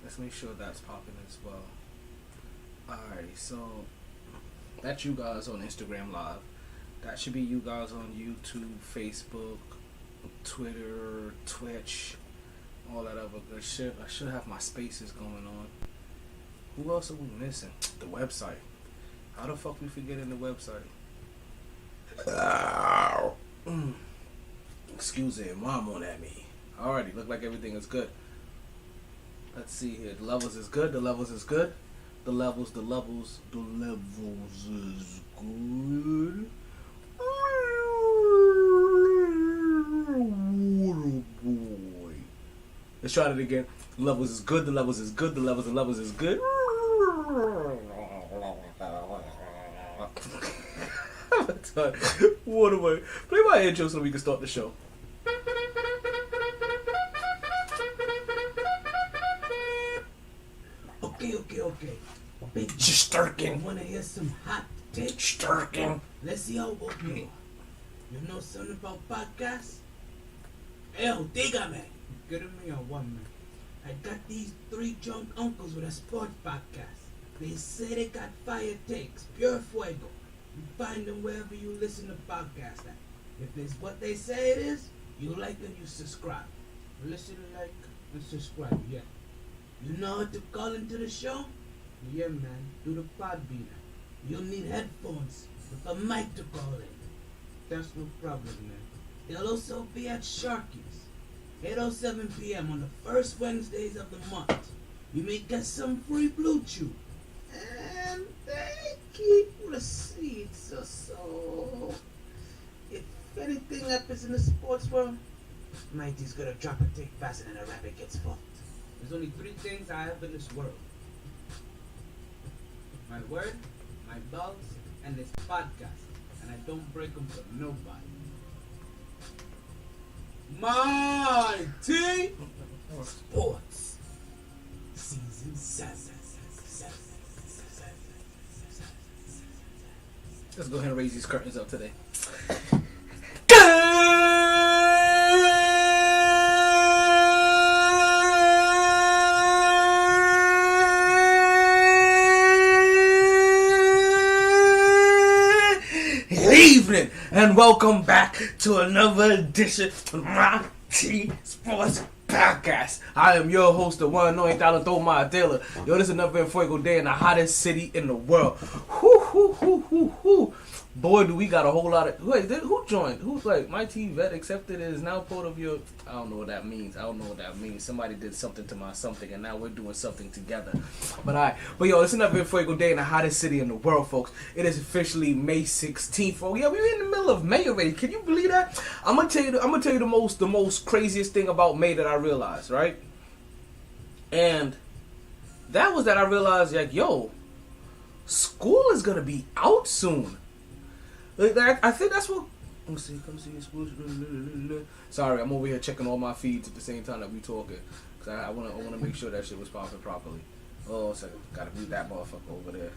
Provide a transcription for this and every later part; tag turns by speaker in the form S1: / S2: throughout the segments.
S1: Let's make sure that's popping as well. Alrighty, so that's you guys on Instagram Live. That should be you guys on YouTube, Facebook, Twitter, Twitch, all that other good shit. I should have my spaces going on. Who else are we missing? The website. How the fuck we forgetting the website? Excuse me, mom on at me. Alrighty, look like everything is good. Let's see here. The levels is good. The levels is good. The levels is good. Oh boy. Let's try it again. The levels is good. The levels is good. The levels is good. Waterway. Play my intro so we can start the show.
S2: Okay. Big
S1: Sturkin.
S2: wanna hear some hot takes?
S1: Sturkin.
S2: Let's see how it go. You know something about podcasts? Hell, dígame. Get me on one, man. I got these 3 drunk uncles with a sports podcast. They say they got fire takes, pure fuego. You find them wherever you listen to podcasts at. If it's what they say it is, you like and you subscribe. Listen, like, and subscribe, yeah. You know how to call into the show? Yeah, man, do the Podbeaner. You'll need headphones with a mic to call in. That's no problem, man. They'll also be at Sharky's, 8:07 p.m. on the first Wednesdays of the month. You may get some free Blue Chew. And they keep receipts or so. If anything happens in the sports world, MyT's gonna drop a take faster than a rabbit gets fucked. There's only 3 things I have in this world. My word, my dogs, and this podcast. And I don't break them for nobody. MyT Sports Season 7.
S1: Let's go ahead and raise these curtains up today. Evening and welcome back to another edition of MyT Sports Podcast. I am your host, the one knowing Untitled Chapter. Yo, this is another Fuego day in the hottest city in the world. Boy, do we got a whole lot of... Wait, who joined? Who's like, MyT Vet accepted is now part of your... I don't know what that means. Somebody did something to my something, and now we're doing something together. But yo, it's another Fuego day in the hottest city in the world, folks. It is officially May 16th. Oh, yeah, we're in the middle of May already. Can you believe that? I'm gonna tell you the most craziest thing about May that I realized, right? And that was that I realized, like, yo, school is gonna be out soon. Like, I think that's what. Let me see. Come see your school. Sorry, I'm over here checking all my feeds at the same time that we talking, cause I wanna make sure that shit was popping properly. Oh, so gotta mute that motherfucker over there.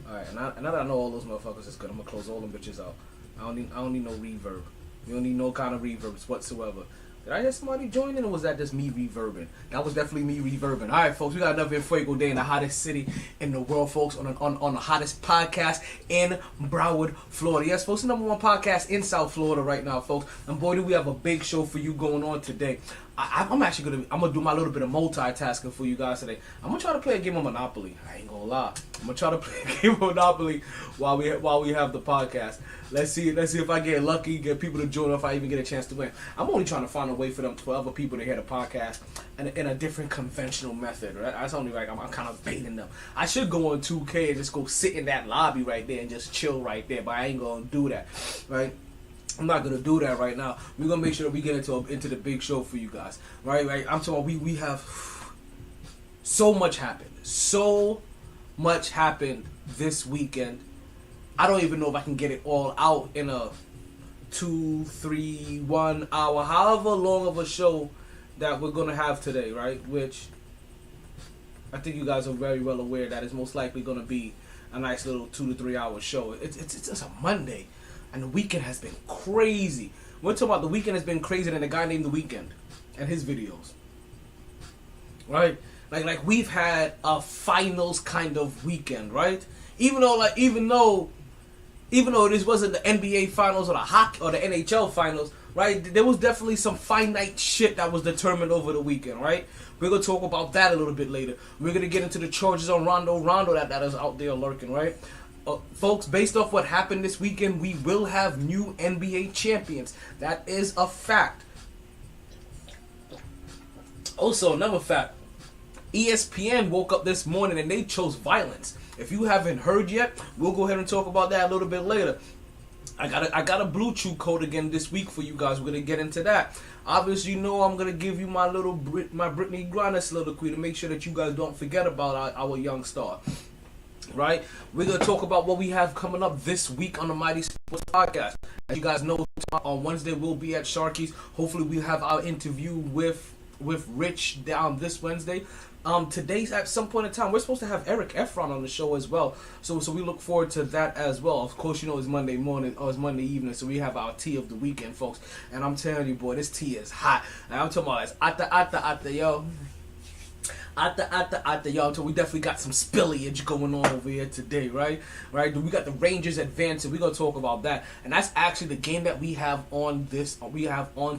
S1: All right, and now that I know all those motherfuckers is good, I'm gonna close all them bitches out. I don't need no reverb. You don't need no kind of reverbs whatsoever. Did I hear somebody join in, or was that just me reverbing? That was definitely me reverbing. All right, folks, we got another Fuego day in the hottest city in the world, folks, on the hottest podcast in Broward, Florida. Yes, folks, the #1 podcast in South Florida right now, folks. And boy, do we have a big show for you going on today. I'm gonna do my little bit of multitasking for you guys today. I'm gonna try to play a game of Monopoly. I ain't gonna lie. I'm gonna try to play a game of Monopoly while we have the podcast. Let's see if I get lucky, get people to join, or if I even get a chance to win. I'm only trying to find a way for other people to hear the podcast in a different conventional method. Right? That's only like I'm kind of baiting them. I should go on 2K and just go sit in that lobby right there and just chill right there, but I ain't gonna do that, right? I'm not gonna do that right now. We're gonna make sure that we get into the big show for you guys, right? I'm talking about we have so much happened this weekend. I don't even know if I can get it all out in a 2, 3, 1 hour, however long of a show that we're gonna have today, right? Which I think you guys are very well aware that is most likely gonna be a nice little 2 to 3 hour show. It's just a Monday. And the weekend has been crazy. We're talking about the weekend has been crazier than a guy named The Weeknd and his videos. Right? like we've had a finals kind of weekend, right? Even though this wasn't the NBA finals or the hockey or the NHL finals, right? There was definitely some finite shit that was determined over the weekend, right? We're gonna talk about that a little bit later. We're gonna get into the charges on Rondo that is out there lurking, right? Folks, based off what happened this weekend, we will have new NBA champions. That is a fact. Also, another fact. ESPN woke up this morning and they chose violence. If you haven't heard yet, we'll go ahead and talk about that a little bit later. I got a Blue Chew code again this week for you guys. We're gonna get into that. Obviously, you know I'm gonna give you my Brittany Griner soliloquy to make sure that you guys don't forget about our young star. Right? We're gonna talk about what we have coming up this week on the MyT Sports Podcast. As you guys know, on Wednesday we'll be at Sharky's. Hopefully, we have our interview with Rich down this Wednesday. Today's at some point in time we're supposed to have Eric Efron on the show as well, so we look forward to that as well. Of course, you know it's Monday morning or it's Monday evening, so we have our tea of the weekend, folks. And I'm telling you, boy, this tea is hot. And I'm talking about it's atta yo. Yo, so we definitely got some spillage going on over here today, right? We got the Rangers advancing. We're gonna talk about that, and that's actually the game that we have on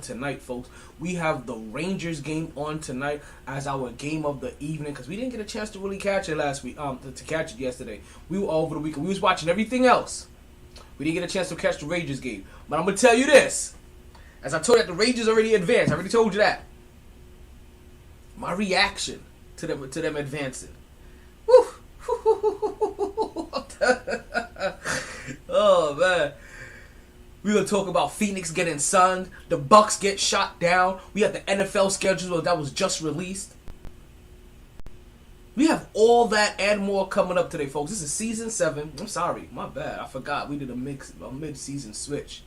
S1: tonight, folks. We have the Rangers game on tonight as our game of the evening because we didn't get a chance to really catch it last week. To catch it yesterday, we were all over the weekend. We was watching everything else. We didn't get a chance to catch the Rangers game, but I'm gonna tell you this: as I told you that the Rangers already advanced. I already told you that. My reaction to them advancing. Woo! Oh man. We're gonna talk about Phoenix getting sunned, the Bucks get shot down. We have the NFL schedule that was just released. We have all that and more coming up today, folks. This is season 7. I'm sorry, my bad. I forgot we did a mid-season switch.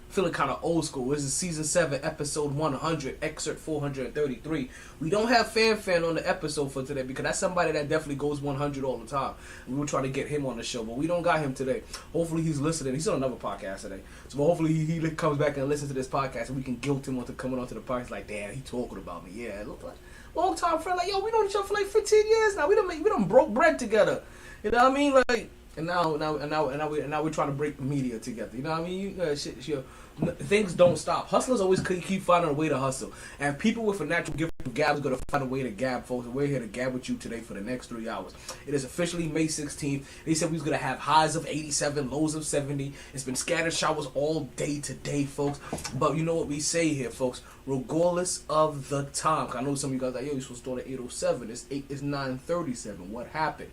S1: Feeling kind of old school. This is season 7, episode 100, excerpt 433. We don't have Fan on the episode for today because that's somebody that definitely goes 100 all the time. We were trying to get him on the show, but we don't got him today. Hopefully he's listening. He's on another podcast today. So hopefully he comes back and listens to this podcast and we can guilt him into coming onto the podcast like, damn, he talking about me. Yeah, it looked like long time friend. Like, yo, we known each other for like 15 years now. We done broke bread together. You know what I mean? Like, and now we're trying to break the media together. You know what I mean? Things don't stop. Hustlers always keep finding a way to hustle. And people with a natural gift of gab is going to find a way to gab, folks. And we're here to gab with you today for the next 3 hours. It is officially May 16th. They said we was going to have highs of 87, lows of 70. It's been scattered showers all day today, folks. But you know what we say here, folks. Regardless of the time. I know some of you guys are like, yo, you're supposed to start at 8:07. It's 9:37. What happened?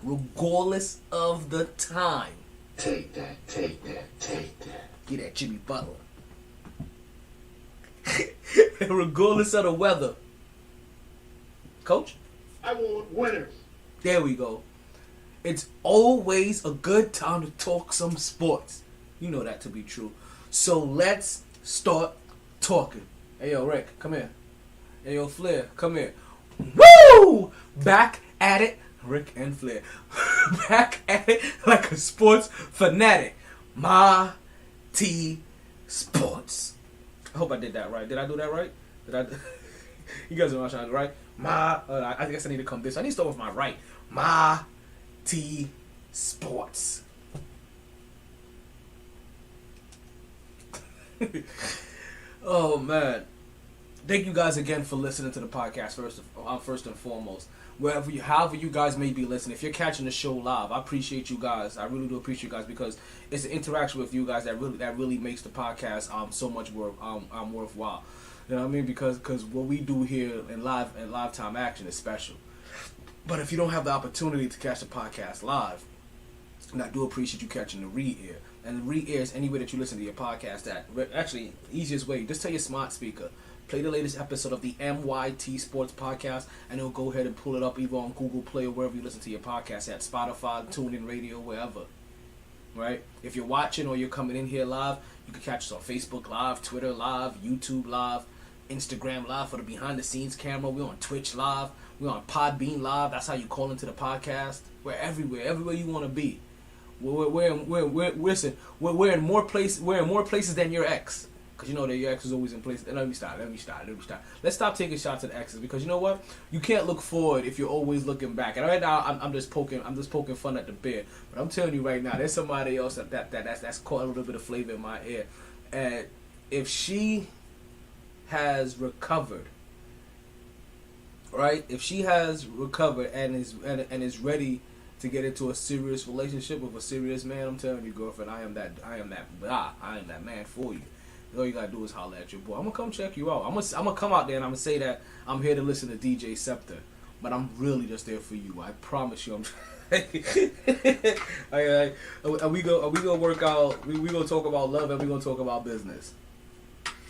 S1: Regardless of the time.
S2: Take that.
S1: Get that Jimmy Butler. Regardless of the weather. Coach?
S2: I want winners.
S1: There we go. It's always a good time to talk some sports. You know that to be true. So let's start talking. Hey, yo, Rick, come here. Hey, yo, Flair, come here. Woo! Back at it. Rick and Flair. Back at it like a sports fanatic. MyT Sports. I hope I did that right. Did I do that right? You guys know what I'm trying to do, right? I guess I need to come this. I need to start with my right. MyT Sports. Oh man. Thank you guys again for listening to the podcast first and foremost. However you guys may be listening, if you're catching the show live, I appreciate you guys. I really do appreciate you guys because it's an interaction with you guys that really makes the podcast so much worthwhile. You know what I mean? Because what we do here in live time action is special. But if you don't have the opportunity to catch the podcast live, and I do appreciate you catching the re-air. And the re-air is any way that you listen to your podcast at. Actually, easiest way, just tell your smart speaker. Play the latest episode of the MyT Sports Podcast, and it'll go ahead and pull it up either on Google Play or wherever you listen to your podcast at, Spotify, TuneIn Radio, wherever. Right? If you're watching or you're coming in here live, you can catch us on Facebook Live, Twitter Live, YouTube Live, Instagram Live for the behind-the-scenes camera. We're on Twitch Live. We're on Podbean Live. That's how you call into the podcast. We're everywhere you want to be. We're in more places than your ex. Because you know that your ex is always in place. Let me stop. Let's stop taking shots at exes, because you know what? You can't look forward if you're always looking back. And right now, I'm just poking fun at the bear. But I'm telling you right now, there's somebody else that's caught a little bit of flavor in my ear. And if she has recovered, right? If she has recovered and is ready to get into a serious relationship with a serious man, I'm telling you, girlfriend, I am that man for you. All you gotta do is holler at your boy. I'm gonna come check you out. I'm gonna come out there and I'm gonna say that I'm here to listen to DJ Scepter, but I'm really just there for you. I promise you. Are we gonna work out? We gonna talk about love, and we gonna talk about business.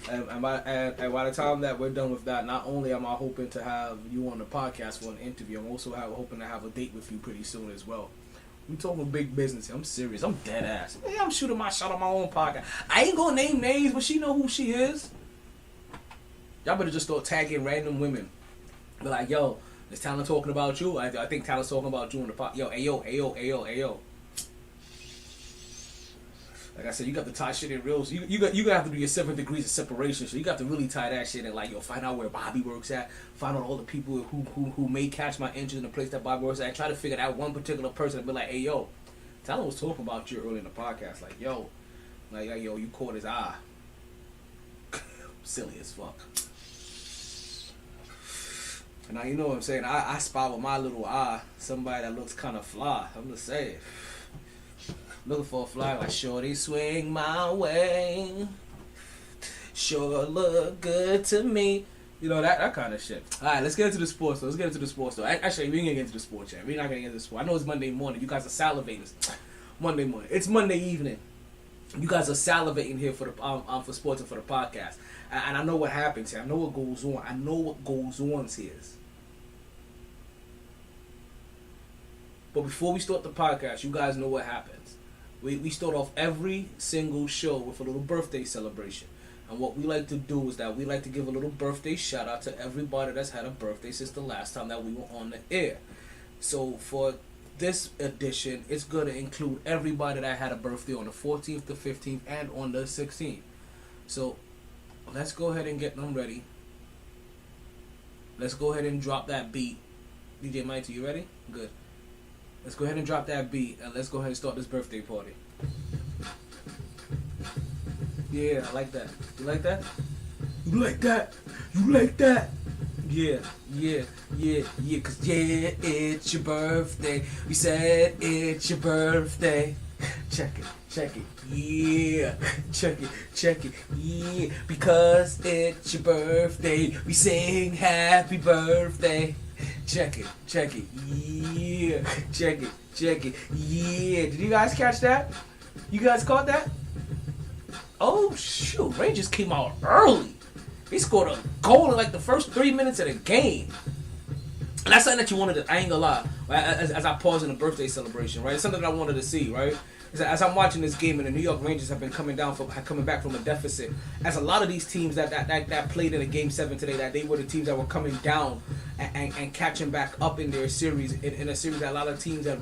S1: And by the time that we're done with that, not only am I hoping to have you on the podcast for an interview, I'm also hoping to have a date with you pretty soon as well. We talking big business. I'm serious. I'm dead ass. Yeah, I'm shooting my shot on my own podcast. I ain't gonna name names, but she know who she is. Y'all better just start tagging random women. Be like, yo, is Talon talking about you? I think Talon's talking about you on the podcast. Yo, ayo. Like I said, you got to tie shit in real. So you gotta have to do your 7 degrees of separation. So you got to really tie that shit in. Like, yo, find out where Bobby works at. Find out all the people who may catch my interest in the place that Bobby works at. Try to figure out one particular person and be like, hey, yo, Talon was talking about you early in the podcast. Like, yo, you caught his eye. Silly as fuck. And now you know what I'm saying. I spot with my little eye somebody that looks kind of fly. I'm just saying. Looking for a fly like shorty swing my way. Sure look good to me. You know, that kind of shit. Alright, let's get into the sports though. Actually, we ain't gonna get into the sports yet. We're not gonna get into the sports. I know it's Monday morning. You guys are salivating. Monday morning. It's Monday evening. You guys are salivating here for the for sports and for the podcast. And I know what happens here. I know what goes on. I know what goes on here. But before we start the podcast, you guys know what happens. We start off every single show with a little birthday celebration. And what we like to do is that we like to give a little birthday shout out to everybody that's had a birthday since the last time that we were on the air. So for this edition, it's going to include everybody that had a birthday on the 14th, the 15th, and on the 16th. So let's go ahead and get them ready. Let's go ahead and drop that beat. DJ MyT, you ready? Good. Let's go ahead and drop that beat, and let's go ahead and start this birthday party. Yeah, I like that. You like that? You like that? You like that? Yeah, cause yeah, it's your birthday. We said it's your birthday. Check it, yeah. Check it, yeah. Because it's your birthday, we sing happy birthday. Check it, yeah. Check it, yeah. Did you guys catch that? You guys caught that? Oh shoot, Rangers came out early. They scored a goal in like the first 3 minutes of the game. And that's something that you wanted to, I ain't gonna lie, right? As I pause in the birthday celebration, right? It's something that I wanted to see, right? As I'm watching this game, and the New York Rangers have been coming back from a deficit. As a lot of these teams that played in a Game 7 today, that they were the teams that were coming down and catching back up in their series, in a series that a lot of teams have,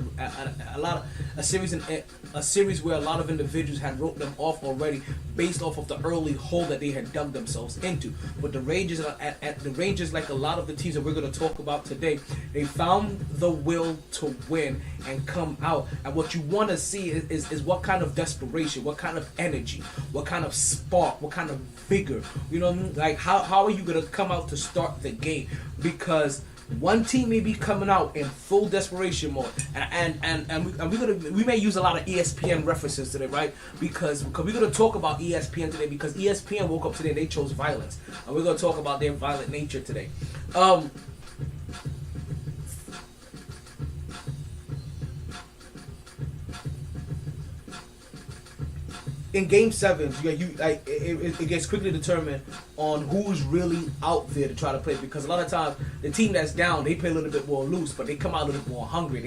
S1: a series where a lot of individuals had wrote them off already based off of the early hole that they had dug themselves into. But the Rangers, like a lot of the teams that we're going to talk about today, they found the will to win and come out. And what you want to see is what kind of desperation, what kind of energy, what kind of spark, what kind of vigor. You know what I mean? Like how are you gonna come out to start the game? Because one team may be coming out in full desperation mode, and we may use a lot of ESPN references today, right? Because we're gonna talk about ESPN today, because ESPN woke up today and they chose violence, and we're gonna talk about their violent nature today. In Game 7, it gets quickly determined on who's really out there to try to play, because a lot of times the team that's down, they play a little bit more loose, but they come out a little bit more hungry.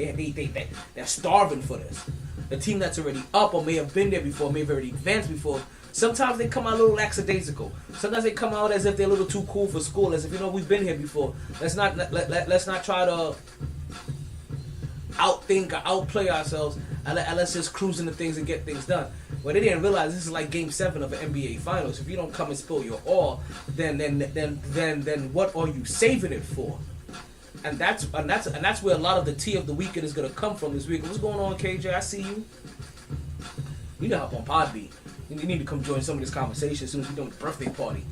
S1: They're starving for this. The team that's already up or may have been there before, may have already advanced before, sometimes they come out a little lackadaisical. Sometimes they come out as if they're a little too cool for school, as if, you know, we've been here before. Let's not try to outthink or outplay ourselves, and let's just cruise into things and get things done. Well, they didn't realize this is like Game 7 of an NBA Finals. If you don't come and spill your all, then what are you saving it for? And that's where a lot of the tea of the weekend is gonna come from this week. What's going on, KJ? I see you. You need to hop on Podbean. You need to come join some of this conversation as soon as we're doing the birthday party.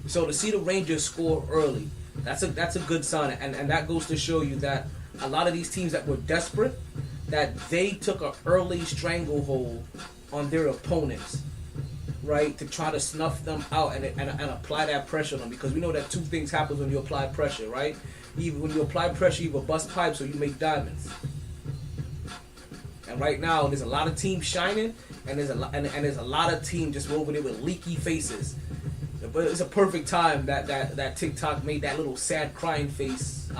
S1: So to see the Rangers score early, that's a good sign, and that goes to show you that a lot of these teams that were desperate, that they took an early stranglehold on their opponents, right, to try to snuff them out and apply that pressure on them, because we know that two things happen when you apply pressure, right? Either when you apply pressure, you either bust pipes or you make diamonds. And right now, there's a lot of teams shining, and there's a lot of teams just over there with leaky faces. But it's a perfect time that TikTok made that little sad crying face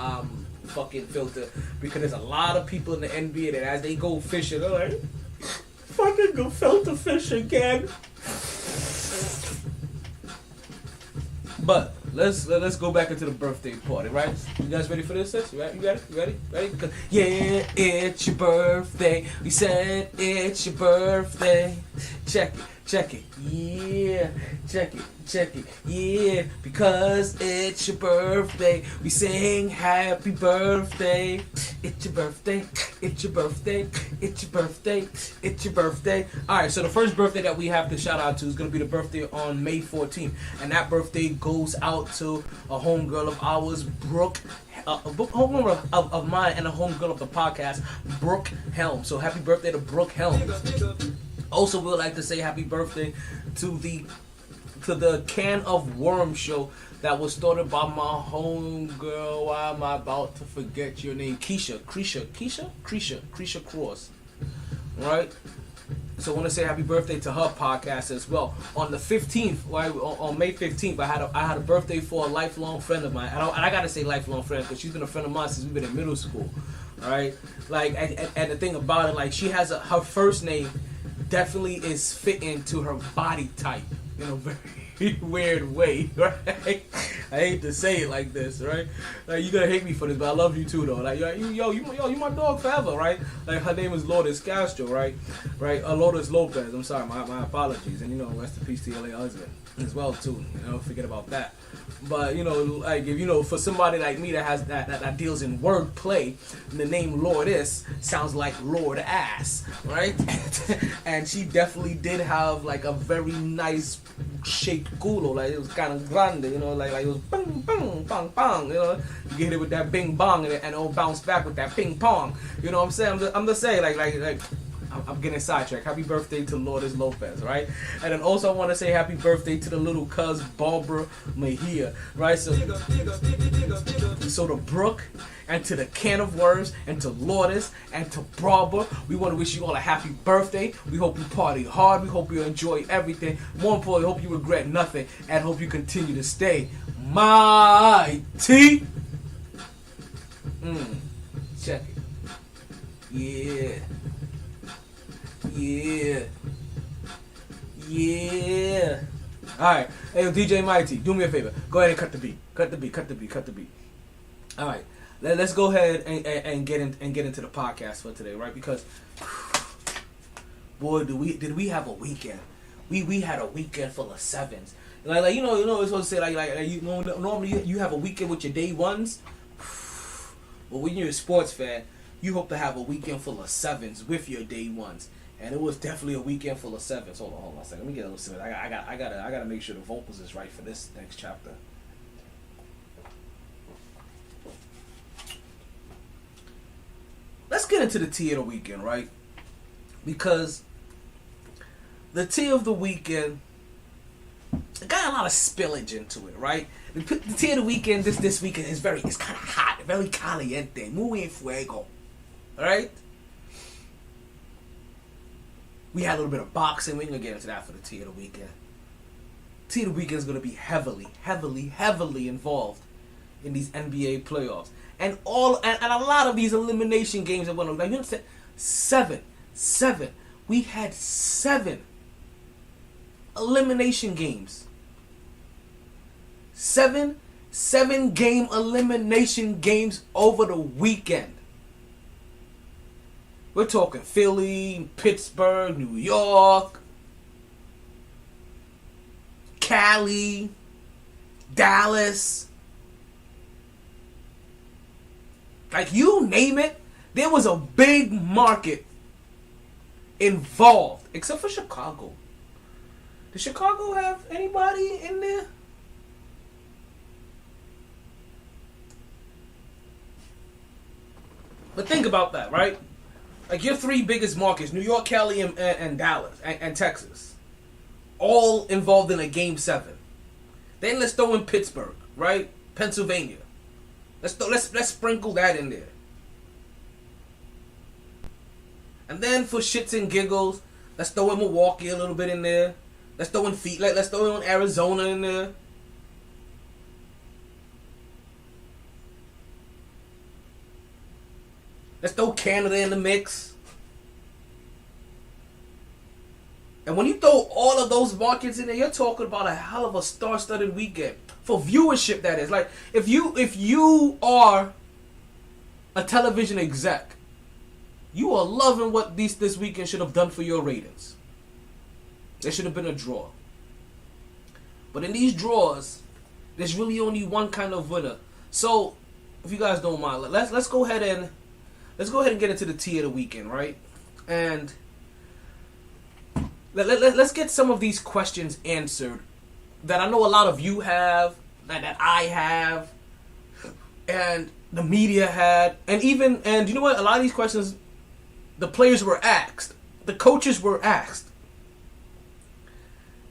S1: fucking filter, because there's a lot of people in the NBA that as they go fishing, they're like, fucking go filter fish again. But let's go back into the birthday party, right? You guys ready for this? You ready? Because, yeah, it's your birthday. We said it's your birthday. Check it. Yeah, check it. Yeah, because it's your birthday. We sing happy birthday. It's your birthday. It's your birthday. It's your birthday. It's your birthday. All right, so the first birthday that we have to shout out to is going to be the birthday on May 14th. And that birthday goes out to a homegirl of ours, Brooke. Homegirl of mine and a homegirl of the podcast, Brooke Helm. So happy birthday to Brooke Helm. Also, we would like to say happy birthday to the Can of Worms show that was started by my homegirl. Why am I about to forget your name? Keisha Cross. Right? So I want to say happy birthday to her podcast as well. On the 15th, right, on May 15th, I had a birthday for a lifelong friend of mine. And I gotta say lifelong friend because she's been a friend of mine since we've been in middle school. Right? Like, and the thing about it, like, she has her first name definitely is fitting to her body type in a very weird way, right? I hate to say it like this, right? Like, you're gonna hate me for this, but I love you too, though. Like, you my dog forever, right? Like, her name is Lourdes Castro, right? Lourdes Lopez. I'm sorry, my apologies, and rest in peace to your late husband as well too. Forget about that. But like, if for somebody like me that has that deals in wordplay, the name Lourdes sounds like Lord Ass, right? And she definitely did have like a very nice shaped culo, like it was kind of grande, like it was bang bang bang bang, you get it with that bing bong and it'll bounce back with that ping pong. You know what I'm saying? I'm just saying like. I'm getting sidetracked. Happy birthday to Lourdes Lopez, right? And then also I want to say happy birthday to the little cuz Barbara Mejia, right? So to Brooke and to the Can of Worms and to Lourdes and to Barbara, we want to wish you all a happy birthday. We hope you party hard. We hope you enjoy everything. More importantly, hope you regret nothing and hope you continue to stay MyT. Check it. Yeah. Alright. Hey, DJ MyT, do me a favor. Go ahead and cut the beat. Alright. Let's go ahead and get into the podcast for today, right? Because boy, did we have a weekend. We had a weekend full of sevens. Like it's supposed to say like normally you have a weekend with your day ones. But when you're a sports fan, you hope to have a weekend full of sevens with your day ones. And it was definitely a weekend full of sevens. Hold on a second. Let me get a little serious. I gotta make sure the vocals is right for this next chapter. Let's get into the tea of the weekend, right? Because the tea of the weekend got a lot of spillage into it, right? The tea of the weekend this weekend is it's kind of hot, very caliente, muy fuego, right? We had a little bit of boxing. We're going to get into that for the tea of the weekend. Tea of the weekend is going to be heavily involved in these NBA playoffs. And a lot of these elimination games that went on. Like, you understand? Seven. We had 7 elimination games. 7 game elimination games over the weekend. We're talking Philly, Pittsburgh, New York, Cali, Dallas. Like, you name it, there was a big market involved, except for Chicago. Does Chicago have anybody in there? But think about that, right? Like, your three biggest markets, New York, Cali, and Dallas, and Texas, all involved in a Game 7. Then let's throw in Pittsburgh, right? Pennsylvania. Let's sprinkle that in there. And then for shits and giggles, let's throw in Milwaukee a little bit in there. Let's throw in Arizona in there. Let's throw Canada in the mix. And when you throw all of those markets in there, you're talking about a hell of a star-studded weekend. For viewership, that is. Like, if you are a television exec, you are loving what this weekend should have done for your ratings. There should have been a draw. But in these draws, there's really only one kind of winner. So, if you guys don't mind, let's go ahead and get into the tea of the weekend, right? And let's get some of these questions answered that I know a lot of you have, that I have, and the media had, and you know what? A lot of these questions, the players were asked, the coaches were asked,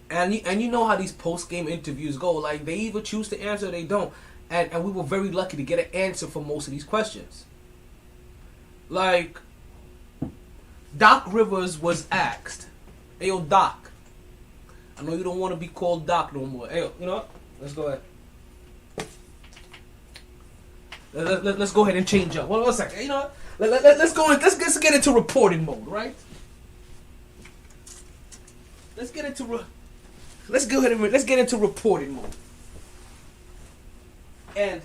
S1: and you know how these post-game interviews go. Like, they either choose to answer or they don't, and we were very lucky to get an answer for most of these questions. Like, Doc Rivers was asked, "Hey, yo, Doc, I know you don't want to be called Doc no more. Hey, yo, you know what? Let's go ahead. Let's go ahead and change up. One second. You know what? Let's get into reporting mode, right? Let's get into reporting mode. And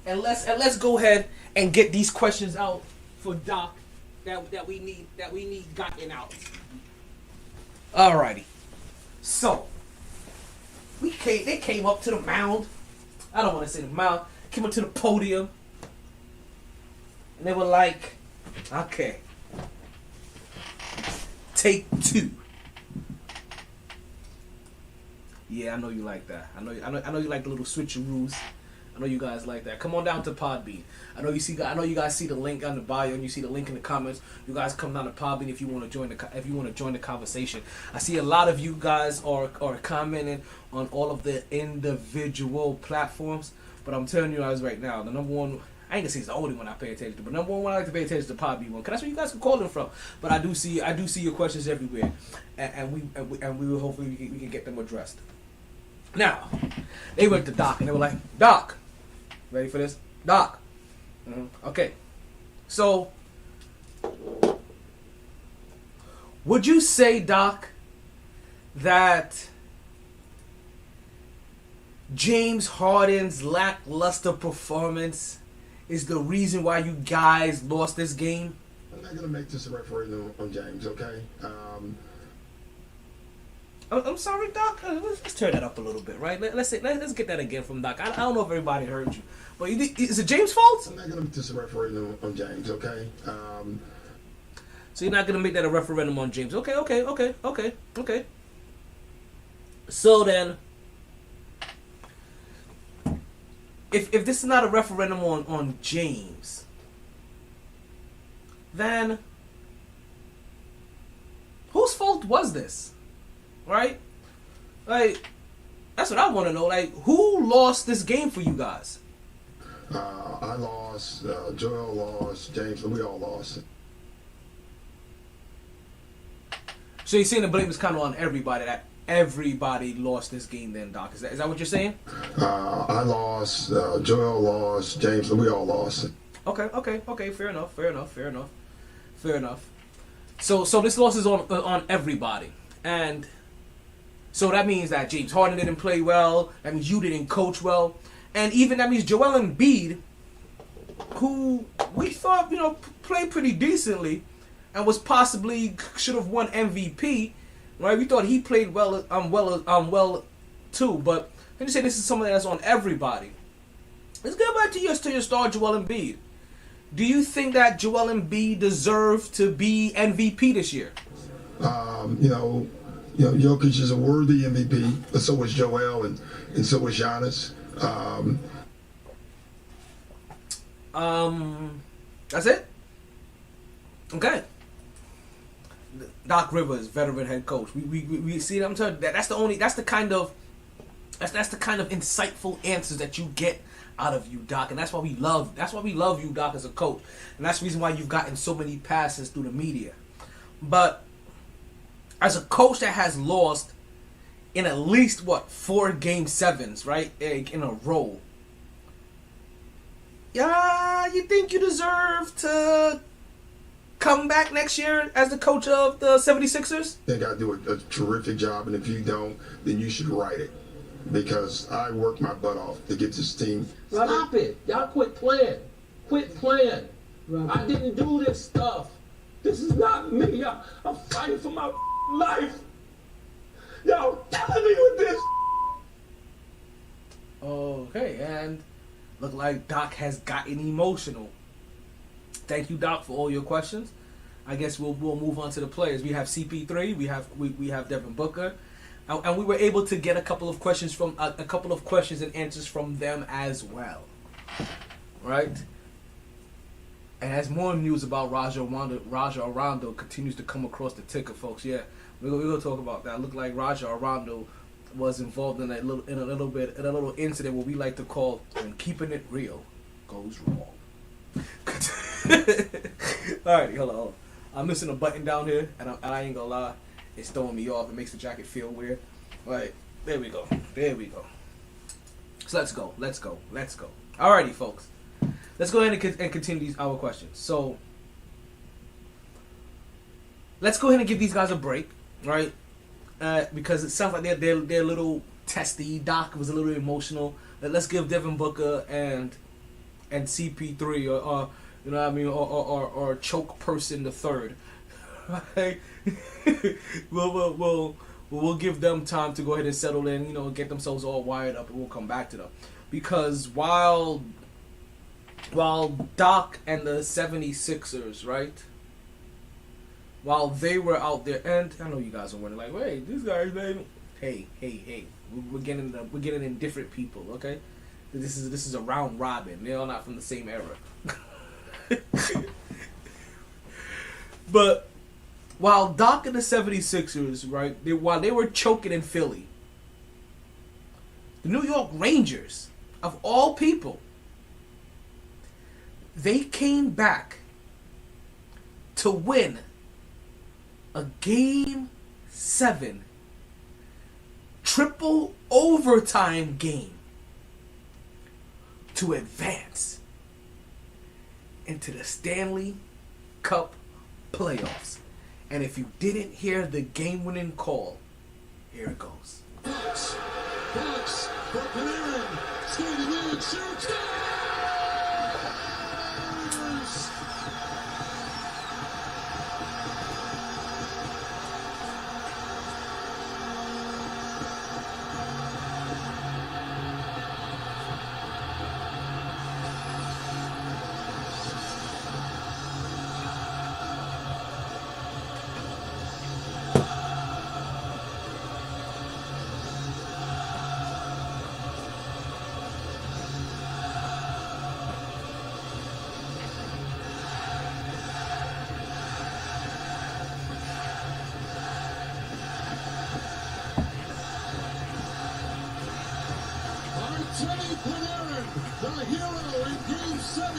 S1: let's go ahead and get these questions out for Doc that we need gotten out. Alrighty. So they came up to the mound. I don't want to say the mound. Came up to the podium. And they were like, okay, take 2. Yeah, I know you like that. I know you like the little switcheroos. I know you guys like that. Come on down to Podbean. I know you guys see the link on the bio and you see the link in the comments. You guys come down to Podbean if you want to join the conversation. I see a lot of you guys are commenting on all of the individual platforms, but I'm telling you guys right now, the number one, I ain't gonna say it's the only one I pay attention to, but number one I like to pay attention to Podbean one, because that's where you guys can call them from. But I do see your questions everywhere, and we will hopefully we can get them addressed. Now, they went to Doc and they were like, Doc, ready for this? Doc. Okay. So, would you say, Doc, that James Harden's lackluster performance is the reason why you guys lost this game?
S3: I'm not going to make this a referendum on James, okay?
S1: I'm sorry, Doc. Let's turn that up a little bit, right? Let's get that again from Doc. I don't know if everybody heard you, but is it James' fault?
S3: I'm not going to make this a referendum on James, okay?
S1: So you're not going to make that a referendum on James? Okay. So then, if this is not a referendum on James, then whose fault was this? Right? Like, that's what I want to know. Like, who lost this game for you guys?
S3: I lost, Joel lost, James, we all lost.
S1: So you're saying the blame is kind of on everybody, that everybody lost this game then, Doc? Is that what you're saying?
S3: I lost, Joel lost, James, we all lost.
S1: Okay, fair enough. So this loss is on everybody. And so that means that James Harden didn't play well. That means you didn't coach well. And even that means Joel Embiid, who we thought, played pretty decently, and was possibly should have won MVP, right? We thought he played well too, but let me say this is something that's on everybody. Let's get back to your star, Joel Embiid. Do you think that Joel Embiid deserved to be MVP this year?
S3: Jokic is a worthy MVP, but so was Joel and so was Giannis.
S1: That's it? Okay. Doc Rivers, veteran head coach. We see that. I'm telling you, that's the kind of insightful answers that you get out of you, Doc, and that's why we love you, Doc, as a coach, and that's the reason why you've gotten so many passes through the media. But as a coach that has lost in at least 4 game 7s, right, in a row, yeah, you think you deserve to come back next year as the coach of the 76ers?
S3: I think I do a terrific job, and if you don't, then you should write it. Because I worked my butt off to get this team.
S4: Stop it. Y'all quit playing. Quit playing. I didn't do this stuff. This is not me. I'm fighting for my life. Y'all killing me with this.
S1: Okay, and look like Doc has gotten emotional. Thank you, Doc, for all your questions. I guess we'll move on to the players. We have CP3. We have Devin Booker. And we were able to get a couple of questions and answers from them as well, right? And as more news about Rajon Rondo continues to come across the ticker, folks. Yeah, we're gonna talk about that. Look like Rajon Rondo was involved in a little incident what we like to call when keeping it real goes wrong. Alrighty, hold on. I'm missing a button down here, and I ain't gonna lie. It's throwing me off. It makes the jacket feel weird. Right, there we go. So let's go. Alrighty, folks. Let's go ahead and continue our questions. So let's go ahead and give these guys a break, right? Because it sounds like they're a little testy. Doc was a little emotional. Let's give Devin Booker and CP3 or you know what I mean, or choke person the third. Right? we'll give them time to go ahead and settle in, get themselves all wired up, and we'll come back to them. Because while Doc and the 76ers, right, while they were out there, and I know you guys are wondering, like, wait, these guys, baby, hey, we're getting in different people, okay? This is a round robin. They're all not from the same era. But while Doc and the 76ers, right, while they were choking in Philly, the New York Rangers, of all people, they came back to win a Game 7 triple overtime game to advance into the Stanley Cup playoffs. And if you didn't hear the game-winning call, here it goes.
S5: Fox for Panarin, skating in, shoots, scores! Panarin, the hero in Game 7,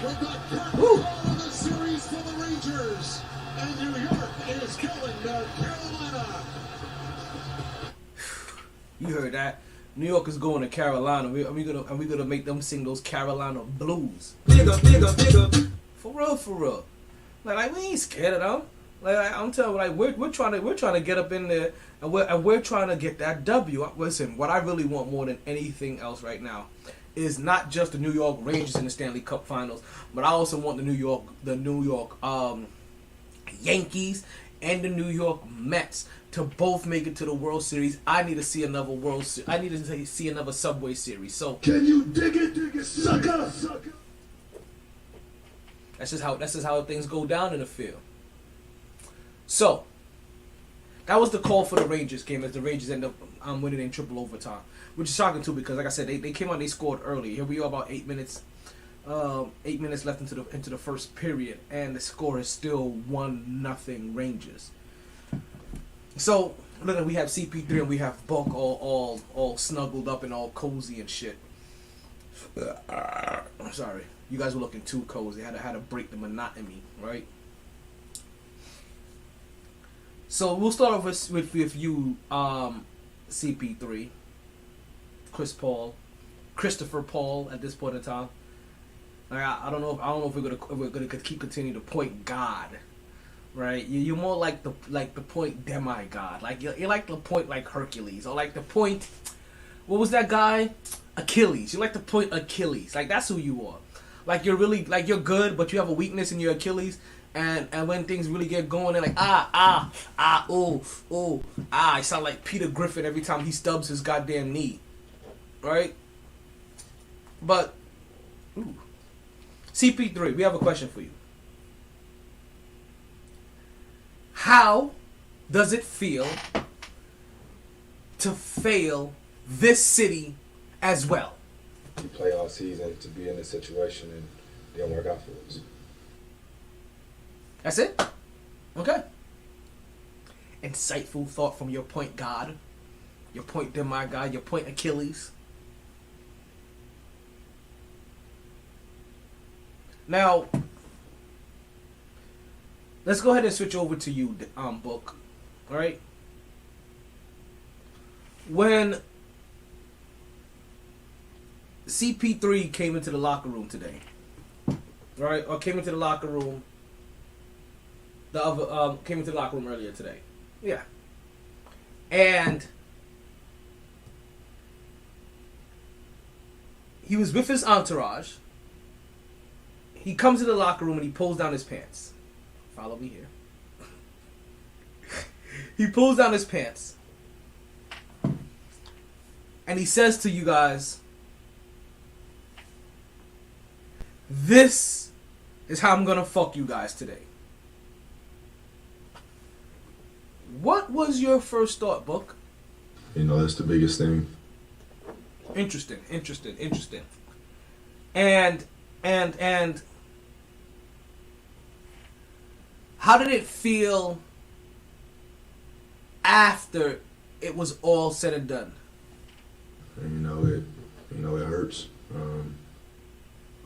S5: with the curtain call of the series for the Rangers, and New York is going to Carolina.
S1: You heard that? New York is going to Carolina. We gonna make them sing those Carolina blues. Bigger. For real. Like we ain't scared of them. Like I'm telling you, like we're trying to get up in there, and we're trying to get that W. Listen, what I really want more than anything else right now is not just the New York Rangers in the Stanley Cup Finals, but I also want the New York Yankees and the New York Mets to both make it to the World Series. I need to see another I need to see another Subway Series. So
S3: Can you dig it, sucker?
S1: that's just how things go down in the field. So that was the call for the Rangers game, as the Rangers end up winning in triple overtime, which is shocking too, because like I said, they came out, they scored early. Here we are, about 8 minutes left into the first period, and the score is still 1-0 Rangers. So look, we have CP3 and we have Buck all snuggled up and all cozy and shit. Sorry, you guys were looking too cozy. Had to break the monotony, right? So we'll start off with you, CP3, Christopher Paul at this point in time. Like, I don't know if we're gonna keep continuing to point God, right? You're more like the point demigod. Like you're like the point like Hercules, or like the point. What was that guy? Achilles. You're like the point Achilles. Like that's who you are. Like you're really like you're good, but you have a weakness in your Achilles. And when things really get going, they're like I sound like Peter Griffin every time he stubs his goddamn knee, right? But CP3, we have a question for you. How does it feel to fail this city as well?
S6: We play all season to be in this situation and it didn't work out for us.
S1: That's it? Okay. Insightful thought from your point God, your point demigod, your point Achilles. Now, let's go ahead and switch over to you, Book. All right? When CP3 came into the locker room today, right? Or came into the locker room, came into the locker room earlier today. Yeah. And he was with his entourage. He comes to the locker room and he pulls down his pants. Follow me here. He pulls down his pants. And he says to you guys, this is how I'm gonna fuck you guys today. What was your first thought, Book?
S6: You know, that's the biggest thing.
S1: Interesting. And how did it feel after it was all said and done?
S6: And, it hurts.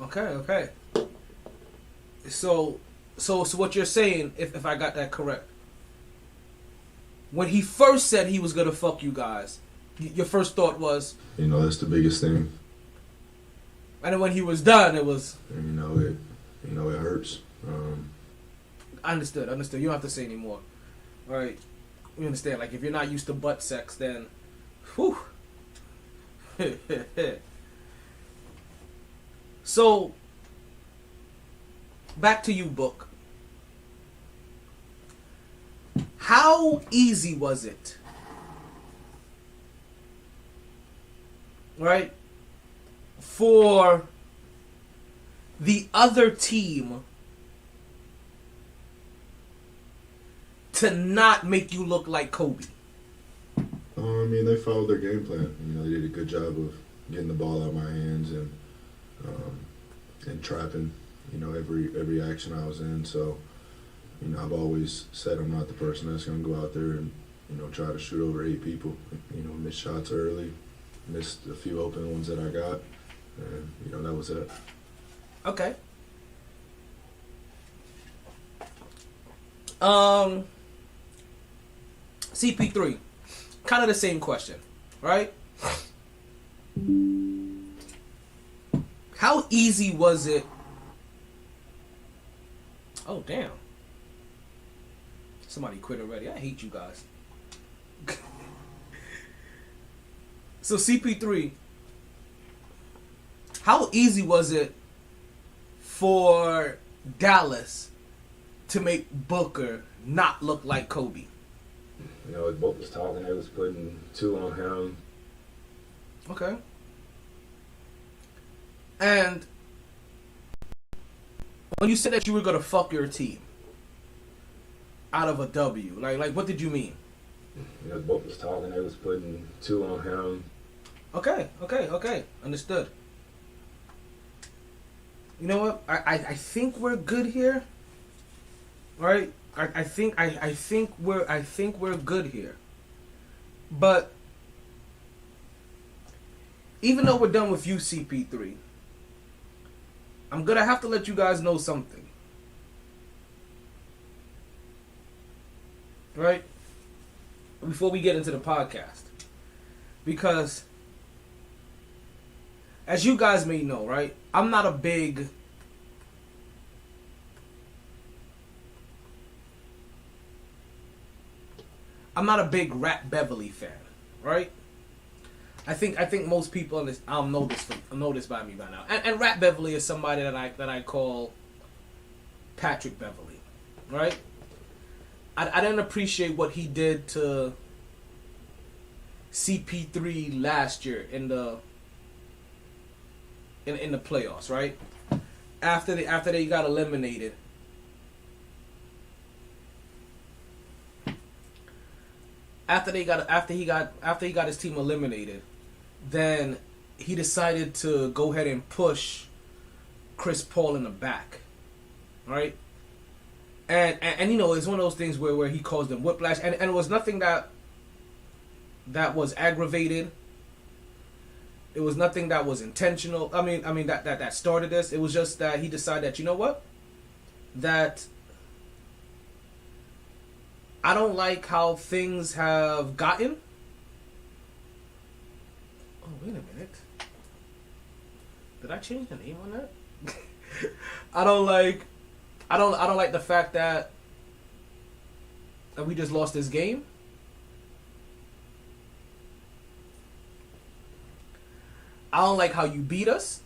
S1: Okay. So what you're saying, if I got that correct, when he first said he was gonna fuck you guys, your first thought was,
S6: that's the biggest thing.
S1: And then when he was done, it was,
S6: And, it hurts.
S1: I understood. You don't have to say anymore. All right, you understand? Like if you're not used to butt sex, then, whew. So, back to you, Book. How easy was it, right, for the other team to not make you look like Kobe?
S6: They followed their game plan. They did a good job of getting the ball out of my hands and trapping, every action I was in. So, I've always said I'm not the person that's going to go out there and, try to shoot over 8 people. Miss shots early, missed a few open ones that I got, and, that was it.
S1: Okay. CP3, kind of the same question, right? How easy was it? Oh, damn. Somebody quit already. I hate you guys. So CP3, how easy was it for Dallas to make Booker not look like Kobe?
S6: You know, Book was talking, they was putting 2 on him.
S1: Okay. And when you said that you were gonna fuck your team out of a W, like what did you mean?
S6: You know, Book was talking, they was putting 2 on him.
S1: Okay. Understood. You know what? I think we're good here. Right? I think we're good here. But even though we're done with you, CP3, I'm gonna have to let you guys know something. Right? Before we get into the podcast. Because as you guys may know, right? I'm not a big Rat Beverly fan, right? I think most people in this know this by me by now. And Rat Beverly is somebody that I call Patrick Beverly, right? I didn't appreciate what he did to CP3 last year in the playoffs, right? After they got eliminated. After he got his team eliminated, then he decided to go ahead and push Chris Paul in the back, right? And you know, it's one of those things where he caused them whiplash, and it was nothing that was aggravated. It was nothing that was intentional. I mean that started this. It was just that he decided that, you know what, that I don't like how things have gotten. Oh, wait a minute. Did I change the name on that? I don't like the fact that we just lost this game. I don't like how you beat us.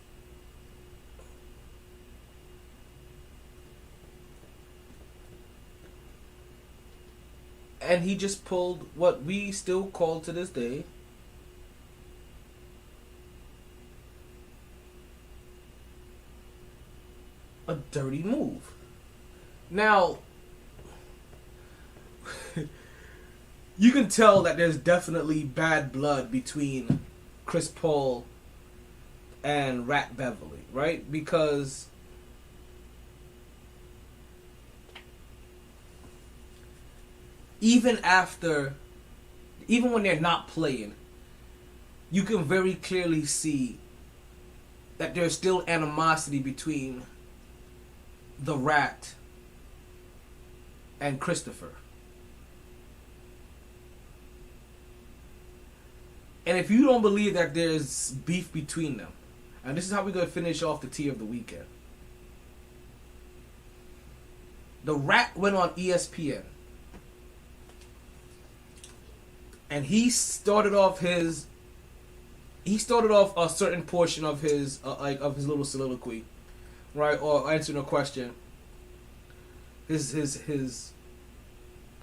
S1: And he just pulled what we still call to this day a dirty move. Now, you can tell that there's definitely bad blood between Chris Paul and Rat Beverly, right? Because even when they're not playing, you can very clearly see that there's still animosity between the Rat and Christopher. And if you don't believe that there's beef between them, and this is how we're going to finish off the tea of the weekend. The Rat went on ESPN. And he started off a certain portion of his little soliloquy, right, or answering a question. His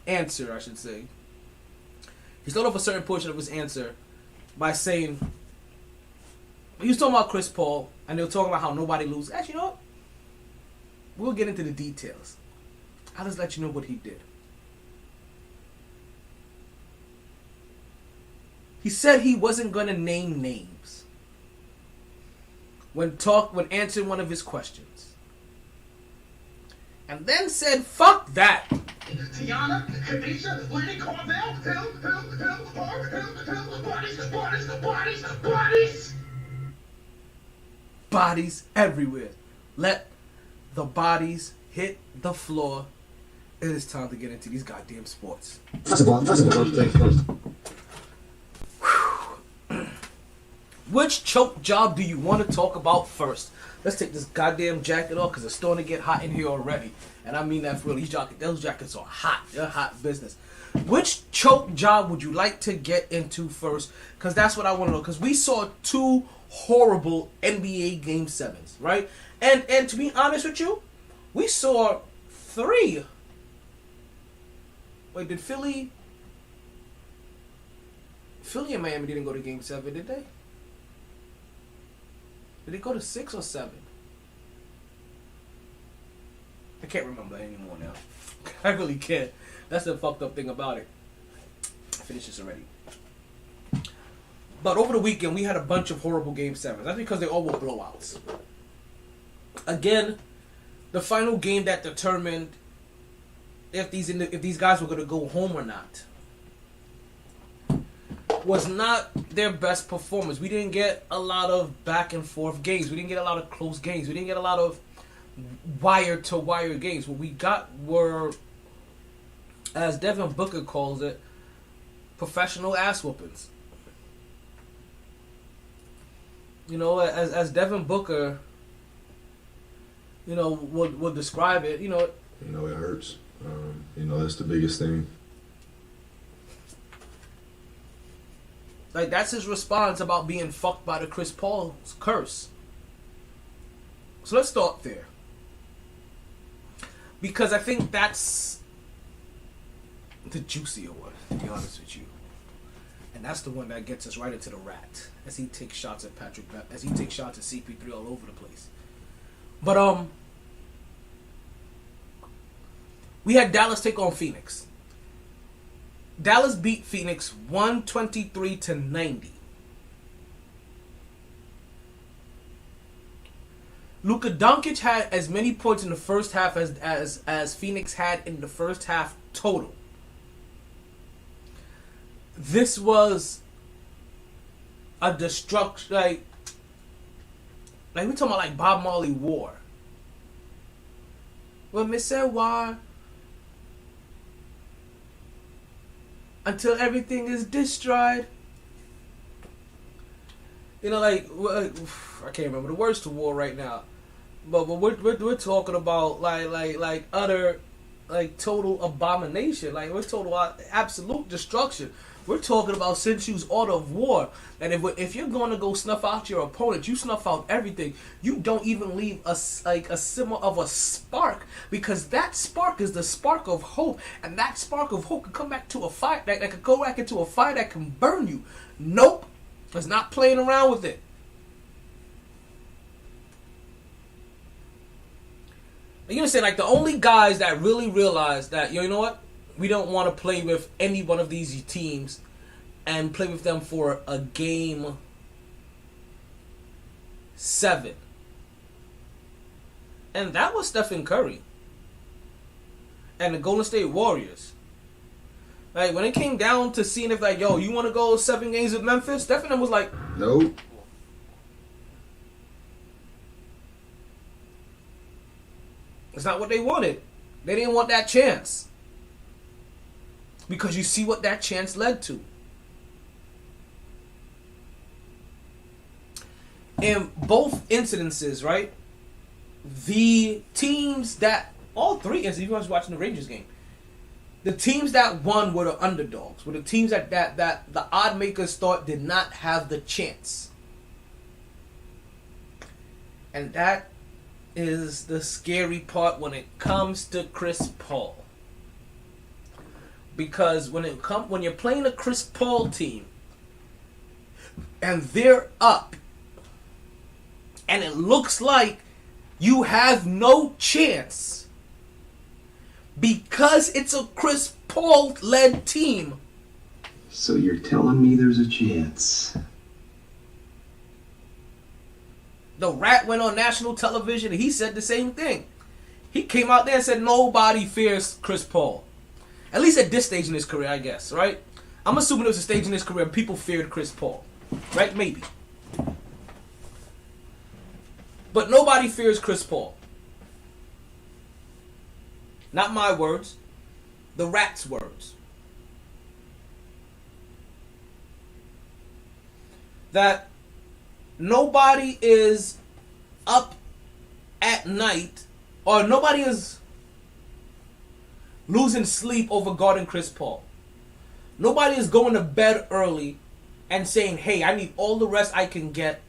S1: answer, I should say. He started off a certain portion of his answer by saying, he was talking about Chris Paul, and they were talking about how nobody loses. Actually, you know what? We'll get into the details. I'll just let you know what he did. He said he wasn't going to name names when answering one of his questions. And then said, fuck that.
S4: Tiana, Khadijah, Lenny Carvel, bodies.
S1: Bodies everywhere. Let the bodies hit the floor. It is time to get into these goddamn sports.
S6: First of all, things first.
S1: Which choke job do you want to talk about first? Let's take this goddamn jacket off because it's starting to get hot in here already. And I mean that for real. Those jackets are hot. They're hot business. Which choke job would you like to get into first? Because that's what I want to know. Because we saw 2 horrible NBA Game 7s, right? And to be honest with you, we saw 3 Wait, did Philly and Miami didn't go to Game 7, did they? Did they go to 6 or 7? I can't remember anymore now. I really can't. That's the fucked up thing about it. I finished this already. But over the weekend, we had a bunch of horrible Game 7s. That's because they all were blowouts. Again, the final game that determined if these guys were going to go home or not was not their best performance. We didn't get a lot of back and forth games. We didn't get a lot of close games. We didn't get a lot of wire to wire games. What we got were, as Devin Booker calls it, professional ass whoopings. You know, as Devin Booker, you know, would describe it. You know,
S6: it hurts. That's the biggest thing.
S1: Like, that's his response about being fucked by the Chris Paul's curse. So let's start there. Because I think that's the juicier one, to be honest with you. And that's the one that gets us right into the rat. As he takes shots at as he takes shots at CP3 all over the place. But, we had Dallas take on Phoenix. Dallas beat Phoenix 123-90. Luka Doncic had as many points in the first half as Phoenix had in the first half total. This was a destruction, like we talking about like Bob Marley war. When me say war, until everything is destroyed. You know, like I can't remember the words to war right now, but we're talking about like utter, like total abomination. Like we're talking about absolute destruction. We're talking about Sinchu's order of war. And if you're going to go snuff out your opponent, you snuff out everything. You don't even leave a simmer of a spark, because that spark is the spark of hope, and that spark of hope can come back to a fire that could go back into a fire that can burn you. Nope, it's not playing around with it. You understand? Like the only guys that really realize that, you know what? We don't want to play with any one of these teams and play with them for a game 7. And that was Stephen Curry and the Golden State Warriors. Like, when it came down to seeing if, like, yo, you want to go 7 games with Memphis? Stephen was like,
S6: nope.
S1: It's not what they wanted. They didn't want that chance. Because you see what that chance led to. In both incidences, right? The teams that, all three, as if you was watching the Rangers game, the teams that won were the underdogs, were the teams that the odd makers thought did not have the chance. And that is the scary part when it comes to Chris Paul. Because when you're playing a Chris Paul team and they're up and it looks like you have no chance because it's a Chris Paul led team.
S7: So you're telling me there's a chance?
S1: The Rat went on national television and he said the same thing. He came out there and said nobody fears Chris Paul. At least at this stage in his career, I guess, right? I'm assuming there was a stage in his career people feared Chris Paul. Right? Maybe. But nobody fears Chris Paul. Not my words. The Rat's words. That nobody is up at night, or nobody is losing sleep over guarding Chris Paul. Nobody is going to bed early and saying, hey, I need all the rest I can get.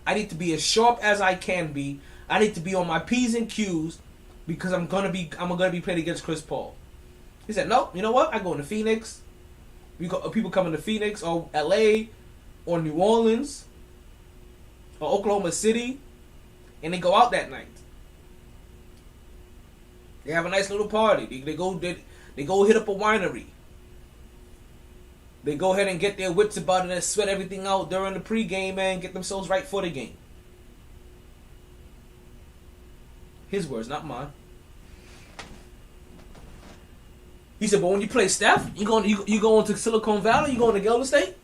S1: I need to be as sharp as I can be. I need to be on my P's and Q's because I'm gonna be playing against Chris Paul. He said, no, you know what? I go into Phoenix. People coming to Phoenix or LA or New Orleans or Oklahoma City, and they go out that night. They have a nice little party. They go hit up a winery. They go ahead and get their wits about it and sweat everything out during the pregame and get themselves right for the game. His words, not mine. He said, but when you play Steph, you going to Silicon Valley, you going to Golden State?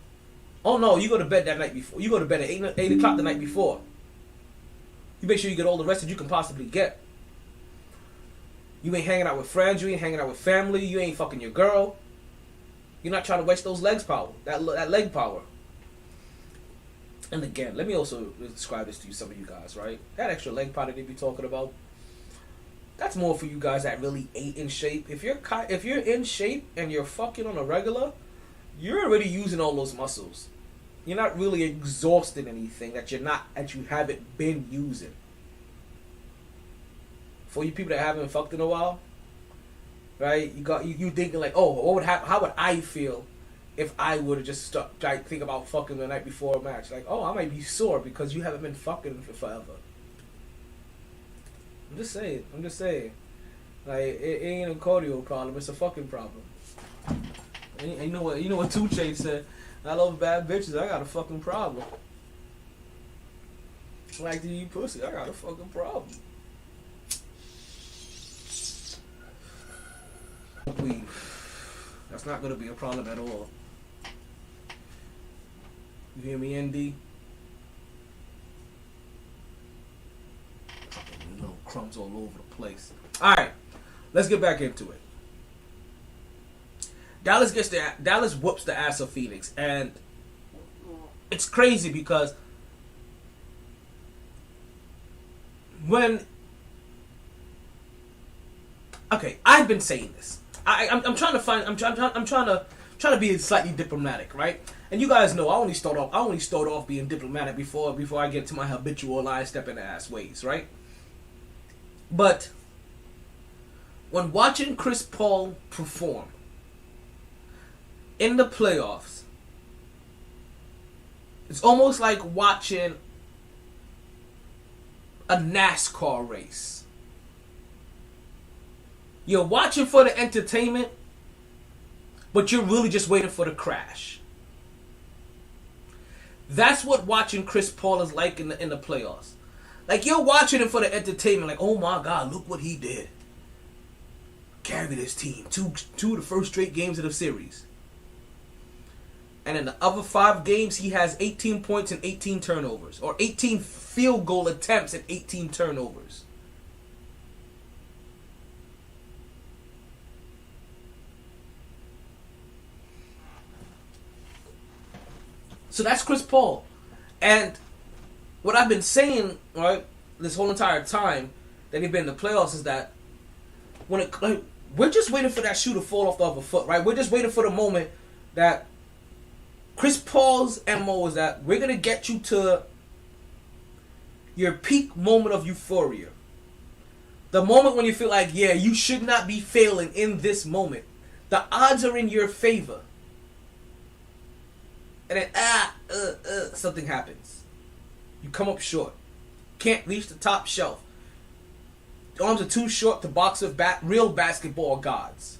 S1: Oh no, you go to bed that night before. You go to bed at 8 o'clock the night before. You make sure you get all the rest that you can possibly get. You ain't hanging out with friends, you ain't hanging out with family, you ain't fucking your girl. You're not trying to waste those legs power, that leg power. And again, let me also describe this to you, some of you guys, right? That extra leg power that they be talking about, that's more for you guys that really ain't in shape. If you're in shape and you're fucking on a regular, you're already using all those muscles. You're not really exhausting anything that you haven't been using. For you people that haven't fucked in a while, right? You thinking like, oh, what would happen? How would I feel if I would have just think about fucking the night before a match? Like, oh, I might be sore because you haven't been fucking for forever. I'm just saying. Like, it ain't a cardio problem. It's a fucking problem. And you know what 2 Chainz said? I love bad bitches. I got a fucking problem. Like to eat pussy. I got a fucking problem. That's not gonna be a problem at all. You hear me, ND? Little crumbs all over the place. Alright, let's get back into it. Dallas whoops the ass of Phoenix, and it's crazy because I've been saying this. I'm trying to be slightly diplomatic, right? And you guys know I only start off being diplomatic before I get to my habitual line stepping ass ways, right? But when watching Chris Paul perform in the playoffs, it's almost like watching a NASCAR race. You're watching for the entertainment, but you're really just waiting for the crash. That's what watching Chris Paul is like in the playoffs. Like, you're watching him for the entertainment, like, oh my God, look what he did. Carried his team. Two of the first straight games of the series. And in the other 5 games, he has 18 points and 18 turnovers. Or 18 field goal attempts and 18 turnovers. So that's Chris Paul. And what I've been saying, right, this whole entire time that he's been in the playoffs is that we're just waiting for that shoe to fall off the other foot, right? We're just waiting for the moment that Chris Paul's MO is that we're going to get you to your peak moment of euphoria. The moment when you feel like, yeah, you should not be failing in this moment. The odds are in your favor. And then, something happens. You come up short. Can't reach the top shelf. The arms are too short to box with real basketball gods.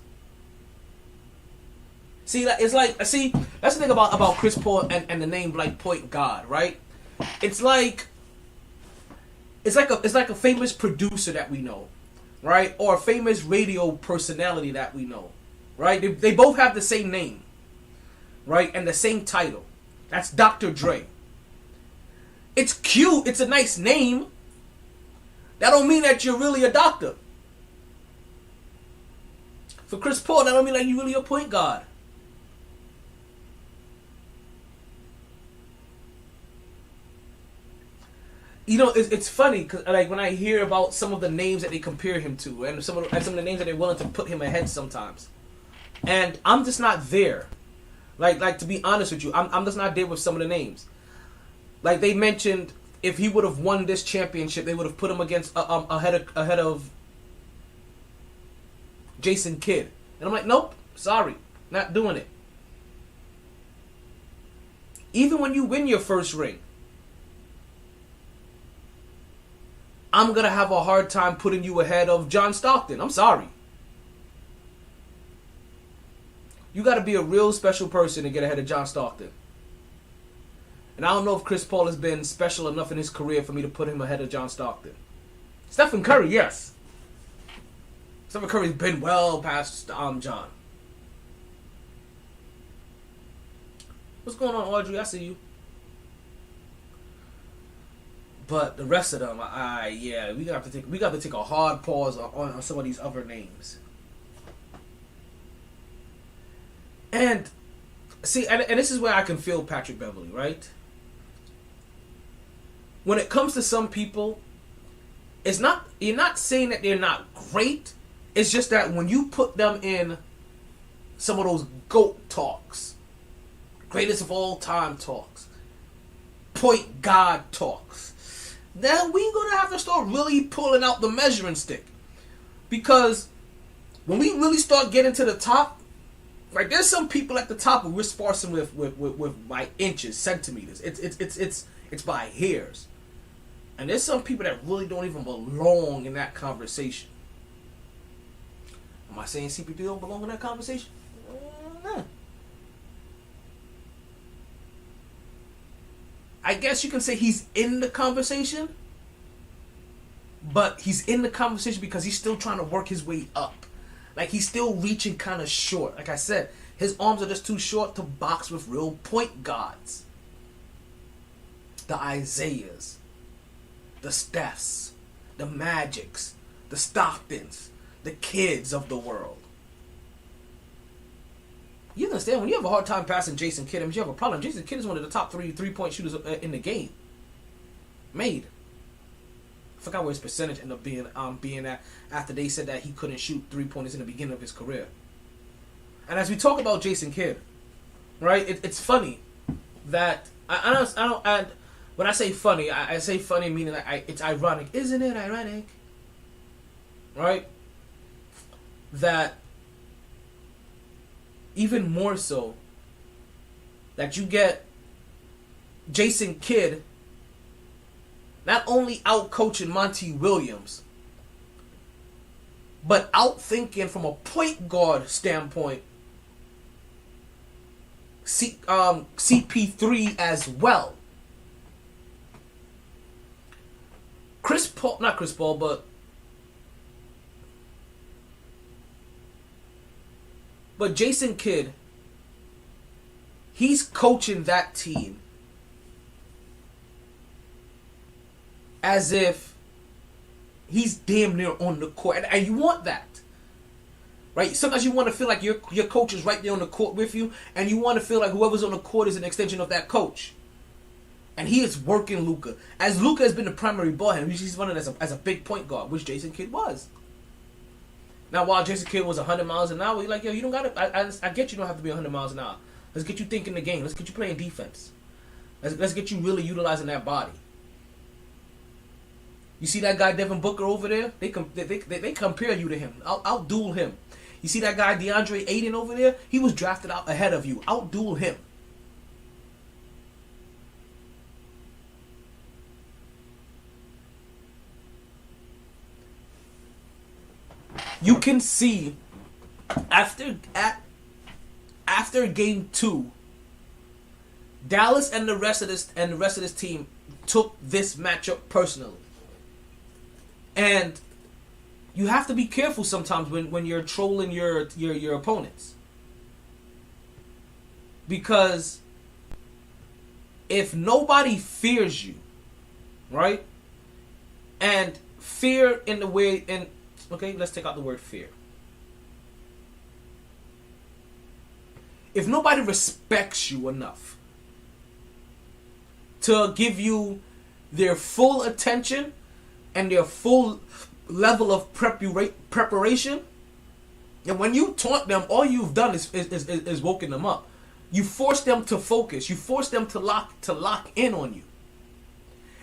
S1: See, that's the thing about Chris Paul and the name like point guard, right? It's like a famous producer that we know, right? Or a famous radio personality that we know, right? They both have the same name, right? And the same title. That's Dr. Dre. It's cute. It's a nice name. That don't mean that you're really a doctor. For Chris Paul, that don't mean that you're really a point guard. You know, it's funny because like when I hear about some of the names that they compare him to, and some of the names that they're willing to put him ahead sometimes, and I'm just not there. Like to be honest with you, I'm just not there with some of the names. Like they mentioned, if he would have won this championship, they would have put him against ahead of Jason Kidd. And I'm like, nope, sorry, not doing it. Even when you win your first ring, I'm going to have a hard time putting you ahead of John Stockton. I'm sorry. You got to be a real special person to get ahead of John Stockton. And I don't know if Chris Paul has been special enough in his career for me to put him ahead of John Stockton. Stephen Curry, yes. Stephen Curry's been well past John. What's going on, Audrey? I see you. But the rest of them, we got to take a hard pause on some of these other names. And see, and this is where I can feel Patrick Beverley, right? When it comes to some people, you're not saying that they're not great. It's just that when you put them in some of those GOAT talks, greatest of all time talks, point guard talks, then we're going to have to start really pulling out the measuring stick. Because when we really start getting to the top, like there's some people at the top where we're sparsing with by inches, centimeters. It's by hairs. And there's some people that really don't even belong in that conversation. Am I saying CP3 don't belong in that conversation? No. I guess you can say he's in the conversation, but he's in the conversation because he's still trying to work his way up. Like he's still reaching kind of short. Like I said, his arms are just too short to box with real point guards. The Isaiahs, the Stephs, the Magics, the Stocktons, the kids of the world. You understand, when you have a hard time passing Jason Kidd, you have a problem. Jason Kidd is one of the top three-point shooters in the game. Made. I forgot what his percentage ended up being at after they said that he couldn't shoot three-pointers in the beginning of his career. And as we talk about Jason Kidd, right, it's funny that I don't and when I say funny, I say funny meaning that it's ironic. Isn't it ironic? Right? That even more so that you get Jason Kidd not only out coaching Monty Williams, but out thinking from a point guard standpoint CP3 as well. Not Chris Paul, but Jason Kidd, he's coaching that team as if he's damn near on the court. And you want that. Right? Sometimes you want to feel like your coach is right there on the court with you, and you want to feel like whoever's on the court is an extension of that coach. And he is working Luka. As Luka has been the primary ball handler, he's running as a big point guard, which Jason Kidd was. Now, while Jason Kidd was 100 miles an hour, you're like, yo, you don't got to... I get you don't have to be 100 miles an hour. Let's get you thinking the game. Let's get you playing defense. Let's get you really utilizing that body. You see that guy Devin Booker over there? They compare you to him. Out-duel him. You see that guy DeAndre Ayton over there? He was drafted out ahead of you. Out-duel him. You can see after game 2, Dallas and the rest of this team took this matchup personally. And you have to be careful sometimes when you're trolling your opponents. Because if nobody fears you, right? And fear in the way okay, let's take out the word fear. If nobody respects you enough to give you their full attention and their full level of preparation, and when you taunt them, all you've done is woken them up. You force them to focus. You force them to lock in on you.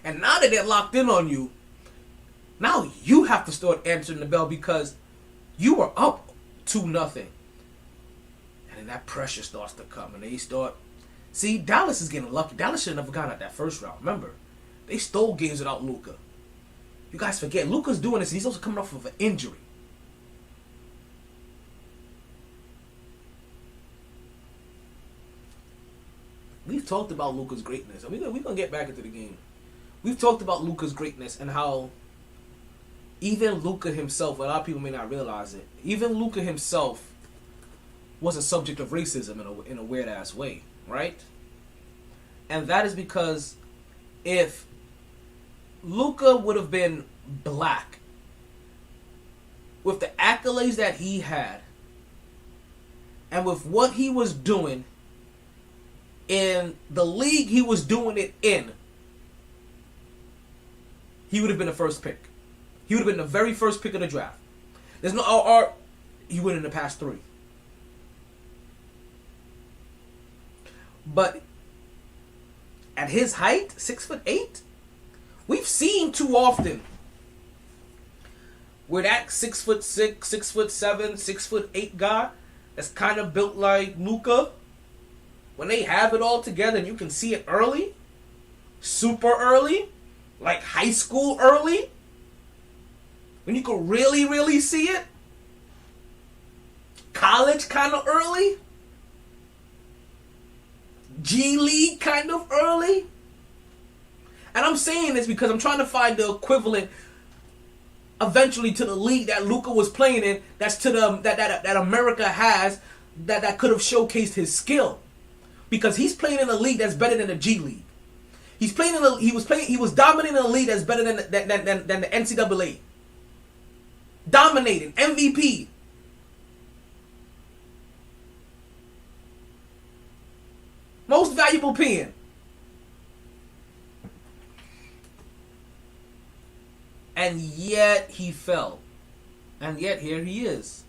S1: And now that they're locked in on you, now you have to start answering the bell because you were up 2-0. then that pressure starts to come, and they start. See, Dallas is getting lucky. Dallas should have never gotten out that first round. Remember, they stole games without Luka. You guys forget, Luka's doing this. He's also coming off of an injury. We've talked about Luka's greatness, and we're going to get back into the game. We've talked about Luka's greatness and how even Luka himself, a lot of people may not realize it, even Luka himself was a subject of racism in a weird-ass way, right? And that is because if Luka would have been black, with the accolades that he had, and with what he was doing in the league he was doing it in, he would have been the first pick. He would have been the very first pick of the draft. There's no or he would in the past 3. But at his height, 6'8", we've seen too often where that 6'6", 6'7", 6'8" guy that's kind of built like Luka, when they have it all together and you can see it early, super early, like high school early, when you can really, really see it, college kind of early, G League kind of early. And I'm saying this because I'm trying to find the equivalent eventually to the league that Luka was playing in, that's to the that America has, that could have showcased his skill. Because he's playing in a league that's better than the G League. He was dominating a league that's better than the NCAA. Dominating, MVP. Most valuable pen. And yet he fell. And yet here he is.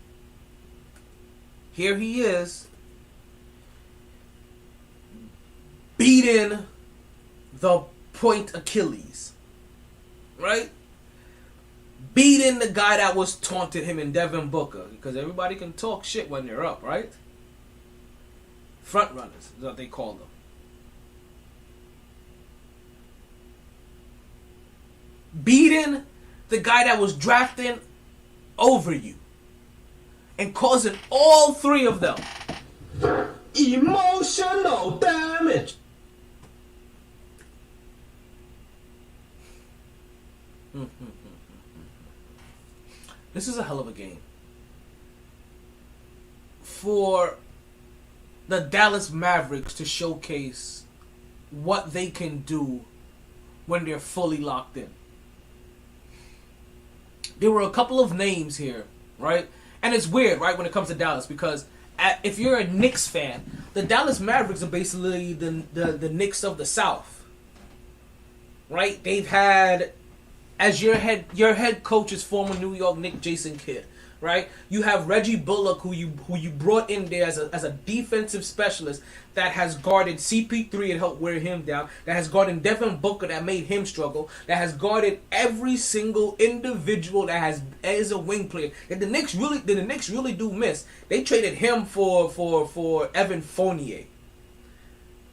S1: Here he is. Beating the point Achilles. Right? Beating the guy that was taunting him in Devin Booker. Because everybody can talk shit when they're up, right? Front runners is what they call them. Beating the guy that was drafting over you. And causing all 3 of them
S4: emotional damage.
S1: This is a hell of a game. For the Dallas Mavericks to showcase what they can do when they're fully locked in. There were a couple of names here, right? And it's weird, right, when it comes to Dallas, because if you're a Knicks fan, the Dallas Mavericks are basically the Knicks of the South, right? They've had, as your head coach is former New York Knicks Jason Kidd, right? You have Reggie Bullock, who you brought in there as a defensive specialist that has guarded CP3 and helped wear him down, that has guarded Devin Booker that made him struggle, that has guarded every single individual that is a wing player. And the Knicks really do miss. They traded him for Evan Fournier.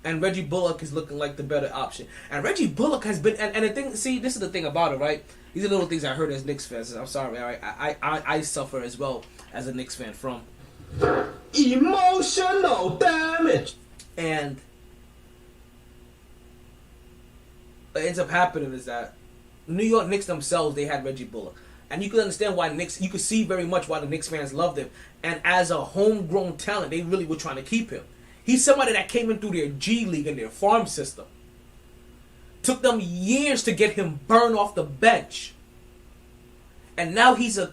S1: And Reggie Bullock is looking like the better option. And Reggie Bullock has been, and the thing, see, this is the thing about it, right? These are little things I heard as Knicks fans. I'm sorry, all right? I suffer as well as a Knicks fan from
S4: emotional damage.
S1: And what ends up happening is that New York Knicks themselves, they had Reggie Bullock. And you can understand why you could see very much why the Knicks fans loved him. And as a homegrown talent, they really were trying to keep him. He's somebody that came in through their G League and their farm system. Took them years to get him burned off the bench. And now he's a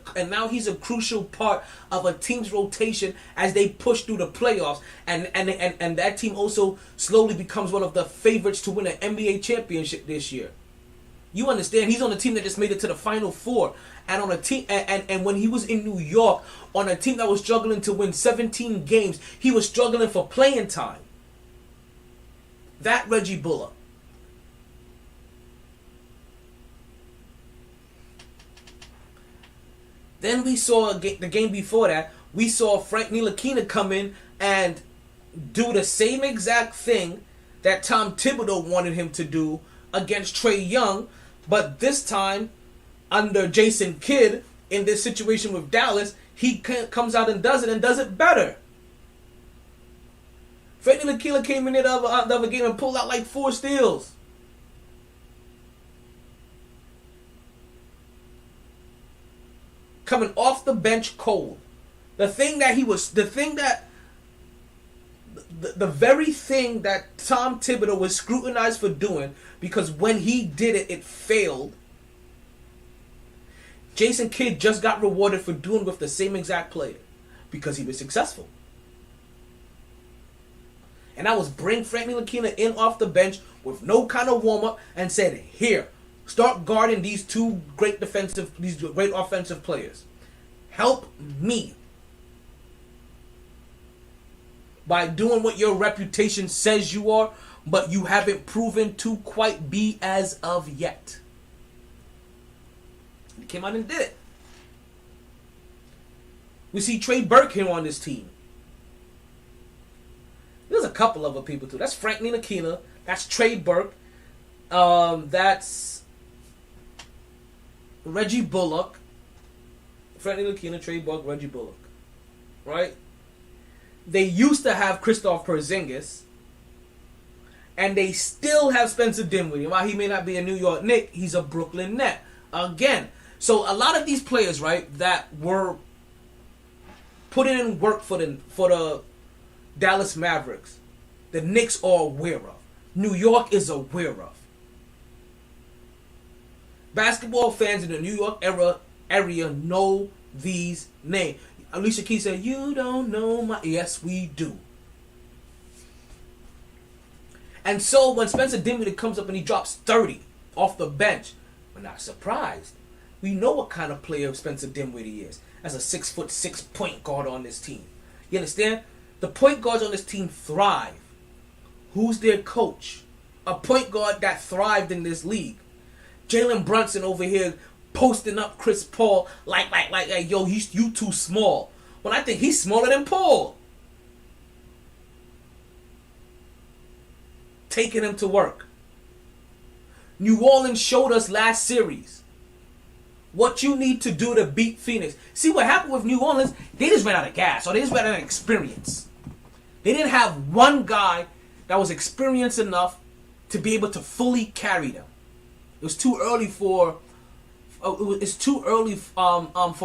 S1: crucial part of a team's rotation as they push through the playoffs. And that team also slowly becomes one of the favorites to win an NBA championship this year. You understand? He's on a team that just made it to the Final Four. And on a team, and when he was in New York, on a team that was struggling to win 17 games, he was struggling for playing time. That Reggie Bullock. Then we saw the game before that. We saw Frank Ntilikina come in and do the same exact thing that Tom Thibodeau wanted him to do against Trae Young, but this time under Jason Kidd in this situation with Dallas, he comes out and does it better. Freddie Ntilikina came in the other game and pulled out like 4 steals. Coming off the bench cold. The very thing that Tom Thibodeau was scrutinized for doing, because when he did it, it failed. Jason Kidd just got rewarded for doing with the same exact player because he was successful. And I was bring Frank Ntilikina in off the bench with no kind of warm-up and said, here, start guarding these great offensive players. Help me by doing what your reputation says you are, but you haven't proven to quite be as of yet. He came out and did it. We see Trey Burke here on this team. There's a couple other people too. That's Frank Ntilikina. That's Trey Burke. That's Reggie Bullock. Frank Ntilikina, Trey Burke, Reggie Bullock. Right? They used to have Kristaps Porzingis. And they still have Spencer Dinwiddie. While he may not be a New York Knick, he's a Brooklyn Net. Again. So a lot of these players, right, that were putting in work for the Dallas Mavericks, the Knicks are aware of. New York is aware of. Basketball fans in the New York area know these names. Alicia Keys said, you don't know my... Yes, we do. And so when Spencer Dinwiddie comes up and he drops 30 off the bench, we're not surprised. We know what kind of player Spencer Dinwiddie is as a 6'6" point guard on this team. You understand? The point guards on this team thrive. Who's their coach? A point guard that thrived in this league. Jalen Brunson over here posting up Chris Paul like, hey, yo, you too small. When I think he's smaller than Paul. Taking him to work. New Orleans showed us last series what you need to do to beat Phoenix. See what happened with New Orleans? They just ran out of gas, or they just ran out of experience. They didn't have one guy that was experienced enough to be able to fully carry them. It was too early for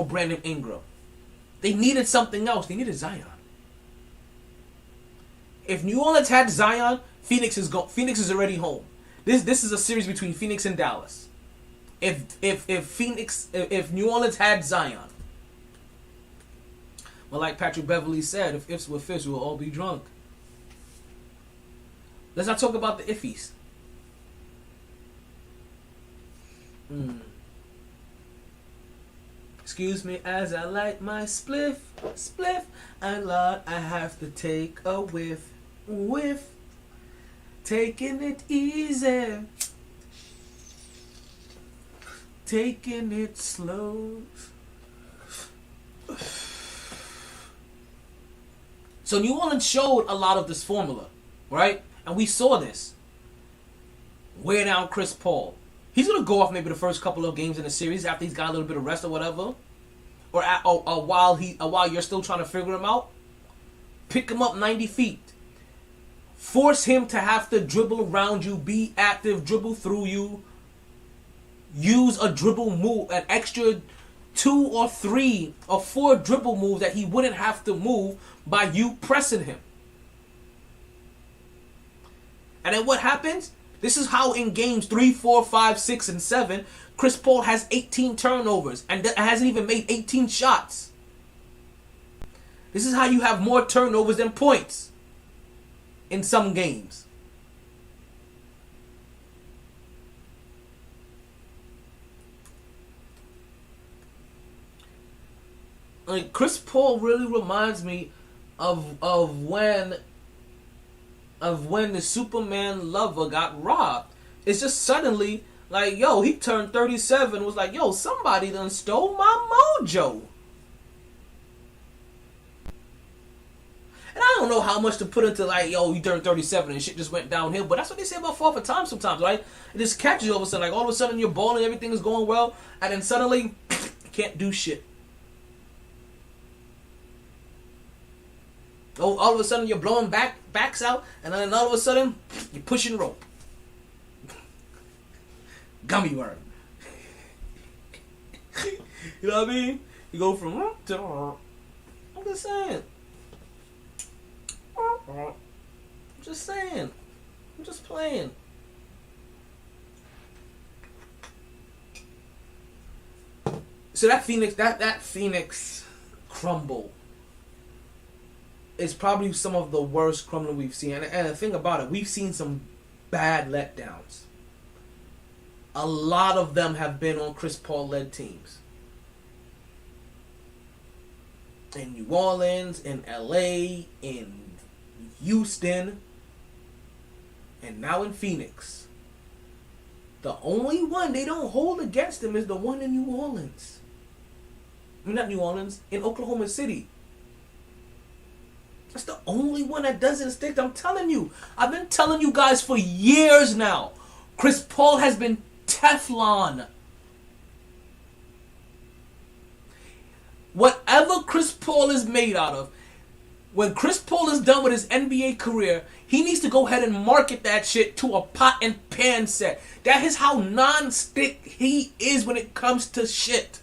S1: Brandon Ingram. They needed something else. They needed Zion. If New Orleans had Zion, Phoenix is already home. This is a series between Phoenix and Dallas. If New Orleans had Zion, well, like Patrick Beverly said, if ifs were fish, we'll all be drunk. Let's not talk about the iffies. Excuse me as I light my spliff, and Lord, I have to take a whiff, taking it easy. Taking it slow. So New Orleans showed a lot of this formula, right? And we saw this. Wear down Chris Paul. He's going to go off maybe the first couple of games in the series after he's got a little bit of rest or whatever. Or while you're still trying to figure him out. Pick him up 90 feet. Force him to have to dribble around you, be active, dribble through you. Use a dribble move, an extra 2 or 3 or 4 dribble moves that he wouldn't have to move by you pressing him. And then what happens? This is how in games 3, 4, 5, 6, and 7, Chris Paul has 18 turnovers and hasn't even made 18 shots. This is how you have more turnovers than points in some games. Like, Chris Paul really reminds me of when the Superman lover got robbed. It's just suddenly like, yo, he turned 37, was like, yo, somebody done stole my mojo. And I don't know how much to put into like, yo, you turned 37 and shit just went downhill. But that's what they say about Father Time sometimes, right? It just catches you all of a sudden. Like all of a sudden you're balling, everything is going well, and then suddenly you can't do shit. Oh, all of a sudden you're blowing backs out, and then all of a sudden you're pushing rope. Gummy worm. You know what I mean? You go from to. I'm just saying. I'm just saying. I'm just playing. So that Phoenix crumble is probably some of the worst crumbling we've seen. And the thing about it, we've seen some bad letdowns. A lot of them have been on Chris Paul led teams. In New Orleans, in LA, in Houston, and now in Phoenix. The only one they don't hold against him is the one in New Orleans. I mean, not New Orleans, in Oklahoma City. That's the only one that doesn't stick. I'm telling you. I've been telling you guys for years now. Chris Paul has been Teflon. Whatever Chris Paul is made out of, when Chris Paul is done with his NBA career, he needs to go ahead and market that shit to a pot and pan set. That is how non-stick he is when it comes to shit.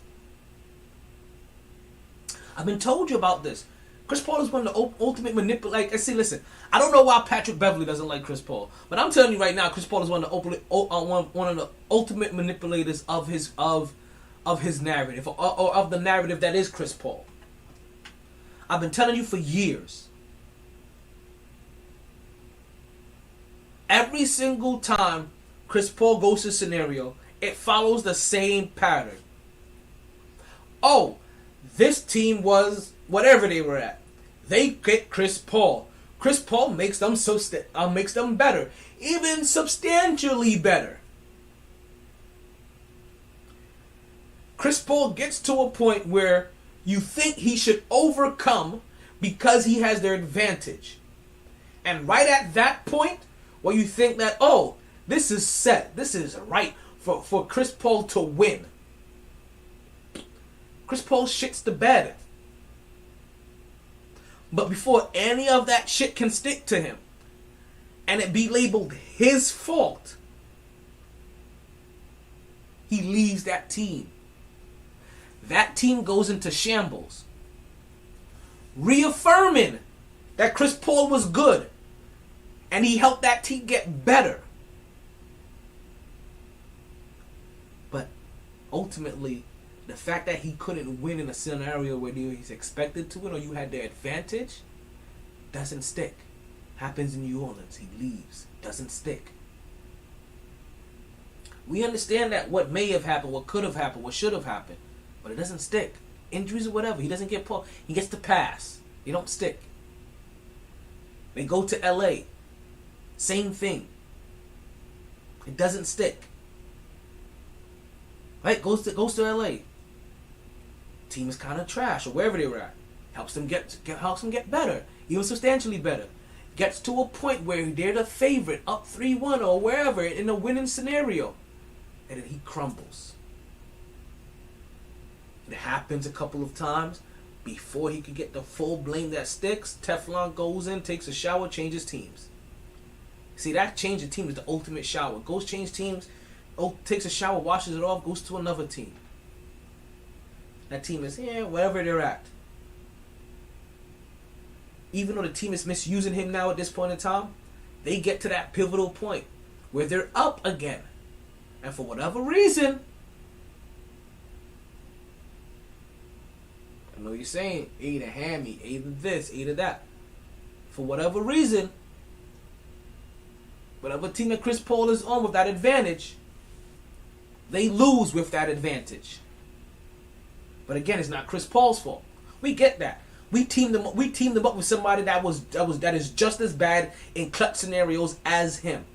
S1: I've been told you about this. Chris Paul is one of the ultimate manipulator. Like, see, listen, I don't know why Patrick Beverly doesn't like Chris Paul, but I'm telling you right now, Chris Paul is one of the ultimate manipulators of his narrative, or of the narrative that is Chris Paul. I've been telling you for years. Every single time Chris Paul goes to a scenario, it follows the same pattern. Oh, this team was whatever they were at. They get Chris Paul. Chris Paul makes them makes them better, even substantially better. Chris Paul gets to a point where you think he should overcome because he has their advantage. And right at that point, where you think that, oh, this is set. This is right for Chris Paul to win. Chris Paul shits the bed. But before any of that shit can stick to him, and it be labeled his fault, he leaves that team. That team goes into shambles, reaffirming that Chris Paul was good and he helped that team get better. But ultimately, the fact that he couldn't win in a scenario where he's expected to win or you had the advantage doesn't stick. Happens in New Orleans. He leaves. Doesn't stick. We understand that what may have happened, what could have happened, what should have happened. But it doesn't stick. Injuries or whatever. He doesn't get pulled. He gets the pass. They don't stick. They go to LA. Same thing. It doesn't stick. Right? Goes to LA. Team is kind of trash or wherever they were at. Helps them get better. Even substantially better. Gets to a point where they're the favorite, up 3-1 or wherever in a winning scenario. And then he crumbles. It happens a couple of times. Before he could get the full blame that sticks, Teflon goes in, takes a shower, changes teams. See, that change of team is the ultimate shower. Goes change teams, takes a shower, washes it off, goes to another team. That team is, wherever they're at. Even though the team is misusing him now at this point in time, they get to that pivotal point where they're up again. And for whatever reason, I know you're saying, either hammy, either this, either that. For whatever reason, whatever team that Chris Paul is on with that advantage, they lose with that advantage. But again, it's not Chris Paul's fault. We get that. We teamed them up with somebody that is just as bad in clutch scenarios as him.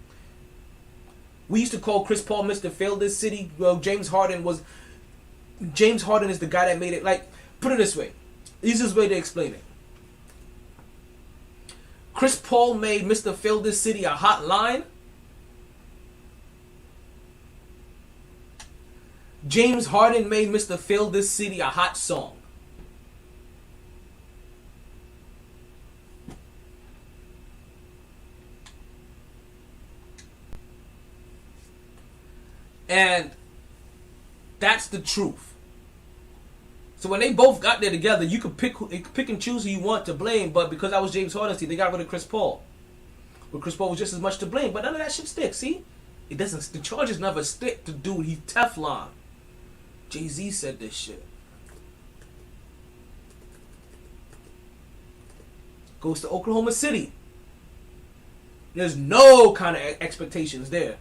S1: We used to call Chris Paul Mr. Fail This City. Well, James Harden is the guy that made it. Like, put it this way. Easiest way to explain it. Chris Paul made Mr. Fill This City a hot line. James Harden made Mr. Fill This City a hot song. And that's the truth. So when they both got there together, you could pick and choose who you want to blame, but because I was James Harden's team, they got rid of Chris Paul. But Chris Paul was just as much to blame, but none of that shit sticks, see? It doesn't. The charges never stick to dude. He's Teflon. Jay-Z said this shit. Goes to Oklahoma City. There's no kind of expectations there.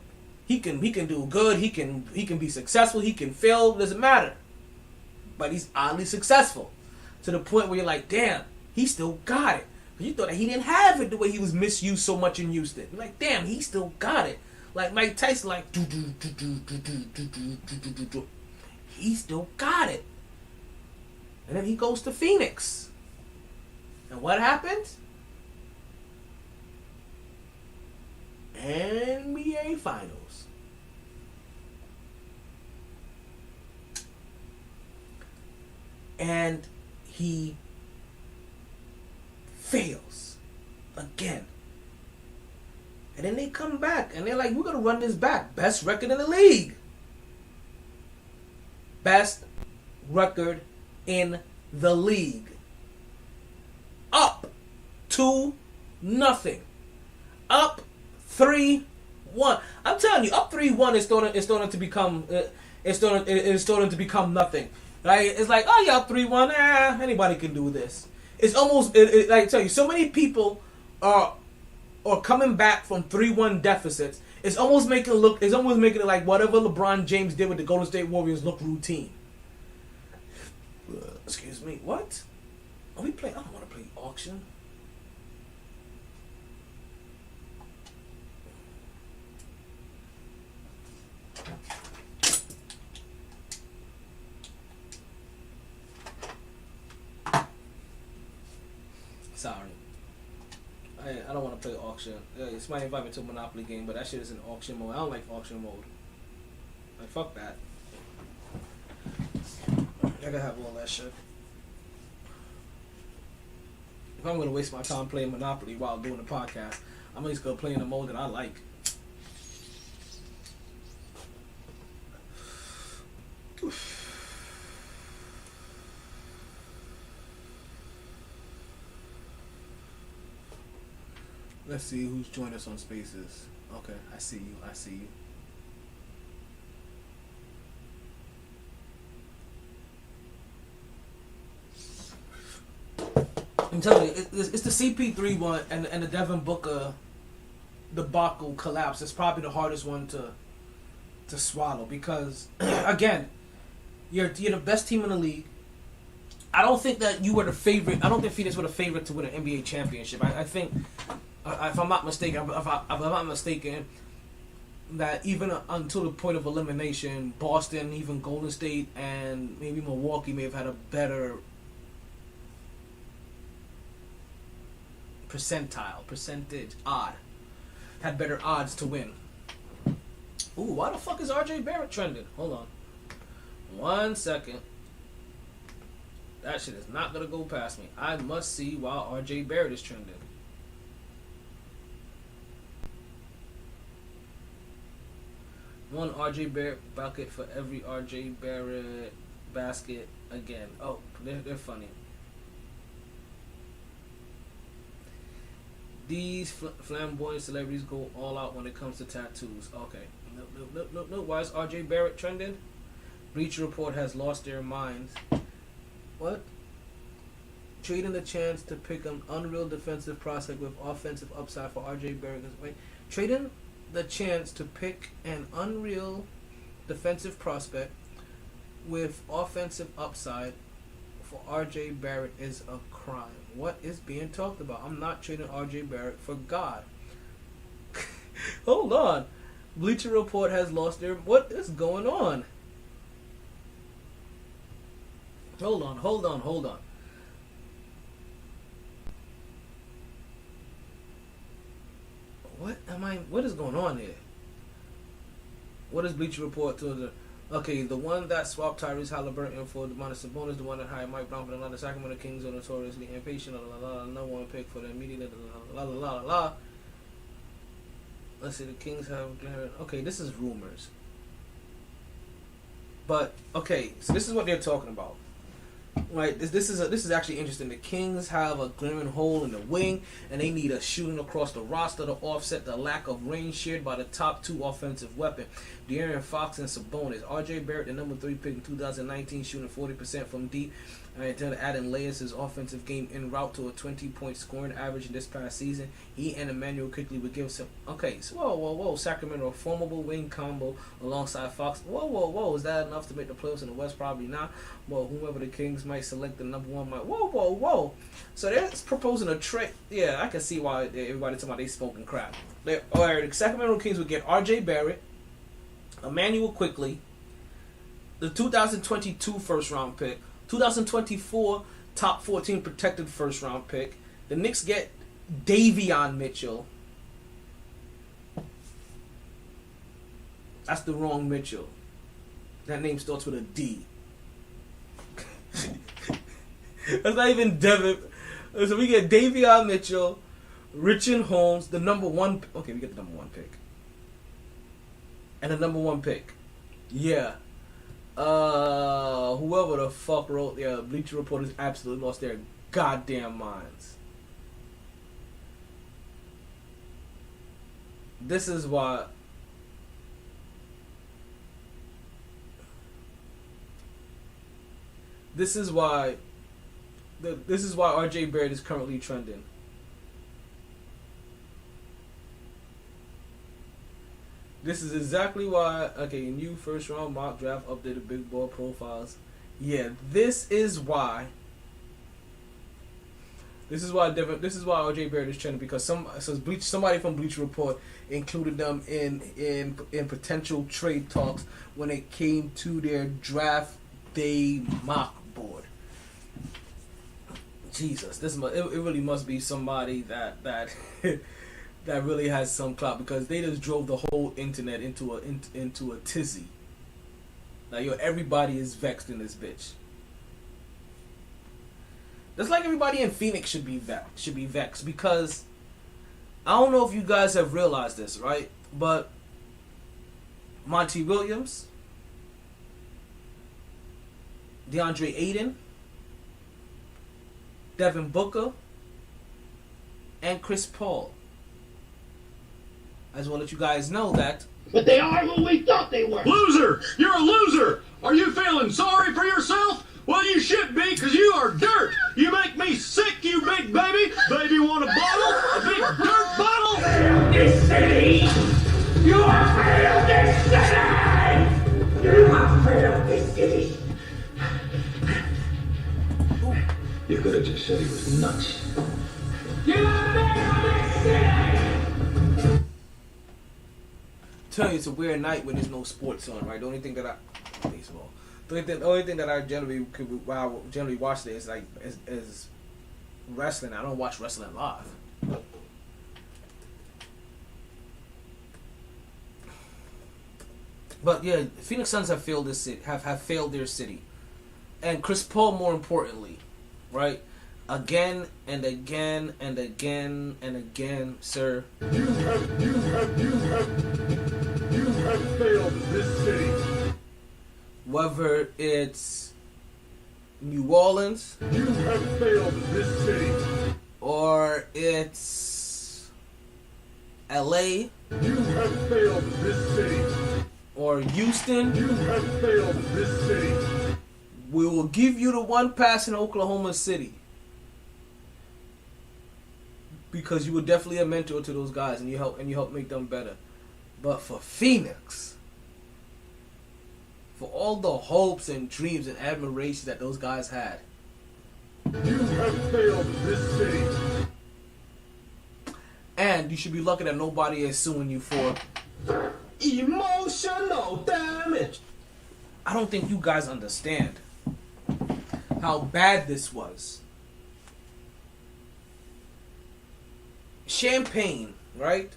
S1: He can do good. He can be successful. He can fail. Doesn't matter. But he's oddly successful to the point where you're like, damn, he still got it. But you thought that he didn't have it the way he was misused so much in Houston. You're like, damn, he still got it. Like Mike Tyson, like he still got it. And then he goes to Phoenix. And what happens? NBA Finals. And he fails again. And then they come back and they're like, we're going to run this back. Best record in the league. Best record in the league. Up 2-0. Up 3-1. I'm telling you, up 3-1 is starting to become starting to become nothing. Right? It's like, oh yeah, up 3-1. Anybody can do this. It's almost like I tell you, so many people are coming back from 3-1 deficits. It's almost making it like whatever LeBron James did with the Golden State Warriors look routine. Excuse me. What? Are we playing? I don't want to play auction. Sorry. I don't want to play auction. Somebody invite me to a Monopoly game, but that shit is in auction mode. I don't like auction mode. Like, fuck that. I gotta have all that shit. If I'm gonna waste my time playing Monopoly while doing the podcast, I'm at least gonna play in a mode that I like. Let's see who's joined us on Spaces. Okay, I see you. I'm telling you, it's the CP3 one and the Devin Booker debacle collapse. It's probably the hardest one to swallow because, again, you're the best team in the league. I don't think that you were the favorite. I don't think Phoenix were the favorite to win an NBA championship. I think, if I'm not mistaken, that even until the point of elimination, Boston, even Golden State, and maybe Milwaukee may have had a better percentage odd, had better odds to win. Ooh, why the fuck is RJ Barrett trending? Hold on. 1 second. That shit is not gonna go past me. I must see why RJ Barrett is trending. One RJ Barrett bucket for every RJ Barrett basket again. Oh, they're funny. These flamboyant celebrities go all out when it comes to tattoos. Okay. No. Why is RJ Barrett trending? Bleacher Report has lost their minds. What? Trading the chance to pick an unreal defensive prospect with offensive upside for RJ Barrett. Wait, trading the chance to pick an unreal defensive prospect with offensive upside for RJ Barrett is a crime. What is being talked about? I'm not trading RJ Barrett for God. Hold on. Bleacher Report has lost their... What is going on? Hold on. find what is going on here. What is Bleacher Report to the? Okay, the one that swapped Tyrese Halliburton for Demonis Sabonis, the one that hired Mike Brown for the Sacramento Kings are notoriously impatient. No one pick for the immediate. Let's see, the Kings have. Okay, this is rumors. But okay, so this is what they're talking about. Right, this is actually interesting. The Kings have a glaring hole in the wing, and they need a shooting across the roster to offset the lack of range shared by the top two offensive weapon, De'Aaron Fox and Sabonis. R.J. Barrett, the number 3 pick in 2019, shooting 40% from deep, and then adding layers his offensive game en route to a 20-point scoring average in this past season. He and Emmanuel quickly would give some. Okay, so whoa, Sacramento, a formidable wing combo alongside Fox. Whoa, is that enough to make the playoffs in the West? Probably not. Well, whoever the Kings might select, the number one might. Whoa. So they're proposing a trade. Yeah, I can see why everybody talking about they smoking crap. The Sacramento Kings would get R.J. Barrett, Emmanuel quickly, the 2022 first round pick, 2024 top 14 protected first round pick. The Knicks get Davion Mitchell. That's the wrong Mitchell. That name starts with a D. That's not even Devin. So we get Davion Mitchell, Richard Holmes, the number 1. Okay, we get the number 1 pick. And the number 1 pick. Yeah. Whoever the fuck wrote the Bleacher Report has absolutely lost their goddamn minds. This is why. This is why R.J. Barrett is currently trending. This is exactly why. Okay, new first round mock draft updated big ball profiles. Yeah, this is why. This is why R.J. Barrett is trending, because somebody from Bleacher Report included them in potential trade talks when it came to their draft day mock board. Jesus, it really must be somebody that that really has some clout, because they just drove the whole internet into a tizzy. Like, everybody is vexed in this bitch. Just like everybody in Phoenix should be vexed, because I don't know if you guys have realized this, right? But Monty Williams, DeAndre Ayton, Devin Booker, and Chris Paul. I just want to let you guys know that.
S2: But they are who we thought they were.
S5: Loser! You're a loser! Are you feeling sorry for yourself? Well, you should be, because you are dirt! You make me sick, you big baby! Baby want a bottle? A big dirt bottle? Failed this city! You have failed this city! You have failed this city!
S4: You could have just said he was nuts.
S5: You have failed this city!
S1: Tell you, it's a weird night when there's no sports on, right? The only thing that the only thing that I generally watch there is wrestling. I don't watch wrestling live. But yeah, Phoenix Suns have failed this city, have failed their city, and Chris Paul, more importantly, right? Again and again and again and again, sir.
S5: You have failed this city.
S1: Whether it's New Orleans,
S5: you have failed this city.
S1: Or it's LA,
S5: you have failed this city.
S1: Or Houston,
S5: you have failed this city.
S1: We will give you the one pass in Oklahoma City, because you were definitely a mentor to those guys, and you help make them better. But for Phoenix, for all the hopes and dreams and admiration that those guys had,
S5: you have failed this city.
S1: And you should be lucky that nobody is suing you for
S4: Emotional damage.
S1: I don't think you guys understand how bad this was. Champagne, right?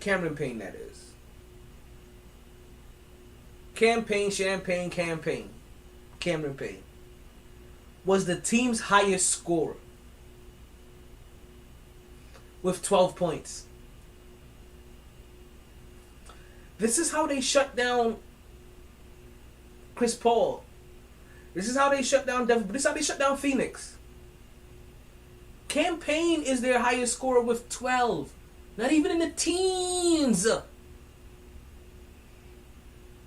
S1: Cameron Payne, that is. Campaign, Cameron Payne was the team's highest scorer with 12 points. This is how they shut down Chris Paul. This is how they shut down Denver. This is how they shut down Phoenix. Cam Payne is their highest scorer with 12. Not even in the teens.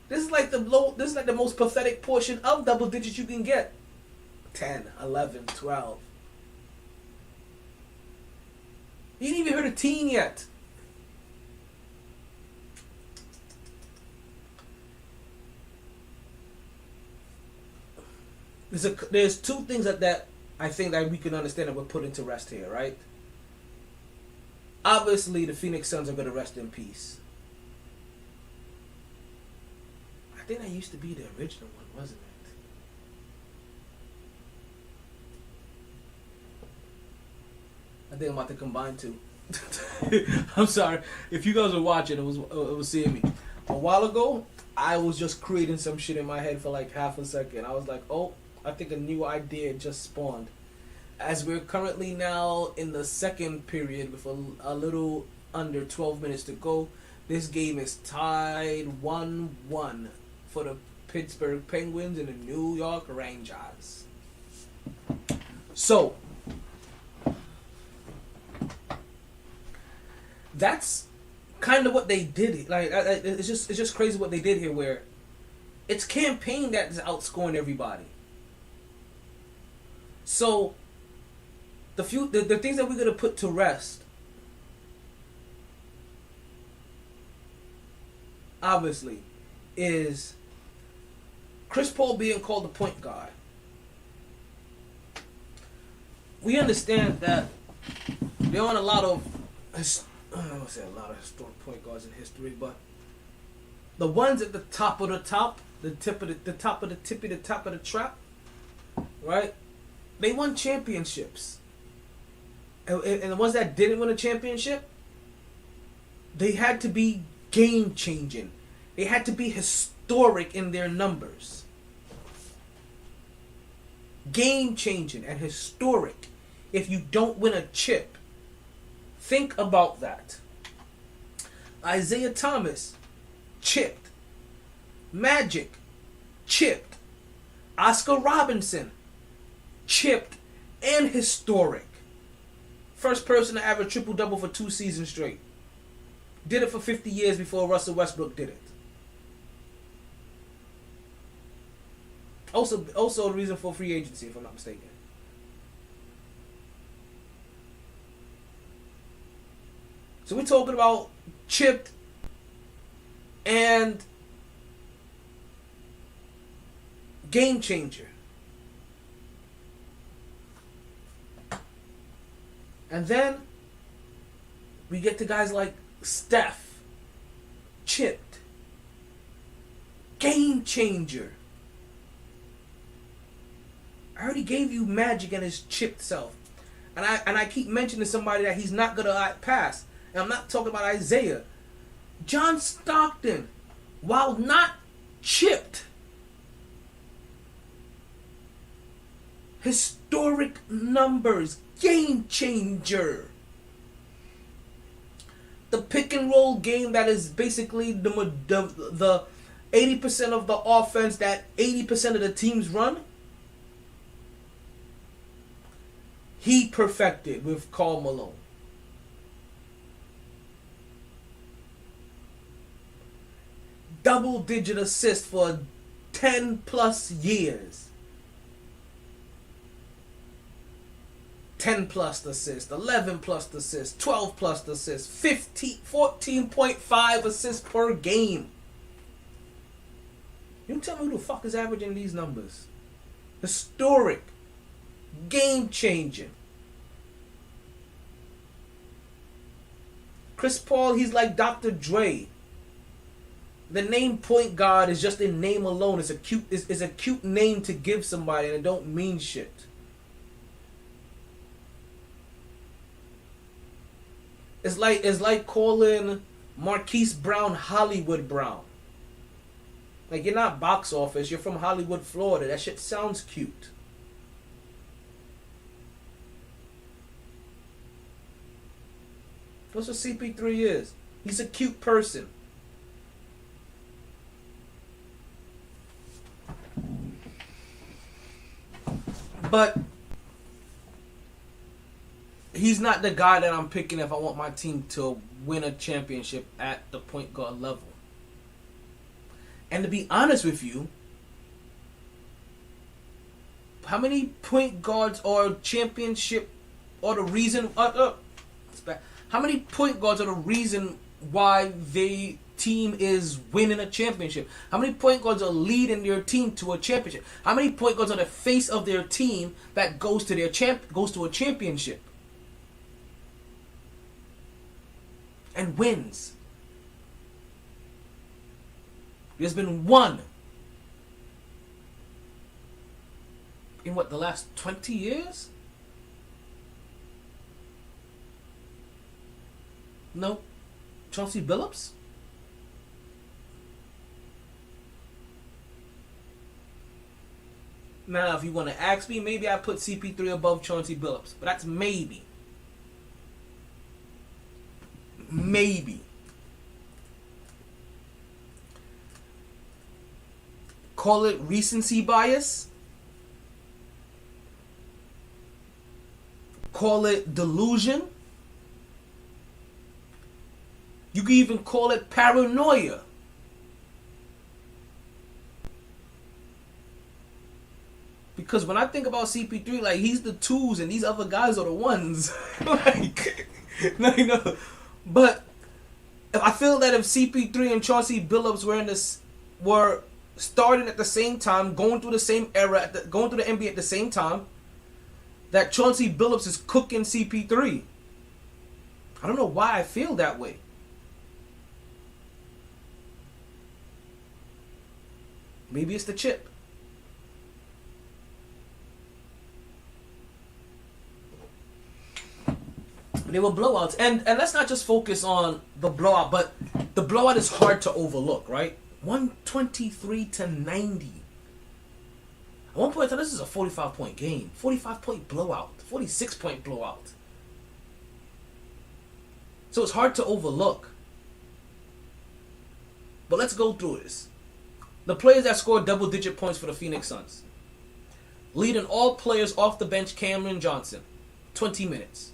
S1: This is like the most pathetic portion of double digits you can get. 10, 11, 12. You didn't even hit a teen yet. There's two things that I think that we can understand that we're put into rest here, right? Obviously, the Phoenix Suns are going to rest in peace. I think that used to be the original one, wasn't it? I think I'm about to combine two. I'm sorry. If you guys were watching, it was seeing me. A while ago, I was just creating some shit in my head for like half a second. I was like, oh, I think a new idea just spawned. As we're currently now in the second period with a little under 12 minutes to go, this game is tied 1-1 for the Pittsburgh Penguins and the New York Rangers. So, that's kind of what they did. Like, it's just crazy what they did here, where it's Cam Payne that's outscoring everybody. So, the things that we're gonna put to rest, obviously, is Chris Paul being called the point guard. We understand that there aren't a lot of I don't want to say a lot of historic point guards in history, but the ones at the top of the top, the top of the trap, right? They won championships. And the ones that didn't win a championship, they had to be game-changing. They had to be historic in their numbers. Game-changing and historic. If you don't win a chip, think about that. Isaiah Thomas, chipped. Magic, chipped. Oscar Robinson, chipped and historic. First person to average triple-double for 2 seasons straight. Did it for 50 years before Russell Westbrook did it. Also the reason for free agency, if I'm not mistaken. So we're talking about chipped and game changer. And then we get to guys like Steph, chipped, game changer. I already gave you Magic and his chipped self. And I keep mentioning to somebody that he's not going to pass. And I'm not talking about Isaiah. John Stockton, while not chipped, historic numbers, game changer. The pick and roll game that is basically the 80% of the offense that 80% of the teams run, he perfected with Karl Malone. Double-digit assists for 10 plus years. 10 plus assists, 11 plus assists, 12 plus assists, 14.5 assists per game. You tell me who the fuck is averaging these numbers? Historic. Game changing. Chris Paul, he's like Dr. Dre. The name point guard is just a name alone. It's a cute name to give somebody, and it don't mean shit. It's like calling Marquise Brown, Hollywood Brown. Like, you're not box office. You're from Hollywood, Florida. That shit sounds cute. That's what CP3 is. He's a cute person. But he's not the guy that I'm picking if I want my team to win a championship at the point guard level. And to be honest with you, how many point guards or championship or the reason... how many point guards are the reason why the team is winning a championship? How many point guards are leading their team to a championship? How many point guards are the face of their team that goes to a championship and wins? There's been one in the last 20 years? No. Chauncey Billups? Now, if you want to ask me, maybe I put CP3 above Chauncey Billups. But that's maybe. Maybe. Call it recency bias. Call it delusion. You can even call it paranoia. Because when I think about CP3, like, he's the twos and these other guys are the ones. No. But I feel that if CP3 and Chauncey Billups were starting at the same time, going through the same era, going through the NBA at the same time, that Chauncey Billups is cooking CP3. I don't know why I feel that way. Maybe it's the chip. They were blowouts. And let's not just focus on the blowout, but the blowout is hard to overlook, right? 123-90. At one point in time, this is a 45-point game. 45-point blowout. 46-point blowout. So it's hard to overlook. But let's go through this. The players that scored double-digit points for the Phoenix Suns. Leading all players off the bench, Cameron Johnson. 20 minutes.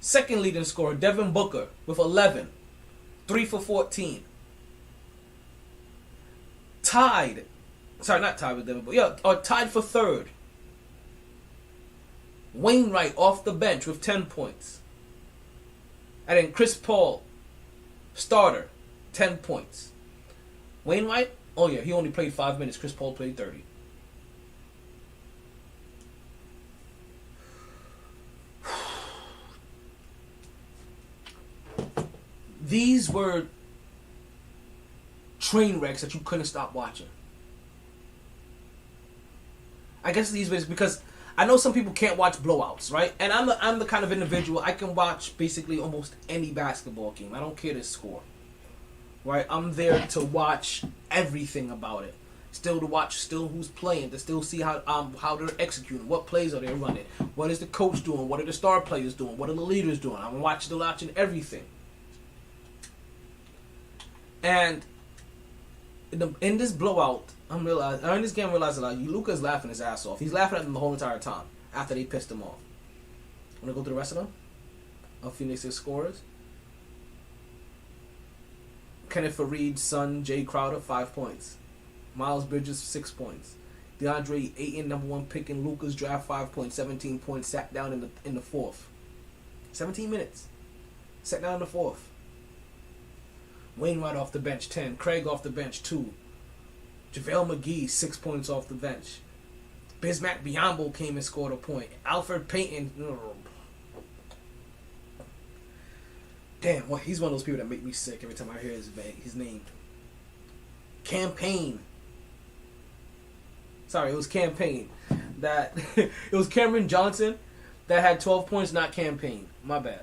S1: Second leading scorer, Devin Booker, with 11. 3 for 14. Tied for third. Wainwright off the bench with 10 points. And then Chris Paul, starter, 10 points. Wainwright, he only played 5 minutes. Chris Paul played 30. These were train wrecks that you couldn't stop watching. I guess these ways, because I know some people can't watch blowouts, right? And I'm the kind of individual, I can watch basically almost any basketball game. I don't care the score, right? I'm there to watch everything about it. Still to watch who's playing, to still see how they're executing, what plays are they running, what is the coach doing, what are the star players doing, what are the leaders doing. I'm watching everything. And in this blowout, in this game, I realized a lot. Luka's laughing his ass off. He's laughing at them the whole entire time after they pissed him off. Want to go through the rest of them? Of Phoenix's scorers. Kenneth Faried's son, Jay Crowder, 5 points. Miles Bridges, 6 points. DeAndre Ayton, number 1 pick in Luka's draft, 5 points, 17 points, sat down in the fourth. 17 minutes. Sat down in the fourth. Wainwright off the bench, 10. Craig off the bench, 2. JaVale McGee, 6 points off the bench. Bismack Biyombo came and scored a point. Alfred Payton. Damn, he's one of those people that make me sick every time I hear his name. Campaign. Sorry, it was Campaign. It was Cameron Johnson that had 12 points, not Campaign. My bad.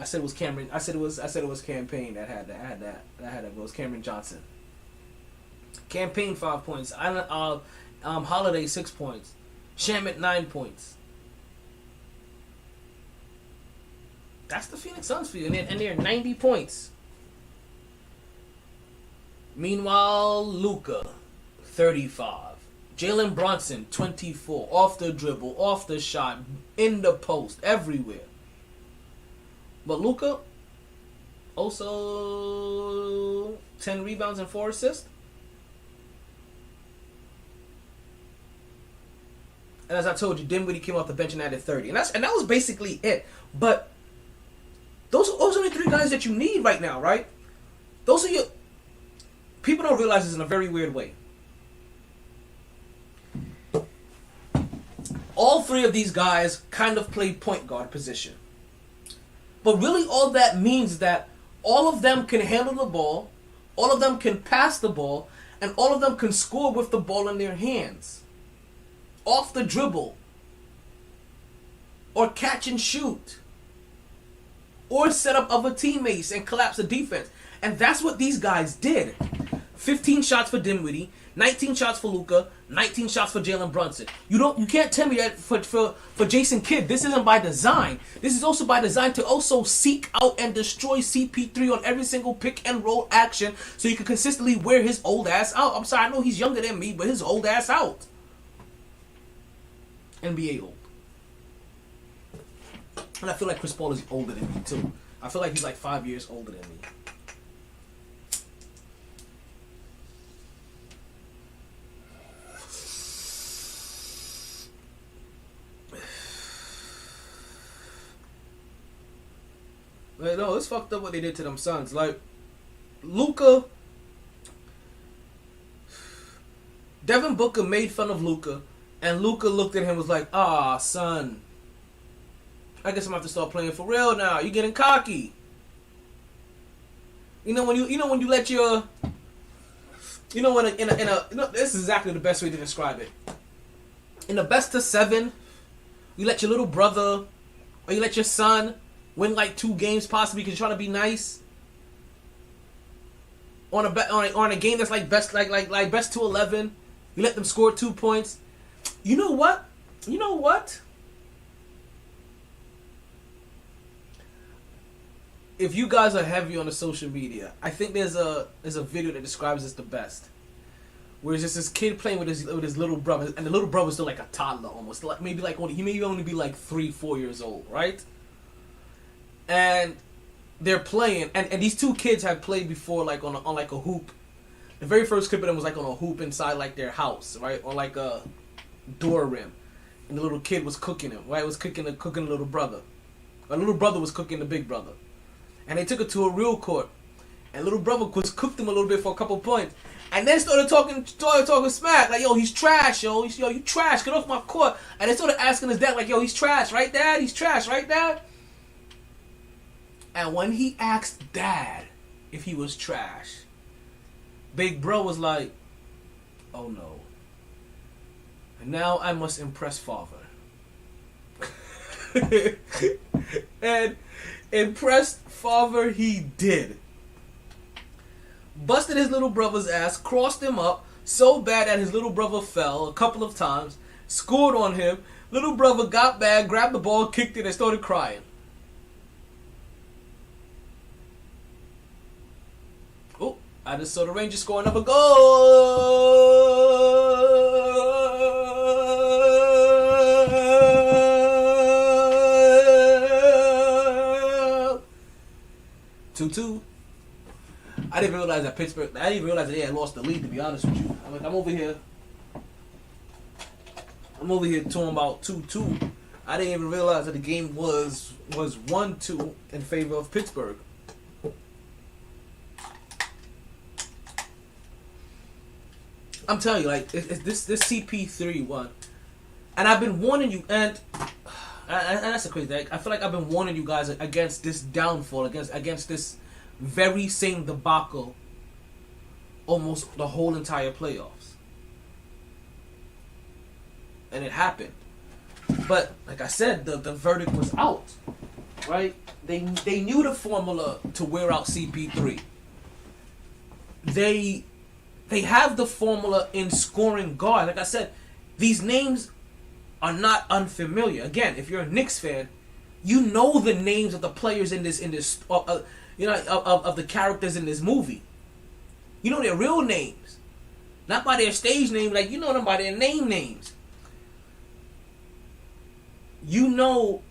S1: I said it was Cameron. I said it was Campaign that had that. It was Cameron Johnson. Campaign 5 points. Holiday 6 points. Shamet 9 points. That's the Phoenix Suns for you, and they're 90 points. Meanwhile, Luka, 35. Jalen Brunson, 24. Off the dribble, off the shot, in the post, everywhere. But Luka, also 10 rebounds and 4 assists. And as I told you, Dinwiddie came off the bench and added 30. And that was basically it. But those are only 3 guys that you need right now, right? Those are your... People don't realize this in a very weird way. All 3 of these guys kind of play point guard position. But really all that means is that all of them can handle the ball, all of them can pass the ball, and all of them can score with the ball in their hands. Off the dribble. Or catch and shoot. Or set up other teammates and collapse the defense. And that's what these guys did. 15 shots for Dinwiddie, 19 shots for Luka, 19 shots for Jalen Brunson. You can't tell me that for Jason Kidd. This isn't by design. This is also by design to also seek out and destroy CP3 on every single pick and roll action so you can consistently wear his old ass out. I'm sorry, I know he's younger than me, but his old ass out. NBA old. And I feel like Chris Paul is older than me too. I feel like he's like 5 years older than me. Like, no, it's fucked up what they did to them Suns. Like, Luka, Devin Booker made fun of Luka, and Luka looked at him and was like, "Ah, son, I guess I'm gonna have to start playing for real now. You're getting cocky." When you let your, this is exactly the best way to describe it. In a best of 7, you let your little brother or you let your son win like 2 games possibly because you're trying to be nice. On a game that's like best like best to 11, you let them score 2 points. You know what? If you guys are heavy on the social media, I think there's a video that describes this the best. Where it's just this kid playing with his little brother, and the little brother's still like a toddler almost, like maybe only be like 3-4 years old, right? And they're playing, and these 2 kids had played before, like on like a hoop. The very first clip of them was like on a hoop inside like their house, right, on like a door rim, and the little kid was cooking him, right? Was cooking the little brother. The little brother was cooking the big brother, and they took it to a real court, and little brother cooked him a little bit for a couple points, and then started talking smack, like, "Yo, he's trash, yo, you trash, get off my court." And they started asking his dad, like, "Yo, he's trash, right, Dad? He's trash, right, Dad?" And when he asked Dad if he was trash, Big Bro was like, "Oh no. And now I must impress Father." And impressed Father he did. Busted his little brother's ass, crossed him up so bad that his little brother fell a couple of times, scored on him. Little brother got mad, grabbed the ball, kicked it, and started crying. Oh, I just saw the Rangers score another goal. 2-2. I didn't realize that they had lost the lead, to be honest with you. I'm over here talking about 2-2. I didn't even realize that the game was 1-2 in favor of Pittsburgh. I'm telling you, like, this CP3 one, and I've been warning you, and that's a crazy thing. I feel like I've been warning you guys against this downfall, against this very same debacle almost the whole entire playoffs. And it happened. But like I said, the verdict was out. right? They knew the formula to wear out CP3. They have the formula in scoring guard. Like I said, these names are not unfamiliar. Again, if you're a Knicks fan, you know the names of the players of the characters in this movie. You know their real names, not by their stage name. Like, you know them by their names. You know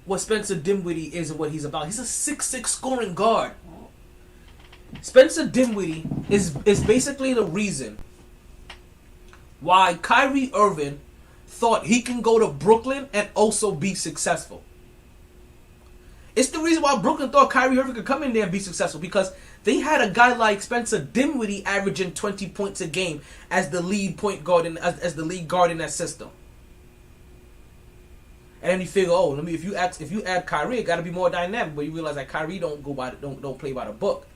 S1: what Spencer Dinwiddie is and what he's about. He's a 6'6" scoring guard. Spencer Dinwiddie is basically the reason why Kyrie Irving thought he can go to Brooklyn and also be successful. It's the reason why Brooklyn thought Kyrie Irving could come in there and be successful, because they had a guy like Spencer Dinwiddie averaging 20 points a game as the lead point guard and as the lead guard in that system. And then you figure, if you add Kyrie, it got to be more dynamic. But you realize that Kyrie don't play by the book.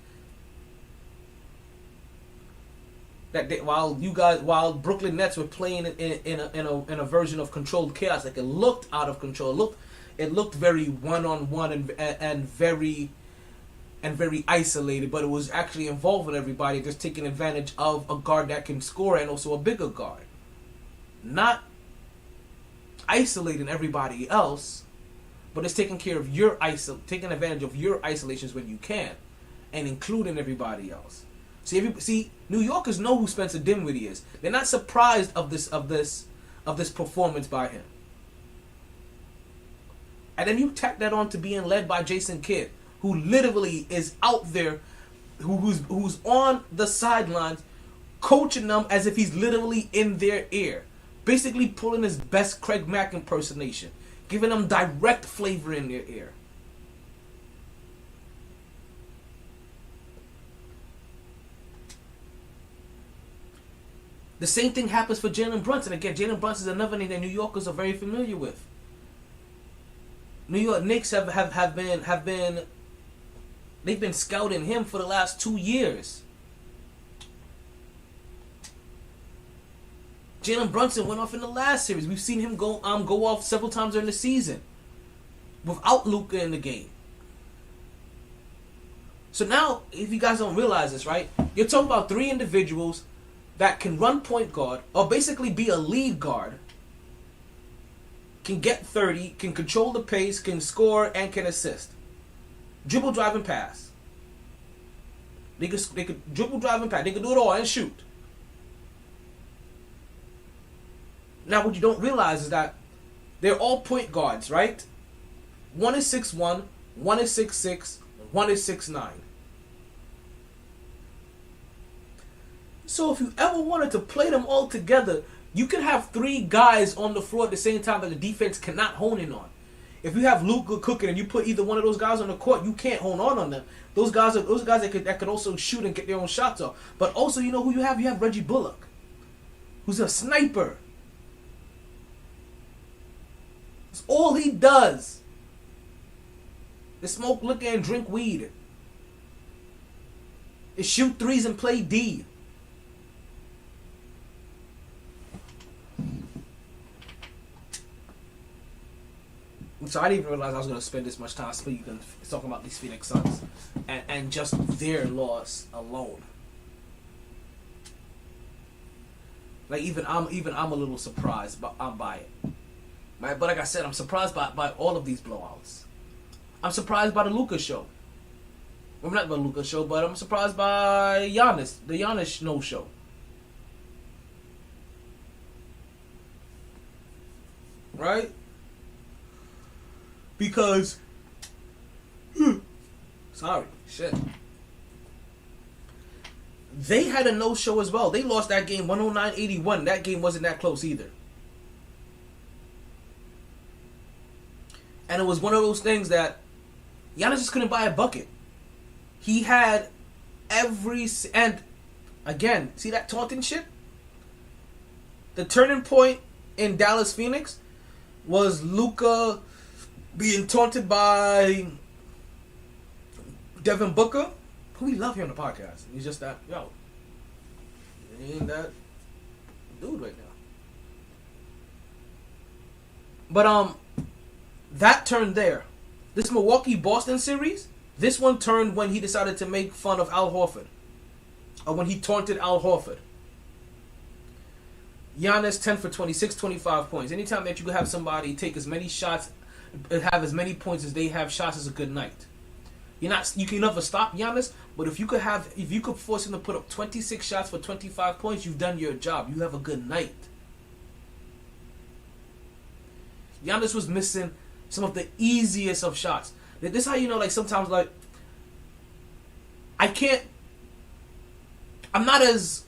S1: While Brooklyn Nets were playing in a version of controlled chaos, like, it looked out of control. It looked very one-on-one and very isolated, but it was actually involving everybody, just taking advantage of a guard that can score and also a bigger guard. Not isolating everybody else, but it's taking advantage of your isolations when you can, and including everybody else. See, New Yorkers know who Spencer Dinwiddie is. They're not surprised of this performance by him. And then you tack that on to being led by Jason Kidd, who literally is out there, who's on the sidelines, coaching them as if he's literally in their ear. Basically pulling his best Craig Mack impersonation, giving them direct flavor in their ear. The same thing happens for Jalen Brunson. Again, Jalen Brunson is another name that New Yorkers are very familiar with. New York Knicks have been scouting him for the last 2 years. Jalen Brunson went off in the last series. We've seen him go off several times during the season without Luka in the game. So now, if you guys don't realize this, right? You're talking about three individuals that can run point guard, or basically be a lead guard, can get 30, can control the pace, can score, and can assist. Dribble, drive, and pass. They could dribble, drive, and pass. They could do it all and shoot. Now, what you don't realize is that they're all point guards, right? One is 6'1", one is 6'6", one is 6'9". So if you ever wanted to play them all together, you can have three guys on the floor at the same time that the defense cannot hone in on. If you have Luka cooking and you put either one of those guys on the court, you can't hone on them. Those guys that could also shoot and get their own shots off. But also, you know who you have? You have Reggie Bullock, who's a sniper. That's all he does is smoke liquor and drink weed. Is shoot threes and play D. So I didn't even realize I was going to spend this much time speaking, talking about these Phoenix Suns and just their loss alone. Like even I'm a little surprised by it. Right? But like I said, I'm surprised by all of these blowouts. I'm surprised by the Luka show. Well, not by the Luka show, but I'm surprised by the Giannis no show. Right? Because, they had a no-show as well. They lost that game 109-81. That game wasn't that close either. And it was one of those things that Giannis just couldn't buy a bucket. He had and again, see that taunting shit? The turning point in Dallas Phoenix was Luka being taunted by Devin Booker, who we love here on the podcast. He's just that, he ain't that dude right now. But that turned there. This Milwaukee-Boston series, this one turned when he decided to make fun of Al Horford. Or when he taunted Al Horford. Giannis, 10 for 26, 25 points. Anytime that you have somebody take as many shots, have as many points as they have shots, is a good night. You can never stop Giannis, but if you could force him to put up 26 shots for 25 points, you've done your job. You have a good night. Giannis was missing some of the easiest of shots. This is how you know, like, sometimes, like, I'm not as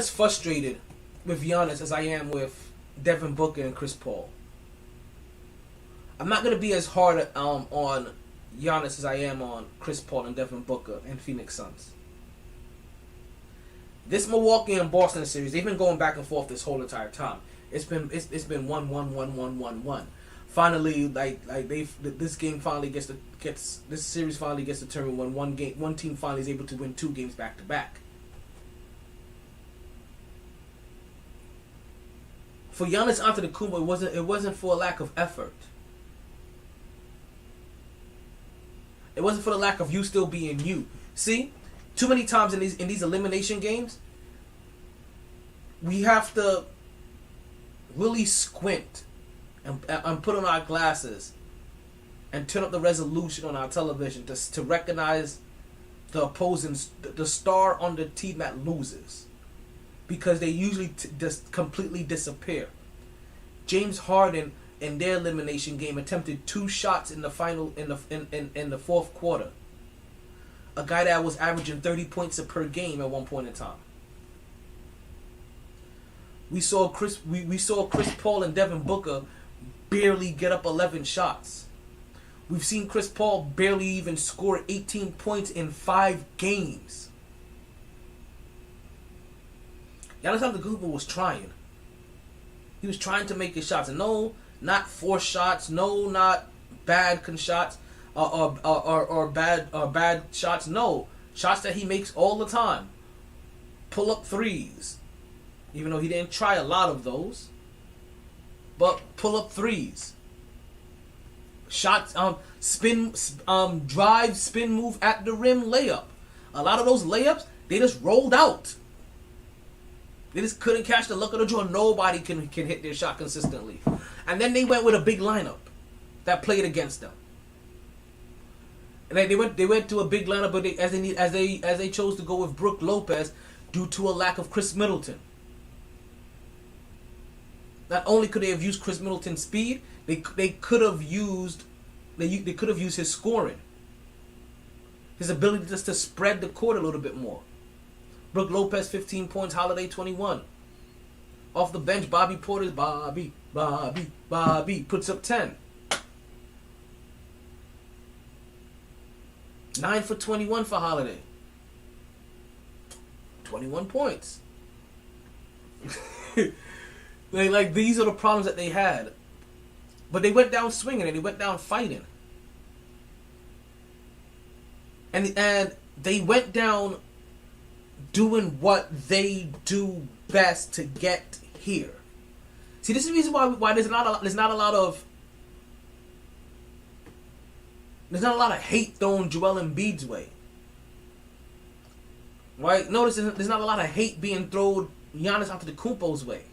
S1: frustrated with Giannis as I am with Devin Booker and Chris Paul. I'm not going to be as hard on Giannis as I am on Chris Paul and Devin Booker and Phoenix Suns. This Milwaukee and Boston series, they've been going back and forth this whole entire time. It's been 1-1-1-1-1-1. Finally, this series finally gets determined when one team finally is able to win 2 games back to back. For Giannis Antetokounmpo, it wasn't for a lack of effort. It wasn't for the lack of you still being you. See, too many times in these elimination games, we have to really squint and put on our glasses and turn up the resolution on our television to recognize the the star on the team that loses, because they usually just completely disappear. James Harden in their elimination game attempted 2 shots in the final in the fourth quarter. A guy that was averaging 30 points per game at one point in time. We saw Chris Paul and Devin Booker barely get up 11 shots. We've seen Chris Paul barely even score 18 points in 5 games. Giannis Antetokounmpo was trying. He was trying to make his shots. And no, not forced shots. No, not bad shots. Or bad shots. No, shots that he makes all the time. Pull up threes, even though he didn't try a lot of those. But pull up threes. Shots, drive, spin move at the rim layup. A lot of those layups, they just rolled out. They just couldn't catch the luck of the draw. Nobody can hit their shot consistently. And then they went with a big lineup that played against them. And they went to a big lineup, but as they chose to go with Brook Lopez due to a lack of Chris Middleton. Not only could they have used Chris Middleton's speed, they could have used his scoring, his ability just to spread the court a little bit more. Brook Lopez 15 points, Holiday 21. Off the bench, Bobby Porter's Bobby puts up 10. 9 for 21 for Holiday. 21 points. These are the problems that they had. But they went down swinging and they went down fighting. And they went down doing what they do best to get here. See, this is the reason why there's not a lot of hate thrown Joel Embiid's way. Right? Notice there's not a lot of hate being thrown Giannis Antetokounmpo's way.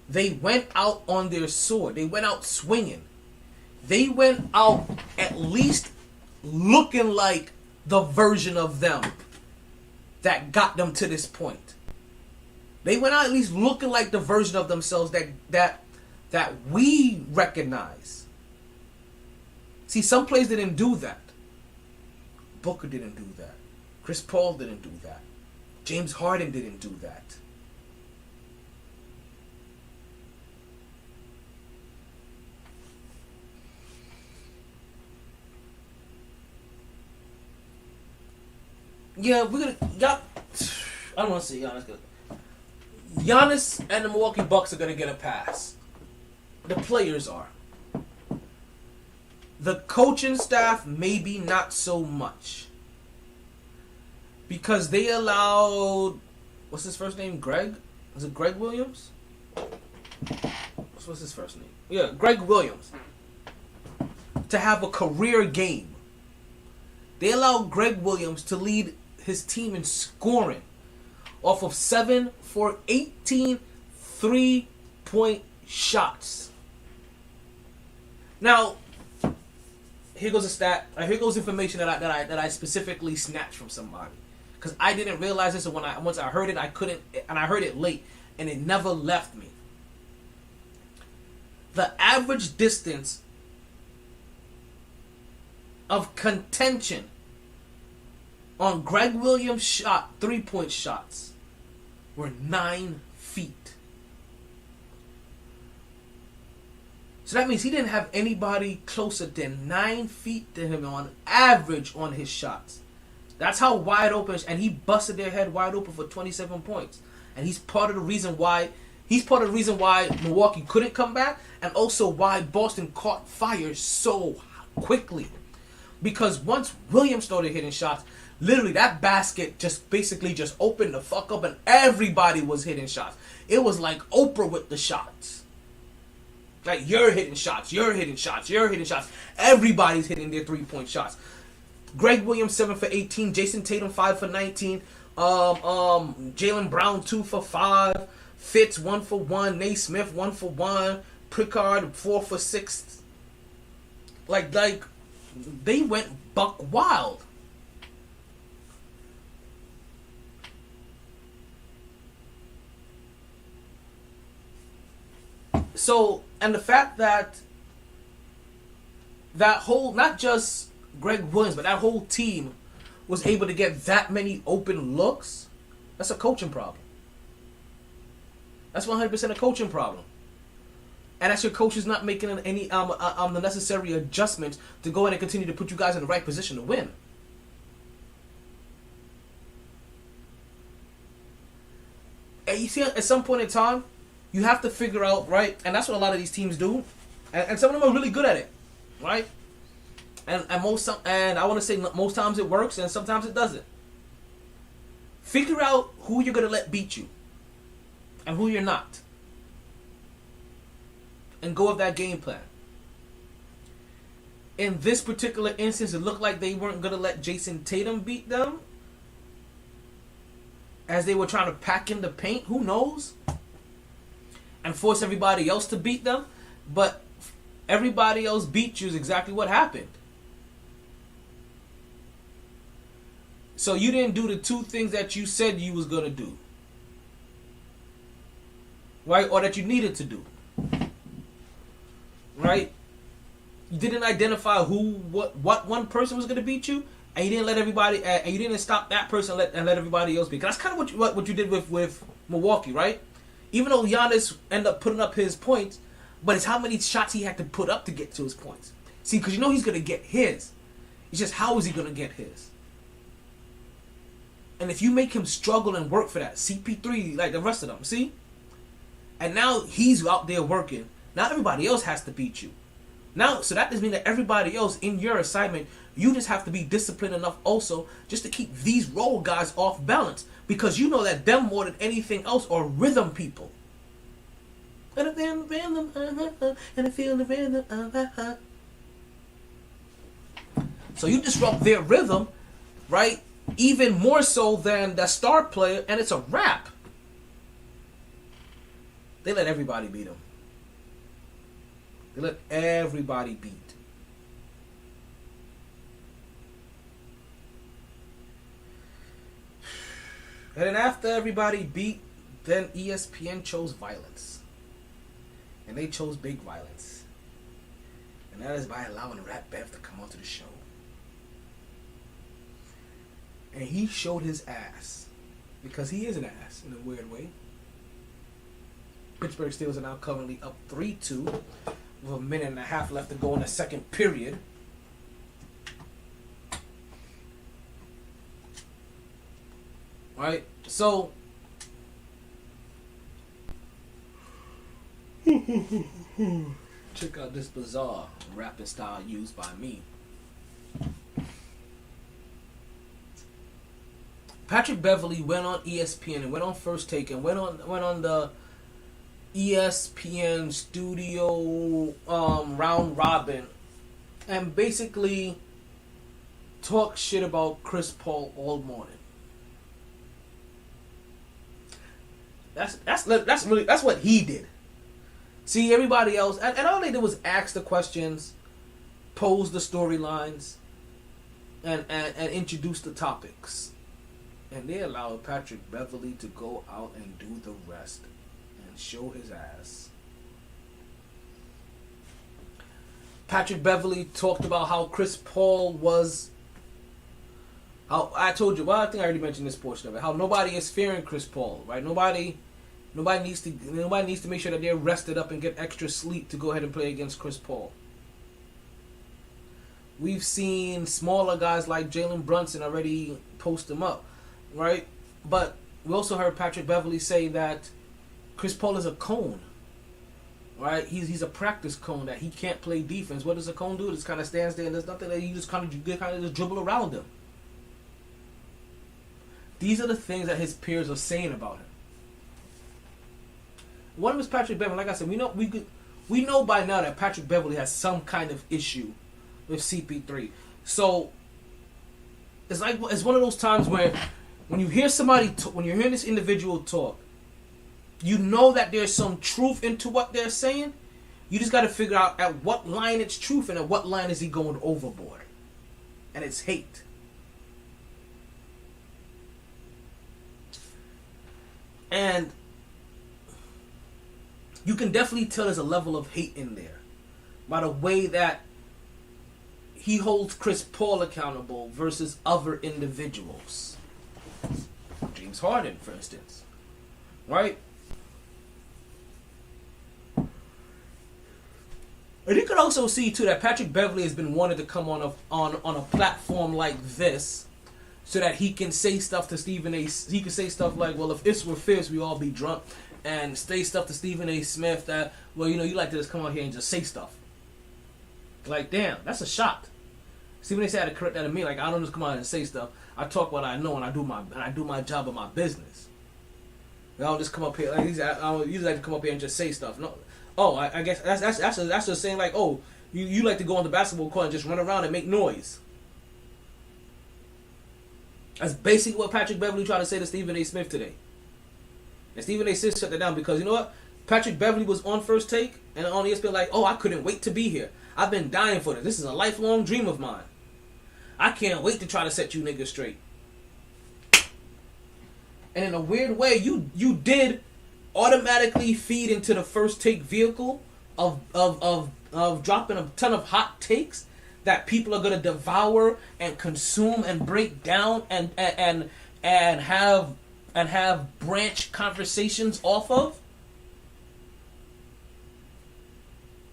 S1: They went out on their sword. They went out swinging. They went out at least looking like the version of them that got them to this point. They went out at least looking like the version of themselves that we recognize. See, some players didn't do that. Booker didn't do that. Chris Paul didn't do that. James Harden didn't do that. Yeah, I don't want to say Giannis. Giannis and the Milwaukee Bucks are going to get a pass. The players are. The coaching staff, maybe not so much. because they allowed, what's his first name? Greg? Is it Greg Williams? What's his first name? Yeah, Greg Williams. To have a career game. They allowed Greg Williams to lead his team in scoring off of 7 for 18 3-point shots. Now, here goes a stat. Here goes information that I specifically snatched from somebody, because I didn't realize this, and once I heard it, I couldn't, and I heard it late, and it never left me. The average distance of contention on Greg Williams' 3-point shots were 9 feet. So that means he didn't have anybody closer than 9 feet to him on average on his shots. That's how wide open, and he busted their head wide open for 27 points. And he's part of the reason why Milwaukee couldn't come back, and also why Boston caught fire so quickly. Because once Williams started hitting shots, literally that basket just basically just opened the fuck up, and everybody was hitting shots. It was like Oprah with the shots. Like, you're hitting shots, you're hitting shots, you're hitting shots. Everybody's hitting their 3-point shots. Greg Williams 7 for 18, Jason Tatum 5 for 19, Jaylen Brown 2 for 5, Fitz 1 for 1, Naismith 1 for 1, Pritchard 4 for 6. Like they went buck wild. So, and the fact that whole, not just Greg Williams, but that whole team was able to get that many open looks, that's a coaching problem. That's 100% a coaching problem. And that's your coaches not making any the necessary adjustments to go in and continue to put you guys in the right position to win. And you see, at some point in time, you have to figure out, right? And that's what a lot of these teams do, and some of them are really good at it, right? And I want to say most times it works, and sometimes it doesn't. Figure out who you're gonna let beat you, and who you're not, and go with that game plan. In this particular instance, it looked like they weren't gonna let Jason Tatum beat them, as they were trying to pack in the paint. Who knows? And force everybody else to beat them, but everybody else beat you is exactly what happened. So you didn't do the 2 things that you said you was gonna do, right? Or that you needed to do, right? You didn't identify what one person was gonna beat you, and you didn't let everybody, and you didn't stop that person and let everybody else beat. That's kind of what you did with Milwaukee, right? Even though Giannis ended up putting up his points, but it's how many shots he had to put up to get to his points. See, because you know he's going to get his. It's just how is he going to get his? And if you make him struggle and work for that, CP3, like the rest of them, see? And now he's out there working. Now everybody else has to beat you. Now, so that does mean that everybody else in your assignment, you just have to be disciplined enough also just to keep these role guys off balance. Because you know that them more than anything else are rhythm people. And I feel the rhythm, and I feel the rhythm, So you disrupt their rhythm, right? Even more so than the star player, and it's a wrap. They let everybody beat them. They let everybody beat. And then after everybody beat, then ESPN chose violence. And they chose big violence. And that is by allowing Rat Bev to come onto the show. And he showed his ass. Because he is an ass in a weird way. Pittsburgh Steelers are now currently up 3-2. With a minute and a half left to go in the second period. Right? So, check out this bizarre rapping style used by me. Patrick Beverley went on ESPN and went on First Take and went on the ESPN studio round robin and basically talked shit about Chris Paul all morning. That's what he did. See, everybody else, and all they did was ask the questions, pose the storylines, and introduce the topics. And they allowed Patrick Beverley to go out and do the rest and show his ass. Patrick Beverley talked about how Chris Paul was. I told you. Well, I think I already mentioned this portion of it. How nobody is fearing Chris Paul, right? Nobody needs to make sure that they're rested up and get extra sleep to go ahead and play against Chris Paul. We've seen smaller guys like Jalen Brunson already post him up, right? But we also heard Patrick Beverley say that Chris Paul is a cone, right? He's a practice cone, that he can't play defense. What does a cone do? It just kind of stands there and there's nothing that you just kind of just dribble around him. These are the things that his peers are saying about him. One of his Patrick Beverley, like I said, we know by now that Patrick Beverley has some kind of issue with CP3. So it's one of those times where when you hear when you're hearing this individual talk, you know that there's some truth into what they're saying. You just got to figure out at what line it's truth and at what line is he going overboard. And it's hate. And you can definitely tell there's a level of hate in there by the way that he holds Chris Paul accountable versus other individuals. James Harden, for instance. Right? And you can also see, too, that Patrick Beverley has been wanted to come on a platform like this so that he can say stuff to Stephen A. He can say stuff like, well, if this were fierce, we'd all be drunk. And say stuff to Stephen A. Smith that, well, you like to just come out here and just say stuff. Like, damn, that's a shot. Stephen A. had to correct that to me. Like, I don't just come out and say stuff. I talk what I know and I do my job of my business. I don't just come up here. Like, I don't usually like to come up here and just say stuff. No. Oh, I guess that's just saying like, oh, you like to go on the basketball court and just run around and make noise. That's basically what Patrick Beverley tried to say to Stephen A. Smith today. And Stephen A. Smith shut that down because, you know what? Patrick Beverley was on First Take and on ESPN like, oh, I couldn't wait to be here. I've been dying for this. This is a lifelong dream of mine. I can't wait to try to set you niggas straight. And in a weird way, you did automatically feed into the First Take vehicle of dropping a ton of hot takes that people are gonna devour and consume and break down and have branch conversations off of.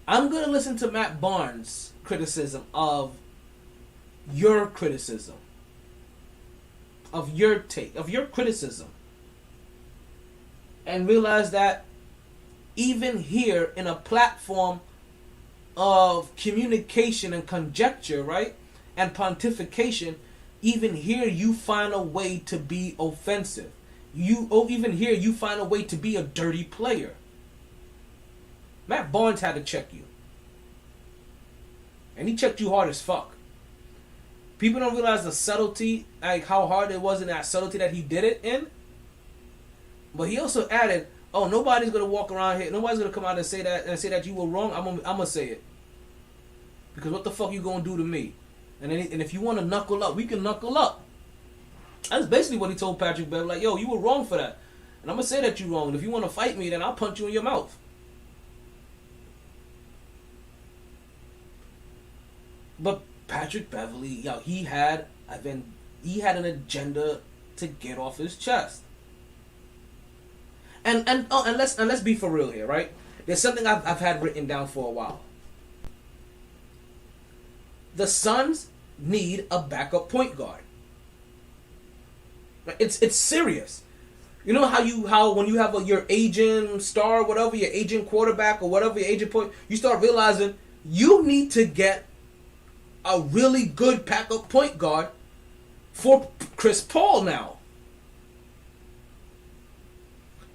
S1: I'm gonna listen to Matt Barnes' criticism of your criticism, of your take, of your criticism, and realize that even here in a platform of communication and conjecture, right, and pontification, even here you find a way to be offensive. Even here you find a way to be a dirty player. Matt Barnes had to check you. And he checked you hard as fuck. People don't realize the subtlety, like how hard it was in that subtlety that he did it in. But he also added, oh, nobody's gonna walk around here, nobody's gonna come out and say that you were wrong. I'm gonna say it. Because what the fuck you gonna do to me? And if you wanna knuckle up, we can knuckle up. That's basically what he told Patrick Beverley. Like, yo, you were wrong for that. And I'm gonna say that you're wrong. And if you wanna fight me, then I'll punch you in your mouth. But Patrick Beverley, yo, he had an agenda to get off his chest. And let's be for real here, right? There's something I've had written down for a while. The Suns need a backup point guard. It's serious. You know how when you have your aging star, whatever, your aging quarterback or whatever, your aging point, you start realizing you need to get a really good backup point guard for Chris Paul now.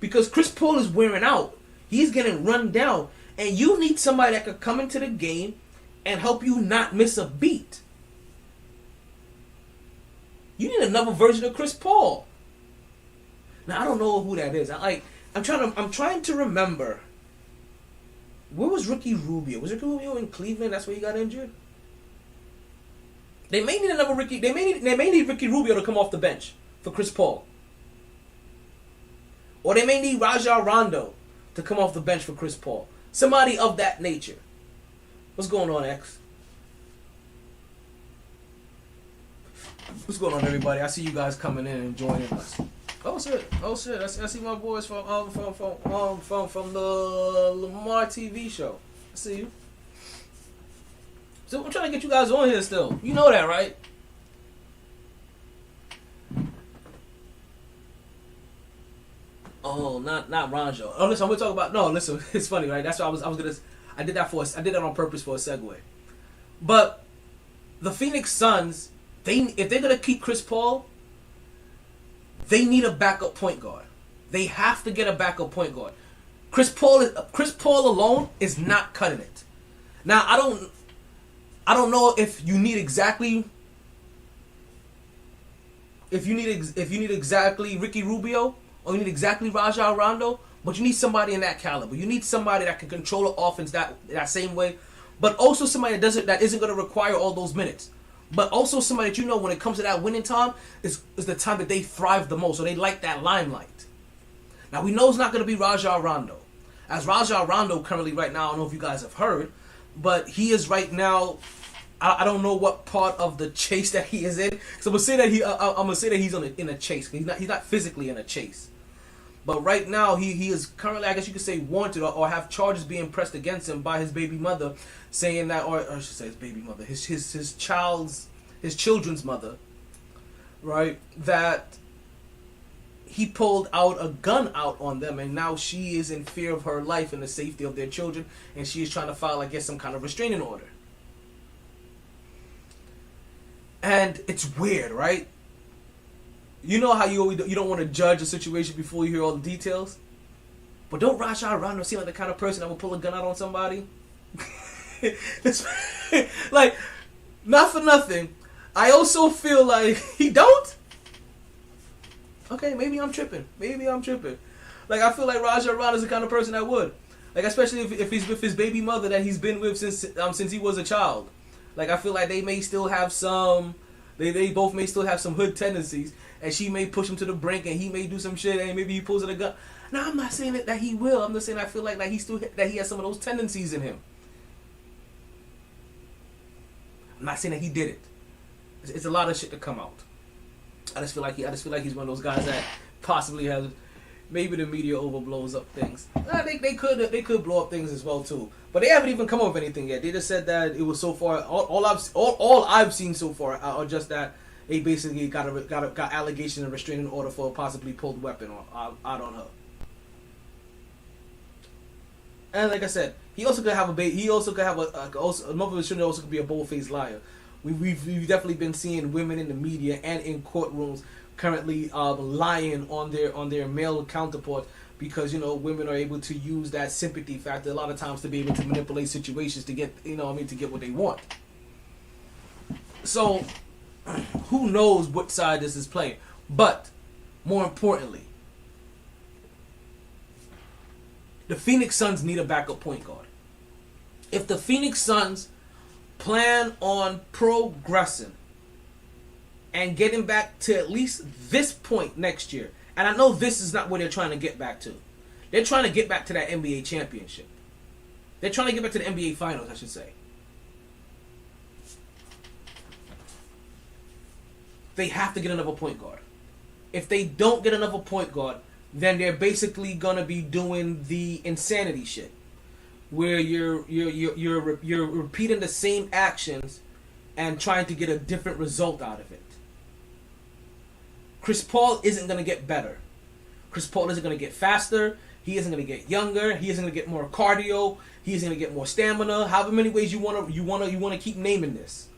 S1: because Chris Paul is wearing out. He's getting run down. And you need somebody that could come into the game and help you not miss a beat. You need another version of Chris Paul. Now I don't know who that is. I'm trying to remember. Where was Ricky Rubio? Was Ricky Rubio in Cleveland? That's where he got injured. They may need another Ricky. They may need Ricky Rubio to come off the bench for Chris Paul. Or they may need Rajon Rondo to come off the bench for Chris Paul. Somebody of that nature. What's going on, X? What's going on, everybody? I see you guys coming in and joining us. Oh shit! I see my boys from the Lamar TV show. I see you. So I'm trying to get you guys on here still. You know that, right? Oh, not Ronjo. Oh, listen, we're talking about. No, listen, it's funny, right? That's why I did that on purpose for a segue. But the Phoenix Suns, if they're gonna keep Chris Paul, they need a backup point guard. They have to get a backup point guard. Chris Paul alone is not cutting it. Now I don't know if you need exactly Ricky Rubio or you need exactly Rajon Rondo, but you need somebody in that caliber. You need somebody that can control the offense that same way, but also somebody that isn't going to require all those minutes. But also somebody that you know when it comes to that winning time is the time that they thrive the most, or they like that limelight. Now we know it's not going to be Rajon Rondo. As Rajon Rondo currently right now, I don't know if you guys have heard, but he is right now. I don't know what part of the chase that he is in. So I'm gonna say that he's in a chase. He's not physically in a chase. But right now he is currently, I guess you could say, wanted or have charges being pressed against him by his baby mother, saying that, or I should say his baby mother, his children's mother, right? That he pulled out a gun out on them, and now she is in fear of her life and the safety of their children, and she is trying to file, I guess, some kind of restraining order. And it's weird, right? You know how you don't want to judge a situation before you hear all the details? But don't Rajon Rondo seem like the kind of person that will pull a gun out on somebody? Like, not for nothing, I also feel like he don't? Okay, maybe I'm tripping. Like, I feel like Rajon Rondo is the kind of person that would. Like, especially if he's with his baby mother that he's been with since he was a child. Like, I feel like they may still have some, they both may still have some hood tendencies, and she may push him to the brink, and he may do some shit, and maybe he pulls out a gun. Now, I'm not saying that he will. I'm just saying I feel like he has some of those tendencies in him. I'm not saying that he did it. It's a lot of shit to come out. I just feel like he's one of those guys that possibly has. Maybe the media overblows up things. They could blow up things as well too. But they haven't even come up with anything yet. They just said that it was so far. All I've seen so far are just that they basically got allegation and restraining order for a possibly pulled weapon out on her. And like I said, he also could have a baby. He also could have a mother of children. Also could be a bold-faced liar. We've definitely been seeing women in the media and in courtrooms currently lying on their male counterparts because, you know, women are able to use that sympathy factor a lot of times to be able to manipulate situations to get, to get what they want. So who knows what side this is playing? But more importantly, the Phoenix Suns need a backup point guard. If the Phoenix Suns plan on progressing and getting back to at least this point next year, and I know this is not where they're trying to get back to. They're trying to get back to that NBA championship. They're trying to get back to the NBA finals, I should say. They have to get another point guard. If they don't get another point guard, then they're basically gonna be doing the insanity shit, where you're repeating the same actions and trying to get a different result out of it. Chris Paul isn't going to get better. Chris Paul isn't going to get faster. He isn't going to get younger. He isn't going to get more cardio. He isn't going to get more stamina. However many ways you want to keep naming this.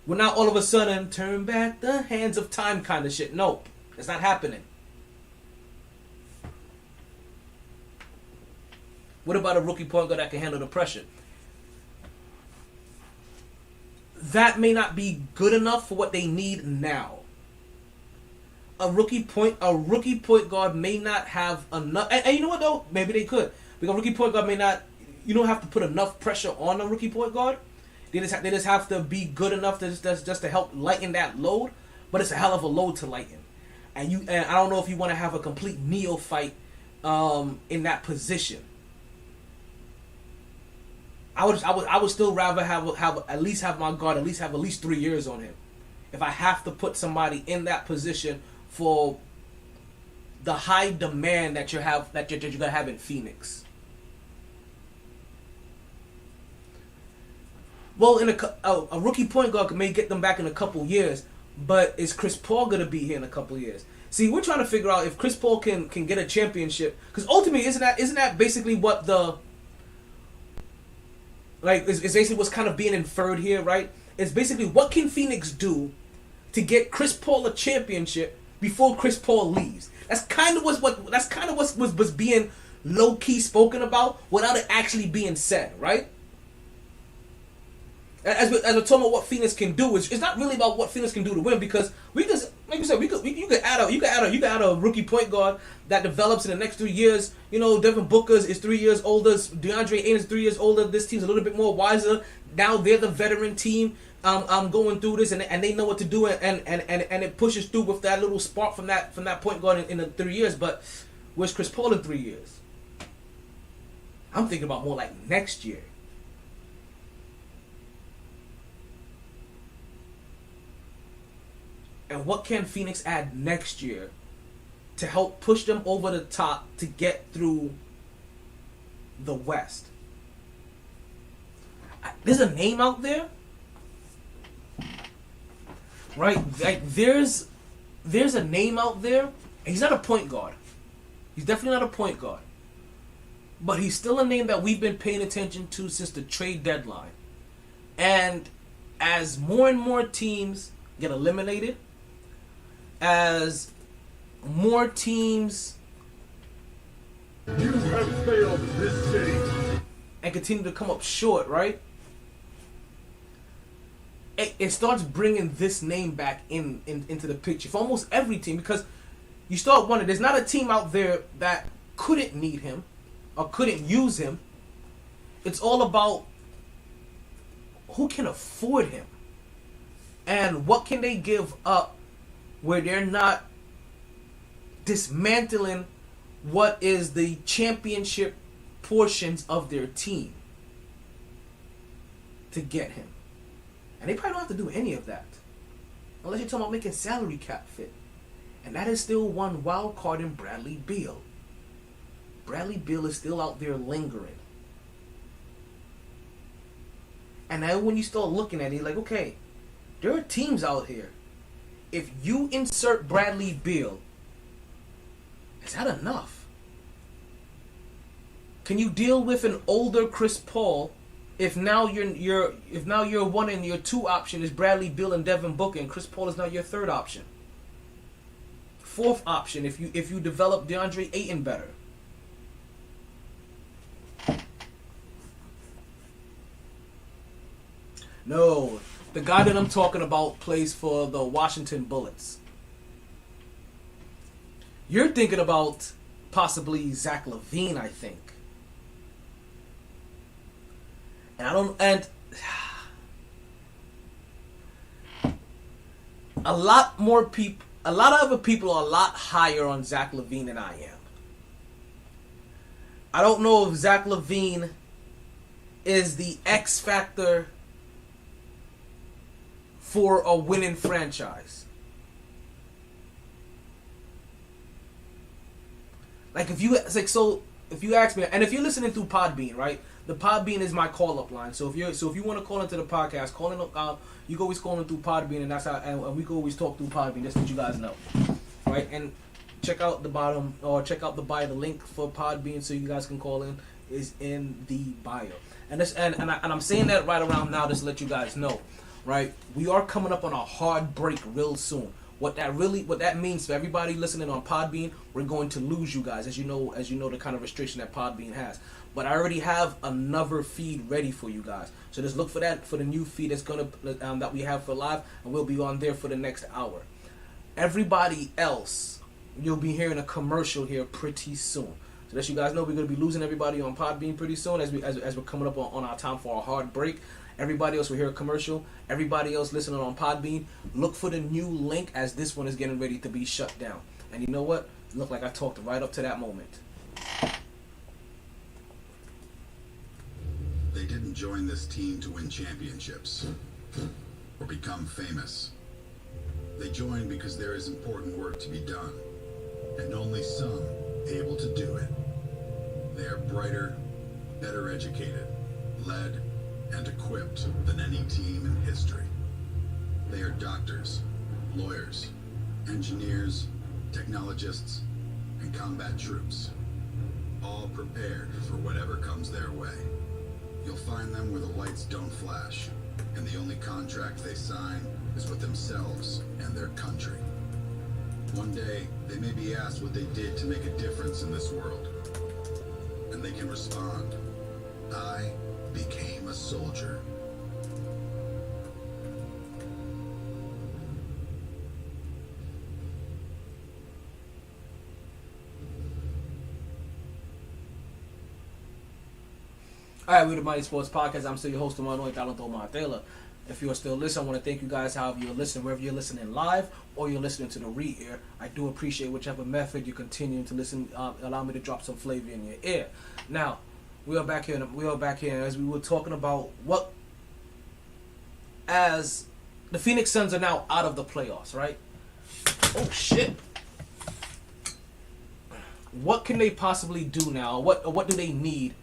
S1: We're not all of a sudden, turn back the hands of time kind of shit. Nope. It's not happening. What about a rookie point guard that can handle the pressure? That may not be good enough for what they need now. A rookie point guard may not have enough. And you know what though? Maybe they could. Because a rookie point guard may not. You don't have to put enough pressure on a rookie point guard. They just have to be good enough to just to help lighten that load. But it's a hell of a load to lighten. And I don't know if you want to have a complete neophyte in that position. I would still rather have at least have my guard at least 3 years on him. If I have to put somebody in that position for the high demand that you're gonna have in Phoenix. Well, a rookie point guard may get them back in a couple years, but is Chris Paul gonna be here in a couple years? See, we're trying to figure out if Chris Paul can get a championship, because ultimately isn't that basically what the is basically what's kind of being inferred here, right? It's basically what can Phoenix do to get Chris Paul a championship before Chris Paul leaves. That's kind of what was being low key spoken about without it actually being said, right? As we're talking about what Phoenix can do, it's not really about what Phoenix can do to win, because we just, like you said, you could add a rookie point guard that develops in the next 3 years. You know, Devin Booker is 3 years older, DeAndre Ayton is 3 years older. This team's a little bit more wiser. Now they're the veteran team. Going through this, and they know what to do, and it pushes through with that little spark from that point guard in the 3 years. But where's Chris Paul in 3 years? I'm thinking about more like next year. And what can Phoenix add next year to help push them over the top to get through the West? There's a name out there, right? Like there's a name out there. And he's not a point guard. He's definitely not a point guard. But he's still a name that we've been paying attention to since the trade deadline. And as more and more teams get eliminated, as more teams
S5: You have failed this city.
S1: and continue to come up short, right? It starts bringing this name back into the picture for almost every team, because you start wondering, there's not a team out there that couldn't need him or couldn't use him. It's all about who can afford him and what can they give up where they're not dismantling what is the championship portions of their team to get him. And they probably don't have to do any of that unless you're talking about making salary cap fit. And that is still one wild card in Bradley Beal. Bradley Beal is still out there lingering. And now when you start looking at it, you're like, okay, there are teams out here. If you insert Bradley Beal, is that enough? Can you deal with an older Chris Paul if now your one and your two option is Bradley Beal and Devin Booker, and Chris Paul is now your third option? Fourth option if you develop DeAndre Ayton better. No, the guy that I'm talking about plays for the Washington Bullets. You're thinking about possibly Zach LaVine, I think. And a lot of other people are a lot higher on Zach LaVine than I am. I don't know if Zach LaVine is the X factor for a winning franchise. If you ask me, and if you're listening through Podbean, right? The Podbean is my call-up line. So if you want to call into the podcast, you can always call in through Podbean, and that's how, and we can always talk through Podbean. Just let you guys know, right? And check out the bottom, or check out the bio. The link for Podbean, so you guys can call in, is in the bio. And I'm saying that right around now, just to let you guys know, right? We are coming up on a hard break real soon. What that means for everybody listening on Podbean, we're going to lose you guys, as you know the kind of restriction that Podbean has. But I already have another feed ready for you guys. So just look for that, for the new feed that's gonna that we have for live, and we'll be on there for the next hour. Everybody else, you'll be hearing a commercial here pretty soon. So that you guys know, we're gonna be losing everybody on Podbean pretty soon as we're coming up on our time for a hard break. Everybody else will hear a commercial. Everybody else listening on Podbean, look for the new link as this one is getting ready to be shut down. And you know what? Look like I talked right up to that moment.
S3: They didn't join this team to win championships or become famous. They joined because there is important work to be done, and only some able to do it. They are brighter, better educated, led, and equipped than any team in history. They are doctors, lawyers, engineers, technologists, and combat troops, all prepared for whatever comes their way. You'll find them where the lights don't flash, and the only contract they sign is with themselves and their country. One day, they may be asked what they did to make a difference in this world, and they can respond, "I became a soldier."
S1: Alright, we're the MyT Sports Podcast. I'm still your host, Untitled. If you are still listening, I want to thank you guys however you're listening, whether you're listening live or you're listening to the re-air. I do appreciate whichever method you continue to listen. Allow me to drop some flavor in your ear. Now, we are back here as we were talking about what, as the Phoenix Suns are now out of the playoffs, right? Oh shit. What can they possibly do now? What do they need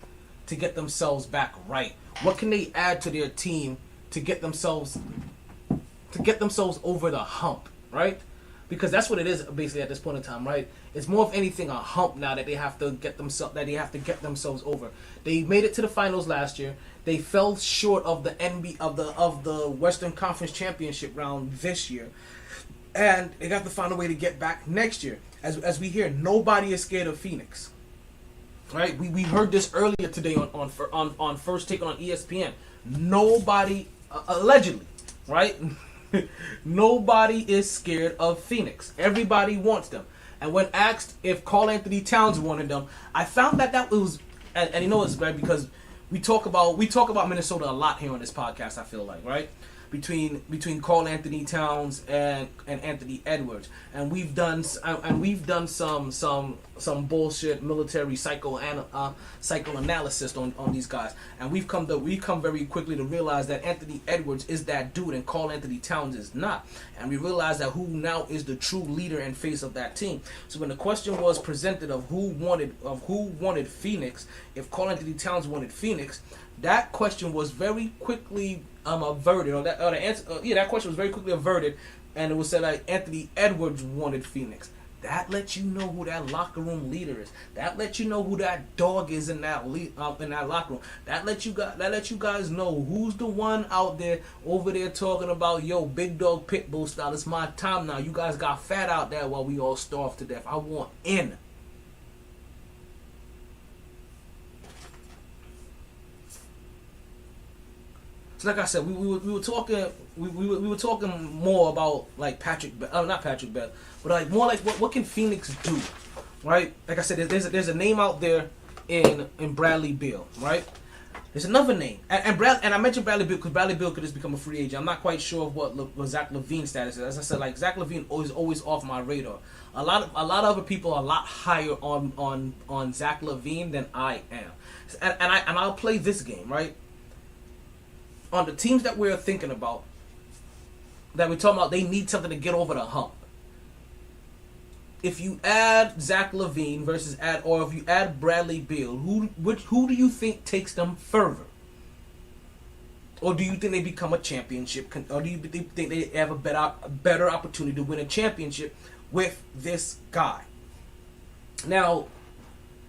S1: to get themselves back right? What can they add to their team to get themselves over the hump, right? Because that's what it is basically at this point in time, right? It's more of anything a hump now that they have to get themselves over. They made it to the finals last year. They fell short of the of the Western Conference Championship round this year, and they got to find a way to get back next year. As we hear, nobody is scared of Phoenix. Right, we heard this earlier today on First Take on ESPN. Nobody, allegedly, right? Nobody is scared of Phoenix. Everybody wants them. And when asked if Karl Anthony Towns wanted them, I found that was, and you know it's bad because we talk about Minnesota a lot here on this podcast. I feel like, right? Between Karl Anthony Towns and Anthony Edwards, and we've done some bullshit military psychoanalysis on these guys, and we've come very quickly to realize that Anthony Edwards is that dude and Karl Anthony Towns is not, and we realize that who now is the true leader and face of that team. So when the question was presented of who wanted Phoenix, if Karl Anthony Towns wanted Phoenix, that question was very quickly averted, that question was very quickly averted, and it was said that Anthony Edwards wanted Phoenix. That lets you know who that locker room leader is. That lets you know who that dog is in that locker room. That lets you guys know who's the one out there over there talking about, yo, big dog pitbull style. It's my time now. You guys got fat out there while we all starve to death. I want in. So like I said, we were talking more about like not Patrick Bell, but like more like what can Phoenix do, right? Like I said, there's a name out there in Bradley Beal, right? There's another name, and I mentioned Bradley Beal because Bradley Beal could just become a free agent. I'm not quite sure of what Zach LaVine's status is. As I said, like Zach LaVine is always off my radar. A lot of other people are a lot higher on Zach LaVine than I am, and I'll play this game, right? On the teams that we're thinking about, that we're talking about, they need something to get over the hump. If you add Zach LaVine if you add Bradley Beal, who do you think takes them further? Or do you think they become a championship? Or do you think they have a better opportunity to win a championship with this guy? Now,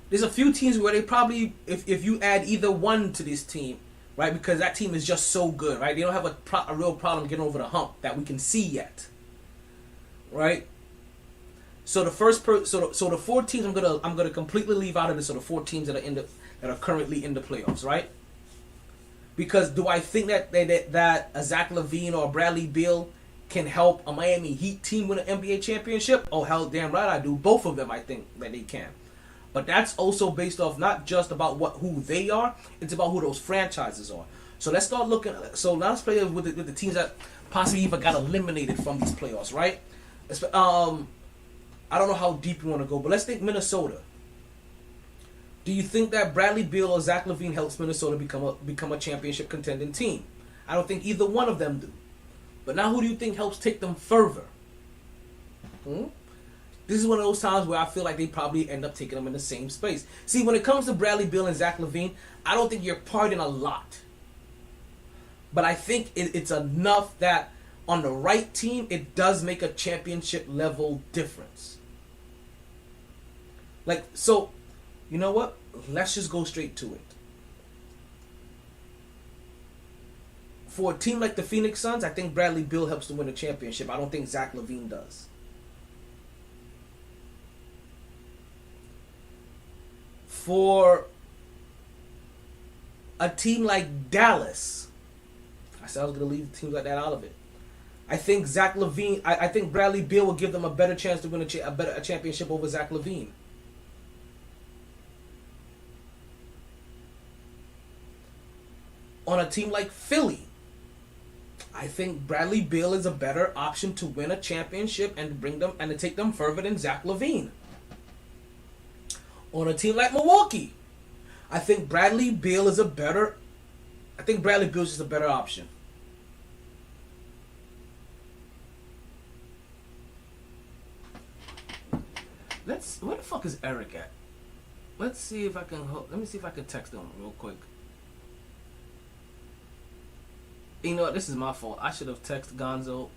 S1: there's a few teams where they probably, if you add either one to this team, right, because that team is just so good, right? They don't have a real problem getting over the hump that we can see yet, right? So the first so the 4 teams I'm gonna completely leave out of this. So the 4 teams that are currently in the playoffs, right? Because do I think that a Zach LaVine or a Bradley Beal can help a Miami Heat team win an NBA championship? Oh, hell damn right I do. Both of them I think that they can. But that's also based off not just about who they are, it's about who those franchises are. So let's start looking. So now let's play with the teams that possibly even got eliminated from these playoffs, right? I don't know how deep you want to go, but let's think Minnesota. Do you think that Bradley Beal or Zach LaVine helps Minnesota become a championship contending team? I don't think either one of them do. But now who do you think helps take them further? This is one of those times where I feel like they probably end up taking them in the same space. See, when it comes to Bradley Beal and Zach LaVine, I don't think you're parting a lot. But I think it's enough that on the right team, it does make a championship level difference. Like, so, you know what? Let's just go straight to it. For a team like the Phoenix Suns, I think Bradley Beal helps to win a championship. I don't think Zach LaVine does. For a team like Dallas, I said I was going to leave teams like that out of it. I think Zach LaVine, I think Bradley Beal will give them a better chance to win a championship over Zach LaVine. On a team like Philly, I think Bradley Beal is a better option to win a championship and to take them further than Zach LaVine. On a team like Milwaukee, I think Bradley Beal is just a better option. Where the fuck is Eric at? Let me see if I can text him real quick. You know what? This is my fault. I should have texted Gonzo.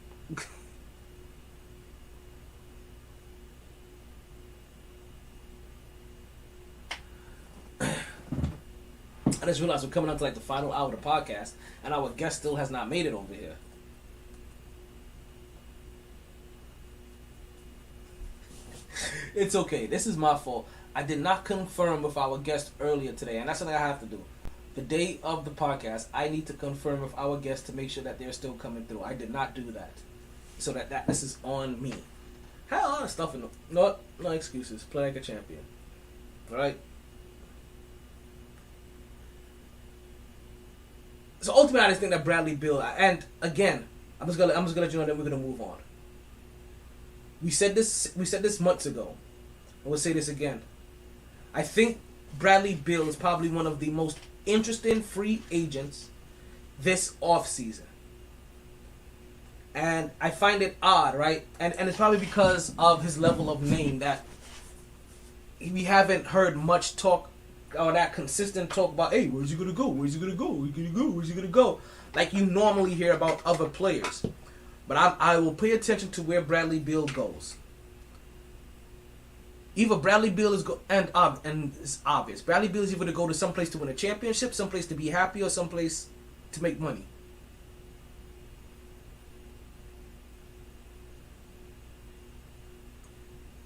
S1: I just realized we're coming up to like the final hour of the podcast, and our guest still has not made it over here. It's okay. This is my fault. I did not confirm with our guest earlier today, and that's something I have to do. The day of the podcast, I need to confirm with our guest to make sure that they're still coming through. I did not do that. So that this is on me. Had a lot of stuff in the... No excuses. Play like a champion. Alright? So ultimately, I just think that Bradley Beal... And again, I'm just gonna let you know that we're gonna move on. We said this months ago. And we'll say this again. I think Bradley Beal is probably one of the most interesting free agents this offseason. And I find it odd, right? And it's probably because of his level of name that we haven't heard much talk or that consistent talk about, hey, where's he going to go? Where's he going to go? Where's he going to go? Where's he going to go? Like you normally hear about other players. But I will pay attention to where Bradley Beal goes. Either Bradley Beal is and it's obvious. Bradley Beal is either to go to someplace to win a championship, someplace to be happy, or someplace to make money.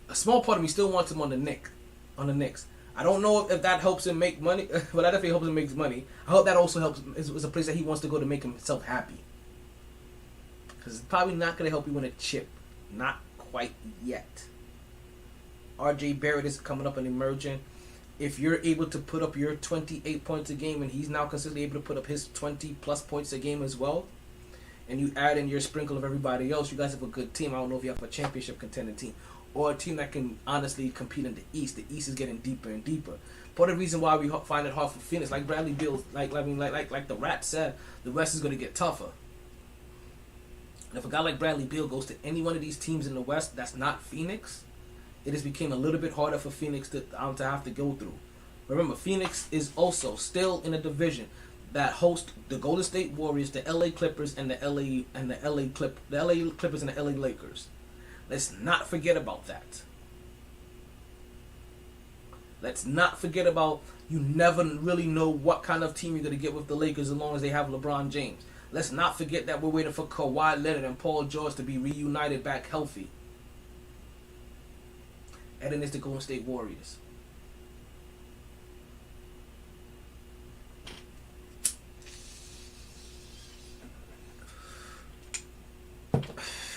S1: A small part of me still wants him on the Knicks. I don't know if that helps him make money, but that definitely helps him make money. I hope that also helps. Is a place that he wants to go to make himself happy. Because it's probably not going to help you win a chip. Not quite yet. RJ Barrett is coming up and emerging. If you're able to put up your 28 points a game, and he's now consistently able to put up his 20 plus points a game as well, and you add in your sprinkle of everybody else, you guys have a good team. I don't know if you have a championship contending team or a team that can honestly compete in the East. The East is getting deeper and deeper. Part of the reason why we find it hard for Phoenix, like Bradley Beal, like the Rat said, the West is going to get tougher. And if a guy like Bradley Beal goes to any one of these teams in the West that's not Phoenix, it has become a little bit harder for Phoenix to have to go through. Remember, Phoenix is also still in a division that hosts the Golden State Warriors, the LA Clippers, and the LA Clippers and the LA Lakers. Let's not forget about that. Let's not forget about you never really know what kind of team you're going to get with the Lakers as long as they have LeBron James. Let's not forget that we're waiting for Kawhi Leonard and Paul George to be reunited back healthy. and then it's the Golden State Warriors.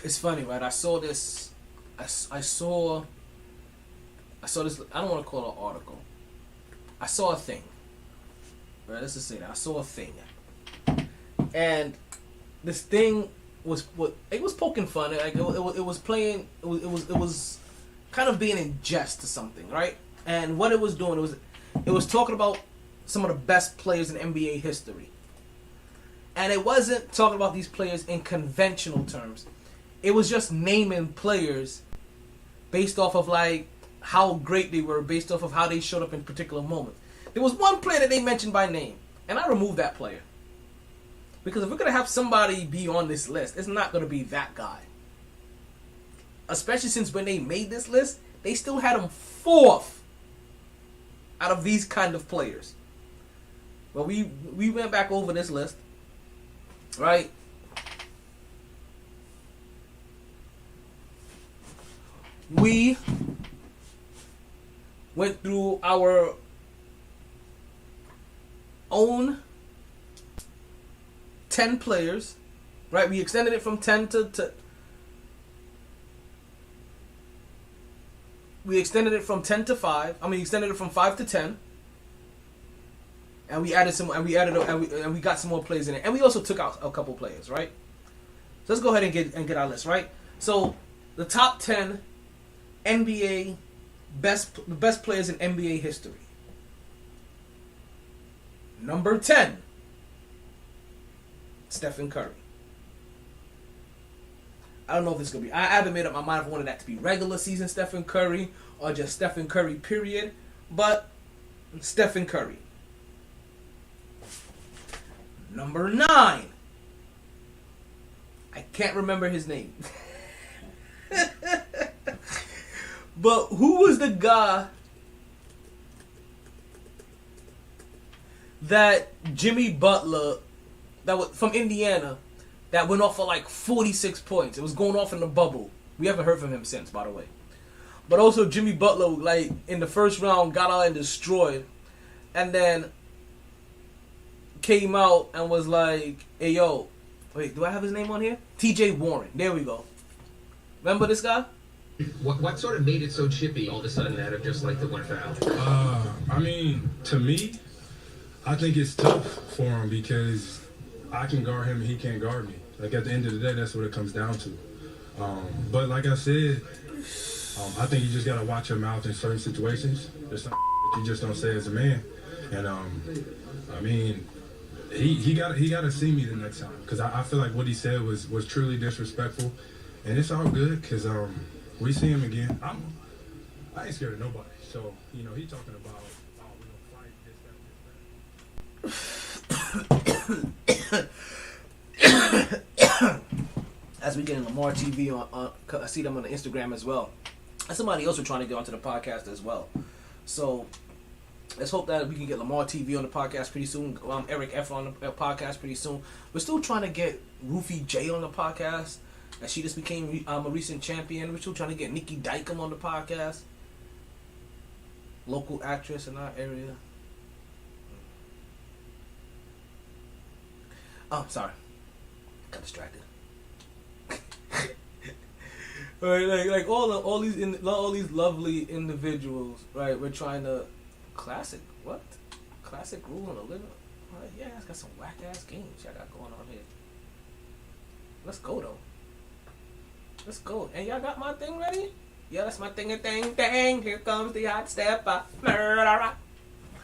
S1: It's funny, right? I saw this. I saw this. I don't want to call it an article. I saw a thing. Right? Let's just say that I saw a thing, and this thing was poking fun. Like it was playing. It was kind of being in jest to something, right? And what it was doing it was talking about some of the best players in NBA history, and it wasn't talking about these players in conventional terms. It was just naming players based off of like how great they were, based off of how they showed up in particular moments. There was one player that they mentioned by name, and I removed that player. Because if we're going to have somebody be on this list, it's not going to be that guy. Especially since when they made this list, they still had him fourth out of these kind of players. But we went back over this list, right? We went through our own 10 players, right? We extended it from 10 to we extended it from 10 to 5. I mean, extended it from 5 to 10. And we added some, and we got some more players in it. And we also took out a couple players, right? So let's go ahead and get our list, right? So the top 10 NBA the best players in NBA history. Number 10, Stephen Curry. I don't know if this is going to be... I haven't made up my mind if I wanted that to be regular season Stephen Curry or just Stephen Curry, period. But Stephen Curry. Number 9. I can't remember his name. But who was the guy that Jimmy Butler, that was from Indiana, that went off for like 46 points? It was going off in the bubble. We haven't heard from him since, by the way. But also Jimmy Butler, like in the first round, got out and destroyed, and then came out and was like, "Hey yo, wait, do I have his name on here? T.J. Warren. There we go. Remember this guy?"
S8: What sort of made it so chippy all of a sudden out of just like the one foul?
S6: I mean, to me, I think it's tough for him because I can guard him and he can't guard me. Like at the end of the day, that's what it comes down to. But like I said, I think you just gotta watch your mouth in certain situations. There's something that you just don't say as a man. And I mean, he gotta see me the next time because I feel like what he said was truly disrespectful, and it's all good because we see him again. I ain't scared of nobody. So, you know, he's talking about, we're going to fight this.
S1: As we get in Lamar TV on I see them on the Instagram as well. And somebody else are trying to get onto the podcast as well. So let's hope that we can get Lamar TV on the podcast pretty soon. Eric F on the podcast pretty soon. We're still trying to get Rufy J on the podcast. And she just became a recent champion. We're still trying to get Nikki Dykem on the podcast. Local actress in our area. Oh, sorry. Got distracted. like all these lovely individuals, right? We're trying to classic rule on the living. Right, yeah, it's got some whack ass games y'all got going on here. Let's go though. Let's go. And y'all got my thing ready? Yeah, that's my thing. Here comes the hot stepper. Murderer.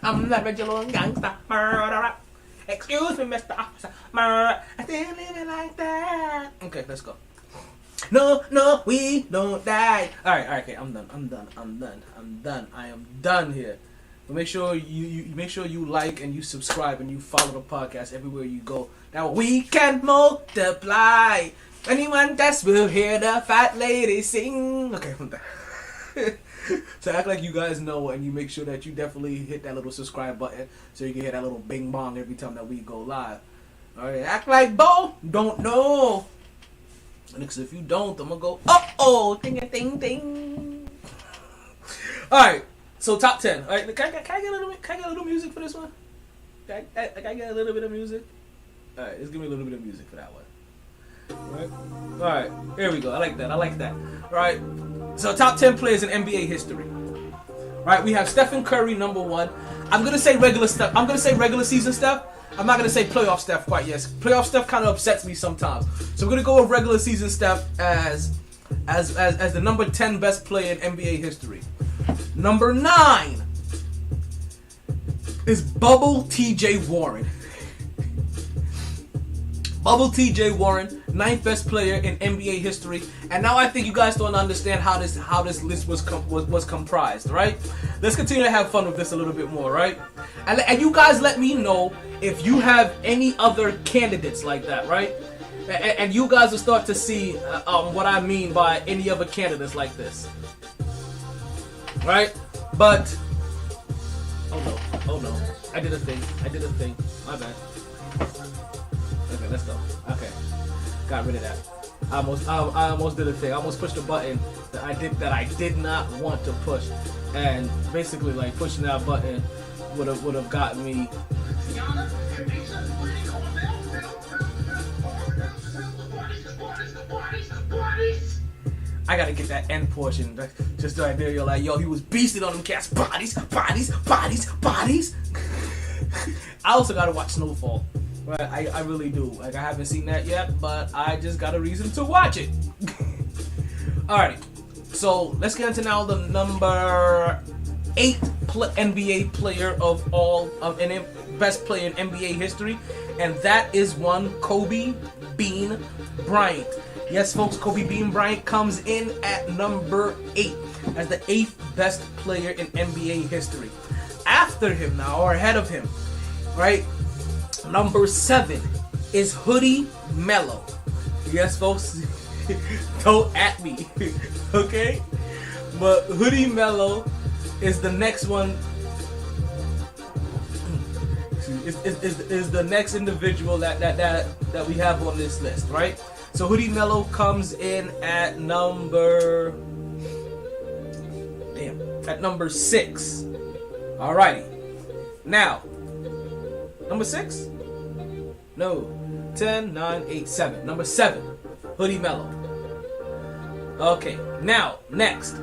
S1: I'm the original gangster. Murderer. Excuse me, Mr. Officer. Murderer. I still living like that. Okay, let's go. No, we don't die. Alright, okay, I'm done. I am done here. But make sure you like and you subscribe and you follow the podcast everywhere you go. Now we can multiply. Anyone that will hear the fat lady sing. Okay, I'm done. So act like you guys know, and you make sure that you definitely hit that little subscribe button so you can hear that little bing bong every time that we go live. Alright, act like Bo don't know. Because if you don't, I'm gonna go, uh-oh, ding a ding ding. Alright, so top 10. Alright, can I get a little music for this one? Can I get a little bit of music? Alright, let's give me a little bit of music for that one. Alright, here we go. I like that. Alright, so top 10 players in NBA history. Right, we have Stephen Curry, number 1. I'm gonna say regular season Steph. I'm not gonna say playoff Steph quite yet. Playoff Steph kind of upsets me sometimes. So I'm gonna go with regular season Steph as the number 10 best player in NBA history. Number 9 is Bubble TJ Warren. Bubble TJ Warren, 9th best player in NBA history. And now I think you guys don't understand how this list was comprised, right? Let's continue to have fun with this a little bit more, right? And you guys let me know if you have any other candidates like that, right? And you guys will start to see what I mean by any other candidates like this. Right? But oh no. I did a thing. My bad. Okay, let's go. Okay. Got rid of that. I almost did a thing. I almost pushed a button that I did not want to push. And basically like pushing that button would have gotten me. I gotta get that end portion. Just right there, you're like, yo, he was beasted on them cats. Bodies. I also gotta watch Snowfall. Right, I really do. Like, I haven't seen that yet, but I just got a reason to watch it. Alright, so let's get into now the number 8 NBA player of all best player in NBA history, and that is one Kobe Bean Bryant. Yes, folks, Kobe Bean Bryant comes in at number 8 as the 8th best player in NBA history. After him now, or ahead of him, right? Number 7 is Hoodie Mello. Yes, folks, don't at me, okay? But Hoodie Mello is the next one. Is the next individual that we have on this list, right? So Hoodie Mello comes in at number 6. Alrighty. Now, number 6? No. 10, 9, 8, 7. Number 7. Hoodie Mello. Okay. Now, next.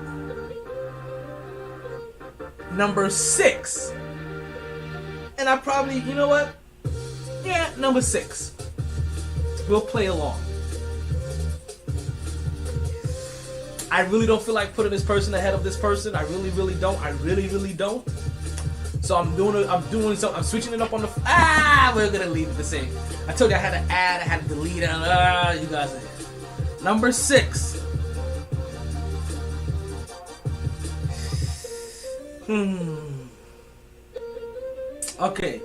S1: Number 6. And I probably, you know what? Yeah, number 6. We'll play along. I really don't feel like putting this person ahead of this person. I really don't. So I'm switching it up on the. We're gonna leave it the same. I told you I had to add. I had to delete. You guys are here. Number 6. Okay.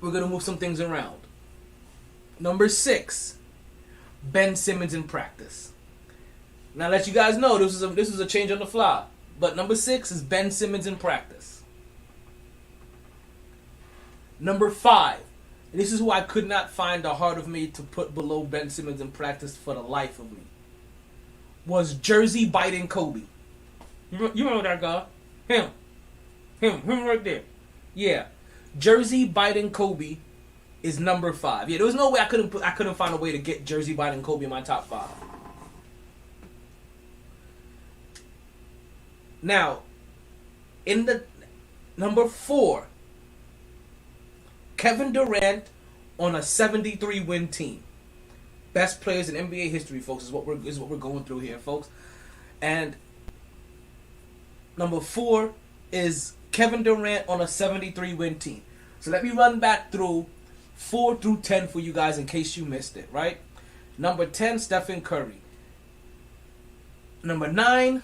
S1: We're gonna move some things around. Number 6, Ben Simmons in practice. Now, let you guys know this is a change on the fly. But number 6 is Ben Simmons in practice. Number 5, and this is who I could not find the heart of me to put below Ben Simmons in practice for the life of me, was Jersey biting Kobe. You remember that guy? Him right there. Yeah, Jersey biting Kobe is number 5. Yeah, there was no way I couldn't find a way to get Jersey biting Kobe in my top 5. Now, in the number 4, Kevin Durant on a 73-win team. Best players in NBA history, folks, is what we're going through here, folks. And number 4 is Kevin Durant on a 73-win team. So let me run back through 4 through 10 for you guys in case you missed it, right? Number 10, Stephen Curry. Number 9,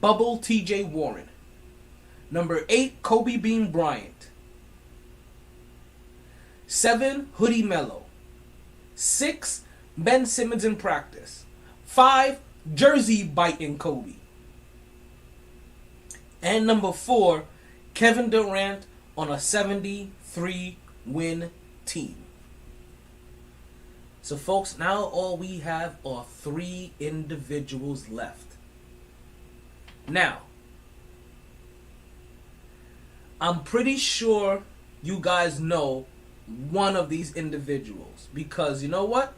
S1: Bubble TJ Warren. Number 8, Kobe Bean Bryant. 7, Hoodie Mello. 6, Ben Simmons in practice. 5, Jersey biting Kobe. And number 4, Kevin Durant on a 73-win team. So, folks, now all we have are 3 individuals left. Now, I'm pretty sure you guys know one of these individuals, because you know what?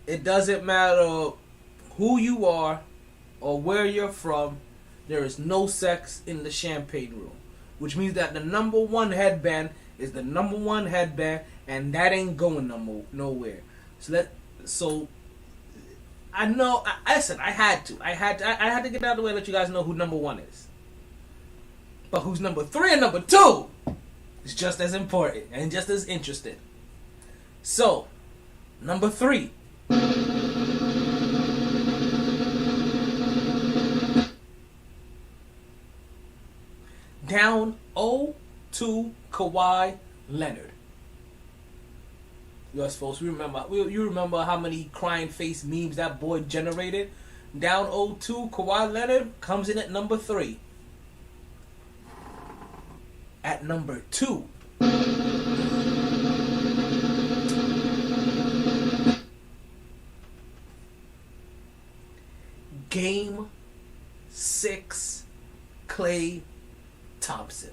S1: It doesn't matter who you are or where you're from, there is no sex in the champagne room, which means that the number 1 headband is the number 1 headband, and that ain't going nowhere. So I know. I said I had to get out of the way and let you guys know who number 1 is. But who's number 3 and number 2 is just as important and just as interesting. So, number 3. Down 0-2 Kawhi Leonard. Yes, folks, you remember how many crying face memes that boy generated? Down 0-2 Kawhi Leonard comes in at number 3. At number 2. Game 6 Klay Thompson.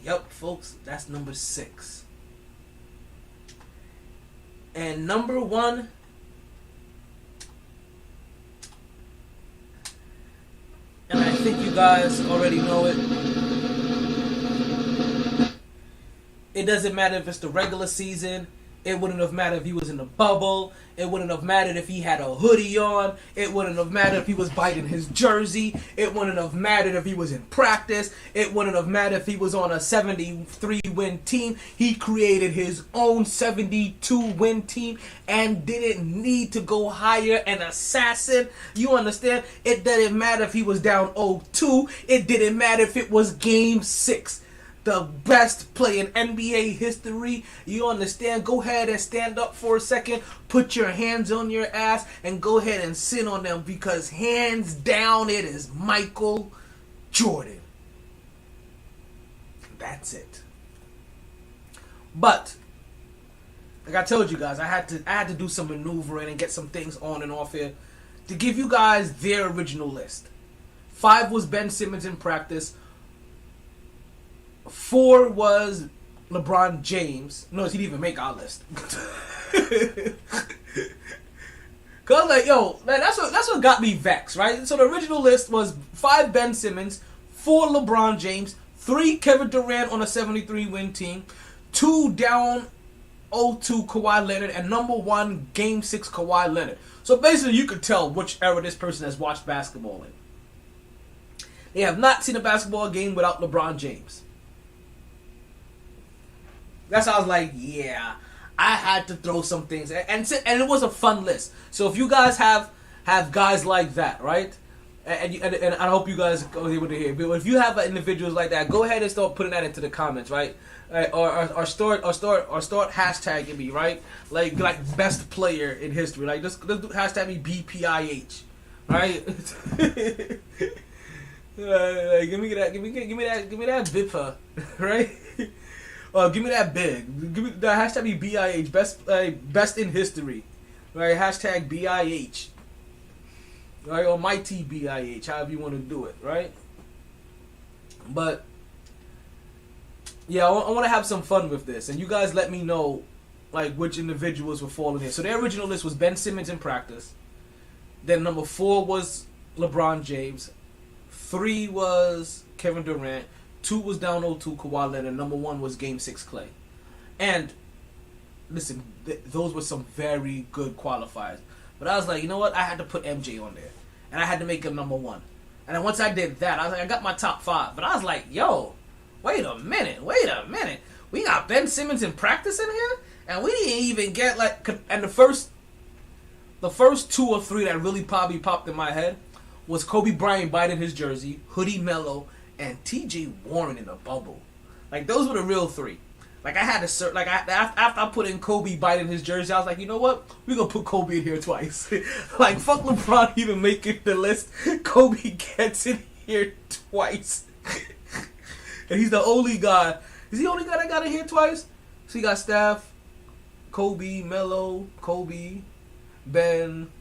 S1: Yep, folks, that's number 6. And number 1, and I think you guys already know it. It doesn't matter if it's the regular season. It wouldn't have mattered if he was in the bubble. It wouldn't have mattered if he had a hoodie on. It wouldn't have mattered if he was biting his jersey. It wouldn't have mattered if he was in practice. It wouldn't have mattered if he was on a 73-win team. He created his own 72-win team and didn't need to go hire an assassin. You understand? It didn't matter if he was down 0-2. It didn't matter if it was game 6. The best play in NBA history. You understand? Go ahead and stand up for a second. Put your hands on your ass and go ahead and sit on them, because hands down it is Michael Jordan. That's it. But like I told you guys, I had to do some maneuvering and get some things on and off here to give you guys their original list. 5 was Ben Simmons in practice. 4 was LeBron James. No, he didn't even make our list. Cause like, yo, man, that's what got me vexed, right? So the original list was 5 Ben Simmons, 4 LeBron James, 3 Kevin Durant on a 73-win team, 2 down 0-2 Kawhi Leonard, and number 1 Game 6 Kawhi Leonard. So basically, you could tell which era this person has watched basketball in. They have not seen a basketball game without LeBron James. That's how I was like, yeah, I had to throw some things, and it was a fun list. So if you guys have guys like that, right, and I hope you guys are able to hear. But if you have individuals like that, go ahead and start putting that into the comments, right? Or start hashtagging me, right? Like best player in history. Like let's do hashtag me BPIH, right? Give me that Bippa, right? Give me that big. Give me the hashtag BIH, best in history, right? Hashtag BIH, right? Or MyT BIH, however you want to do it, right? But yeah, I want to have some fun with this, and you guys let me know like which individuals were falling here. So their original list was Ben Simmons in practice. Then number 4 was LeBron James. 3 was Kevin Durant. 2 was down 0-2 Kawhi Leonard. Number 1 was Game 6 Klay. And listen, those were some very good qualifiers. But I was like, you know what? I had to put MJ on there, and I had to make him number 1. And then once I did that, I was like, I got my top 5. But I was like, yo, wait a minute. We got Ben Simmons in practice in here, and we didn't even get like. And the first 2 or 3 that really probably popped in my head was Kobe Bryant biting his jersey, Hoodie Melo, and T.J. Warren in the bubble. Like, those were the real 3. Like, I had to search. Like, after I put in Kobe biting his jersey, I was like, you know what? We're going to put Kobe in here twice. Like, fuck LeBron even making the list. Kobe gets in here twice. And he's the only guy He's the only guy that got in here twice. So you got Steph, Kobe, Melo, Kobe, Ben,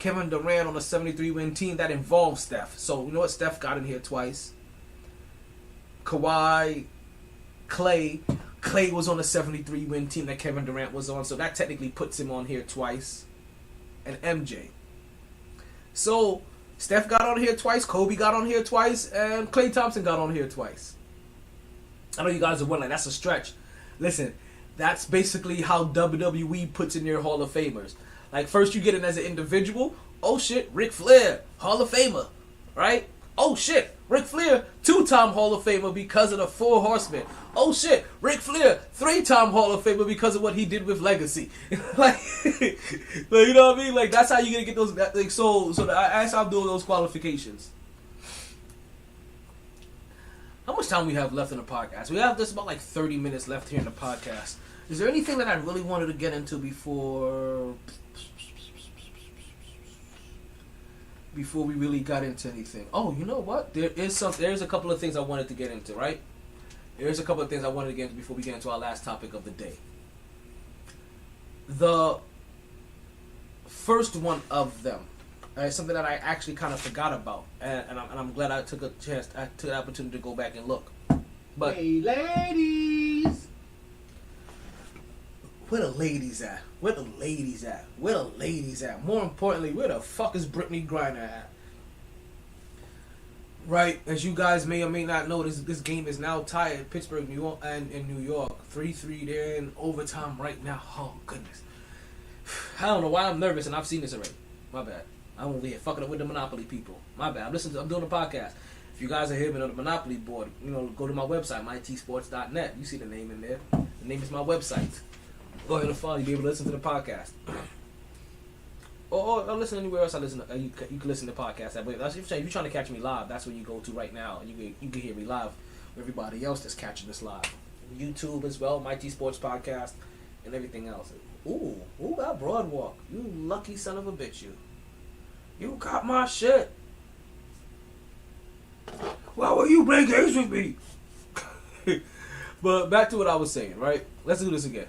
S1: Kevin Durant on a 73-win team that involves Steph. So you know what? Steph got in here twice. Kawhi, Clay. Clay was on a 73-win team that Kevin Durant was on. So that technically puts him on here twice. And MJ. So Steph got on here twice. Kobe got on here twice. And Klay Thompson got on here twice. I know you guys are wondering, that's a stretch. Listen, that's basically how WWE puts in their Hall of Famers. Like, first you get in as an individual. Oh, shit, Ric Flair, Hall of Famer, right? Oh, shit, Ric Flair, 2-time Hall of Famer because of the 4 Horsemen. Oh, shit, Ric Flair, 3-time Hall of Famer because of what he did with Legacy. like, you know what I mean? Like, that's how you're going to get those. Like, so that's how I'm doing those qualifications. How much time we have left in the podcast? We have just about like 30 minutes left here in the podcast. Is there anything that I really wanted to get into before we really got into anything? Oh, you know what? There's a couple of things I wanted to get into, right? There's a couple of things I wanted to get into before we get into our last topic of the day. The first one of them. Something that I actually kind of forgot about, and I'm glad I took the opportunity to go back and look. But
S2: hey, ladies,
S1: where the ladies at? Where the ladies at? Where the ladies at? More importantly, where the fuck is Brittany Griner at? Right, as you guys may or may not know, this game is now tied in Pittsburgh, New York, and in New York, 3-3. They're in overtime right now. Oh goodness, I don't know why I'm nervous, and I've seen this already. My bad. I'm over here fucking up with the Monopoly people. My bad. I'm doing a podcast. If you guys are here on the Monopoly board, go to my website, mytsports.net. You see the name in there. The name is my website. Go ahead and follow. You'll be able to listen to the podcast. or listen anywhere else I listen to. You can listen to podcasts. That way. If you're trying to catch me live, that's where you go to right now. And you can hear me live with everybody else that's catching this live. YouTube as well, MyT Sports Podcast, and everything else. Ooh, got Broadwalk. You lucky son of a bitch, you. You got my shit. Why will you play games with me? But back to what I was saying, right? Let's do this again.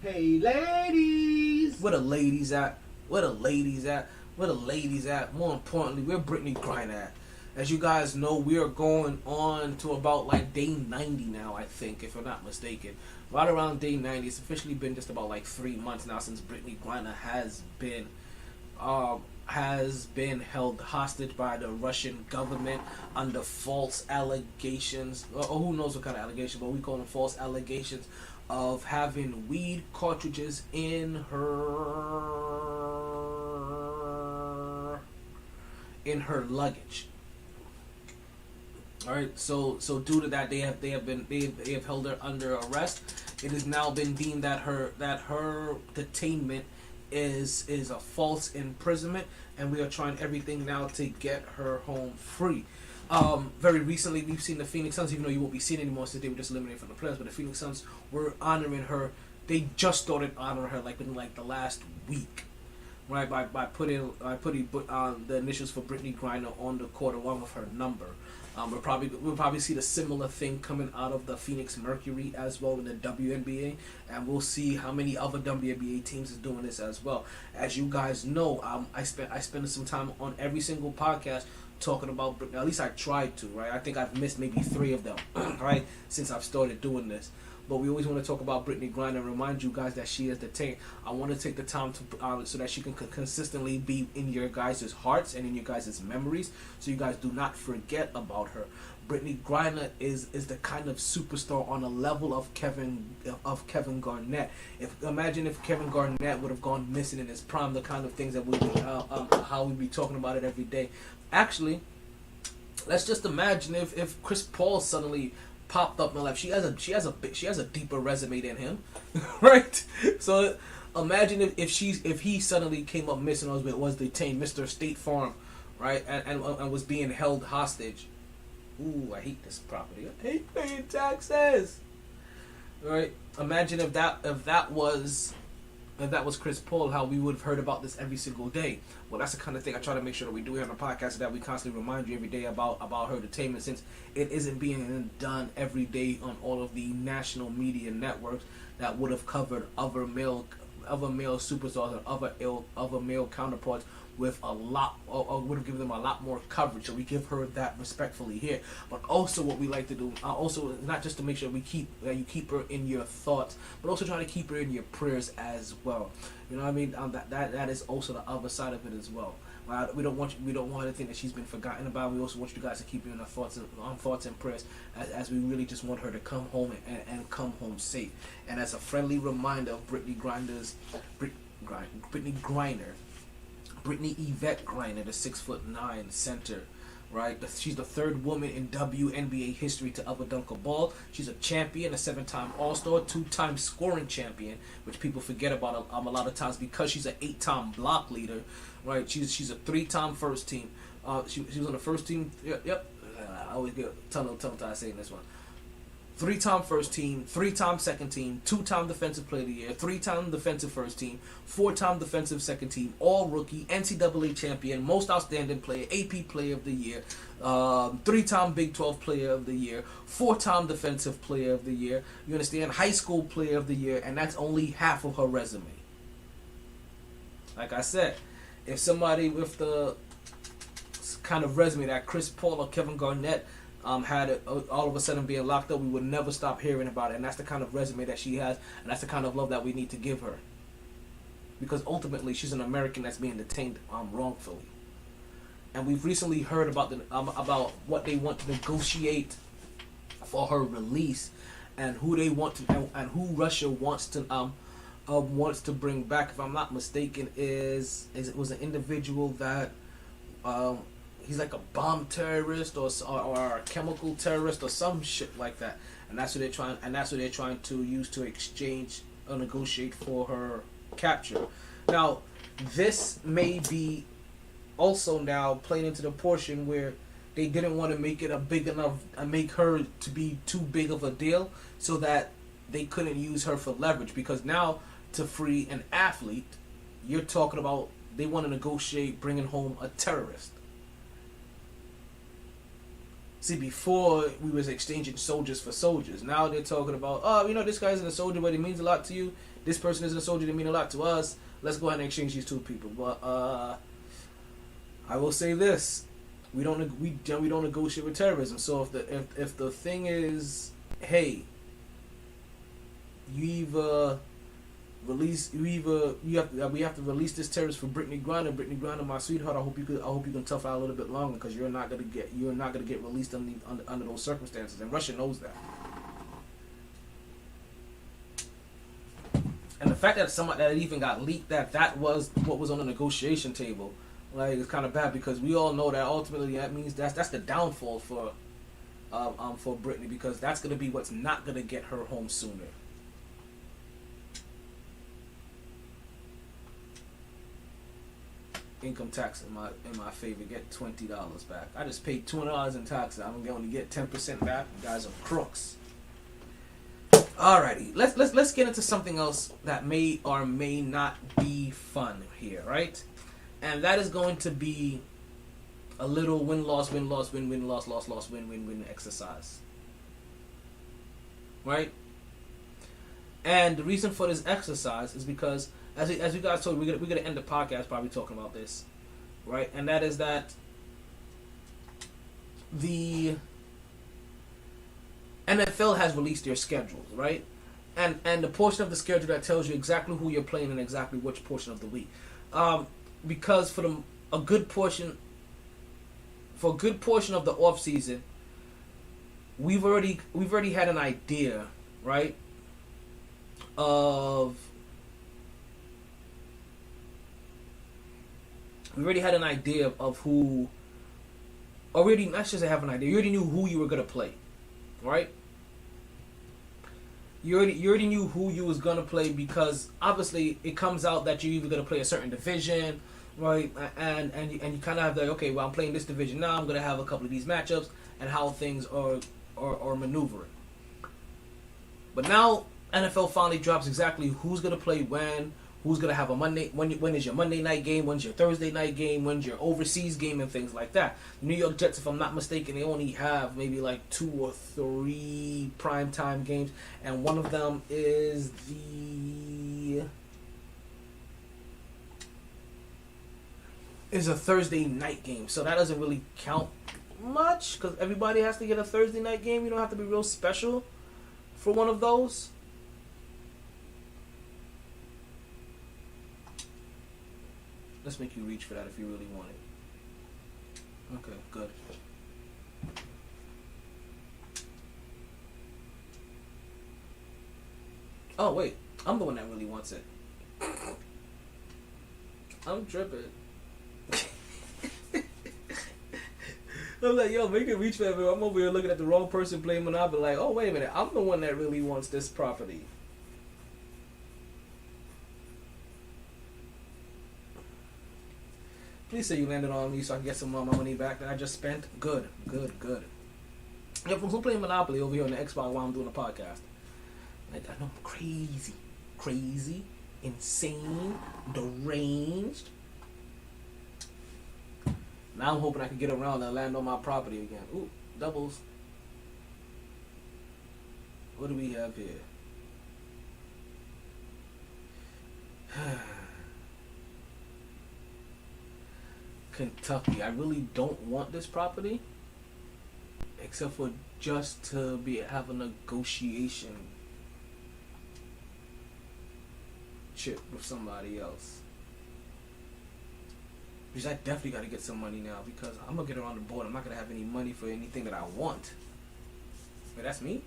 S2: hey, ladies.
S1: Where the ladies at? Where the ladies at? Where the ladies at? More importantly, where Brittany Griner at? As you guys know, we are going on to about like day 90 now, I think, if I'm not mistaken. Right around day 90. It's officially been just about like 3 months now since Brittany Griner has been held hostage by the Russian government under false allegations, or who knows what kind of allegation, but we call them false allegations of having weed cartridges in her luggage. All right, so due to that, they have held her under arrest. It has now been deemed that her detainment is a false imprisonment, and we are trying everything now to get her home free. Very recently, we've seen the Phoenix Suns, even though you won't be seeing anymore since they were just eliminated from the playoffs, but the Phoenix Suns were honoring her. They just started honoring her like in like the last week, right? By putting the initials for Brittany Griner on the court along with her number. We'll probably see the similar thing coming out of the Phoenix Mercury as well in the WNBA, and we'll see how many other WNBA teams is doing this as well. As you guys know, I spend some time on every single podcast talking about Brittany. At least I tried to, right? I think I've missed maybe 3 of them, right, since I've started doing this. But we always want to talk about Brittany Griner and remind you guys that she is detained. I want to take the time to so that she can consistently be in your guys' hearts and in your guys' memories, so you guys do not forget about her. Brittany Griner is the kind of superstar on a level of Kevin Garnett. Imagine if Kevin Garnett would have gone missing in his prime, the kind of things that how we'd be talking about it every day. Actually, let's just imagine if Chris Paul suddenly popped up in my life. She has a deeper resume than him, right? So imagine if he suddenly came up missing or was detained, Mr. State Farm, right, and was being held hostage. Ooh, I hate this property. I hate paying taxes. Right? Imagine if that was if that was Chris Paul, how we would have heard about this every single day. Well, that's the kind of thing I try to make sure that we do here on the podcast, so that we constantly remind you every day about her entertainment, since it isn't being done every day on all of the national media networks that would have covered other male superstars and other male counterparts with a lot, or would have given them a lot more coverage. So we give her that respectfully here. But also, what we like to do, also not just to make sure you keep her in your thoughts, but also try to keep her in your prayers as well. You know what I mean? That is also the other side of it as well. We don't want her to think that she's been forgotten about. We also want you guys to keep her in our thoughts and prayers, as we really just want her to come home and come home safe. And as a friendly reminder of Brittany Yvette Griner, the 6'9" center, right? She's the third woman in WNBA history to ever dunk a ball. She's a champion, a 7-time All-Star, 2-time scoring champion, which people forget about a lot of times because she's an 8-time block leader, right? She's a 3-time first team. She was on the first team. Yep. I always get tongue tie saying this one. 3-time first team, 3-time second team, 2-time defensive player of the year, 3-time defensive first team, 4-time defensive second team, all rookie, NCAA champion, most outstanding player, AP player of the year, 3-time Big 12 player of the year, 4-time defensive player of the year, you understand, high school player of the year, and that's only half of her resume. Like I said, if somebody with the kind of resume that Chris Paul or Kevin Garnett had it, all of a sudden being locked up, we would never stop hearing about it. And that's the kind of resume that she has, and that's the kind of love that we need to give her, because ultimately she's an American that's being detained wrongfully. And we've recently heard about what they want to negotiate for her release, and who they want to, and who Russia wants to bring back. If I'm not mistaken, it was an individual that he's like a bomb terrorist or a chemical terrorist or some shit like that, and that's what they're trying to use to exchange or negotiate for her capture. Now, this may be also now playing into the portion where they didn't want to make it make her to be too big of a deal, so that they couldn't use her for leverage. Because now, to free an athlete, you're talking about they want to negotiate bringing home a terrorist. See, before we was exchanging soldiers for soldiers. Now they're talking about, this guy isn't a soldier, but he means a lot to you. This person isn't a soldier, they mean a lot to us. Let's go ahead and exchange these two people. But I will say this: we don't negotiate with terrorism. So if the thing is, hey, we have to release this terrorist for Brittany Griner, my sweetheart. I hope you can tough out a little bit longer, because you're not gonna get released under those circumstances, and Russia knows that. And the fact that that even got leaked, that was what was on the negotiation table, like, it's kind of bad, because we all know that ultimately that means that's the downfall for Brittany, because that's gonna be what's not gonna get her home sooner. Income tax in my favor. Get $20 back. I just paid $200 in taxes. I'm going to get 10% back. You guys are crooks. Alrighty, let's get into something else that may or may not be fun here, right? And that is going to be a little win-loss, win-loss, win-win, loss-loss, loss, win-win-win exercise, right? And the reason for this exercise is because, as you guys told, we're gonna end the podcast probably talking about this, right? And that is that the NFL has released their schedules, right? And the portion of the schedule that tells you exactly who you're playing and exactly which portion of the week. Because for a good portion of the off season, we've already had an idea, right? We already had an idea of who. Already, not just have an idea. You already knew who you were gonna play, right? You already knew who you was gonna play, because obviously it comes out that you're either gonna play a certain division, right? And you kind of have the, okay, well, I'm playing this division now. I'm gonna have a couple of these matchups and how things are maneuvering. But now NFL finally drops exactly who's gonna play when, who's gonna have a Monday, when is your Monday night game, when's your Thursday night game, when's your overseas game, and things like that. The New York Jets, if I'm not mistaken, they only have maybe like 2 or 3 primetime games, and one of them is a Thursday night game. So that doesn't really count much because everybody has to get a Thursday night game. You don't have to be real special for one of those. Let's make you reach for that if you really want it. Okay, good. Oh, wait. I'm the one that really wants it. I'm tripping. I'm like, yo, make it reach for it. I'm over here looking at the wrong person playing Monopoly like, oh, wait a minute. I'm the one that really wants this property. Please say you landed on me so I can get some of my money back that I just spent. Good. Yeah, who's playing Monopoly over here on the Xbox while I'm doing a podcast? Like, I know I'm crazy, insane, deranged. Now I'm hoping I can get around and land on my property again. Ooh, doubles. What do we have here? Kentucky. I really don't want this property, except for just to have a negotiation chip with somebody else. Because I definitely got to get some money now because I'm gonna get around the board. I'm not gonna have any money for anything that I want. Wait, that's me?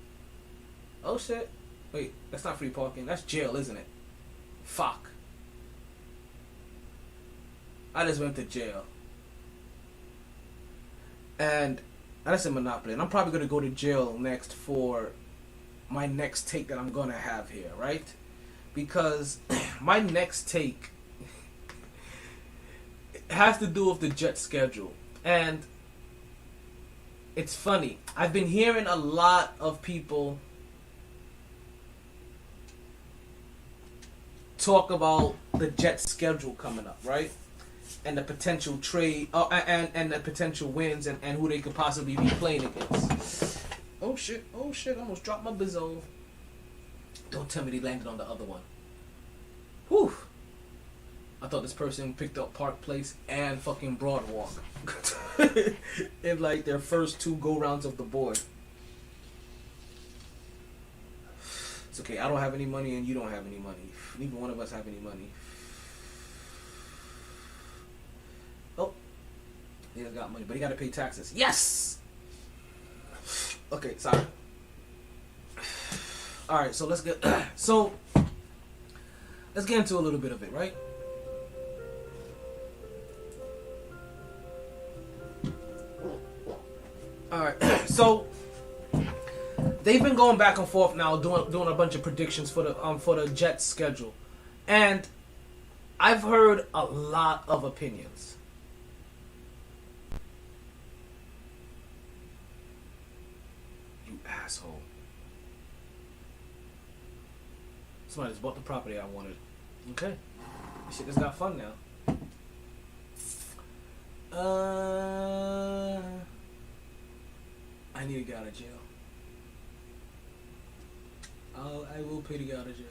S1: Oh shit! Wait, that's not free parking. That's jail, isn't it? Fuck! I just went to jail. And that's in Monopoly. And I'm probably going to go to jail next for my next take that I'm going to have here, right? Because my next take has to do with the Jets schedule. And it's funny. I've been hearing a lot of people talk about the Jets schedule coming up, right? And the potential trade, and the potential wins, and who they could possibly be playing against. Oh shit, I almost dropped my bizzo. Don't tell me they landed on the other one. Whew. I thought this person picked up Park Place and fucking Broadwalk in like their first 2 go-rounds of the board. It's okay, I don't have any money and you don't have any money. Neither one of us have any money. Oh, he got money, but he got to pay taxes. Yes! Okay, sorry. Alright, so let's get let's get into a little bit of it, right? Alright, so they've been going back and forth now, doing a bunch of predictions for the Jets schedule, and I've heard a lot of opinions. You asshole! Somebody just bought the property I wanted. Okay, this shit just got fun now. I need to get out of jail. I will pay to get out of jail.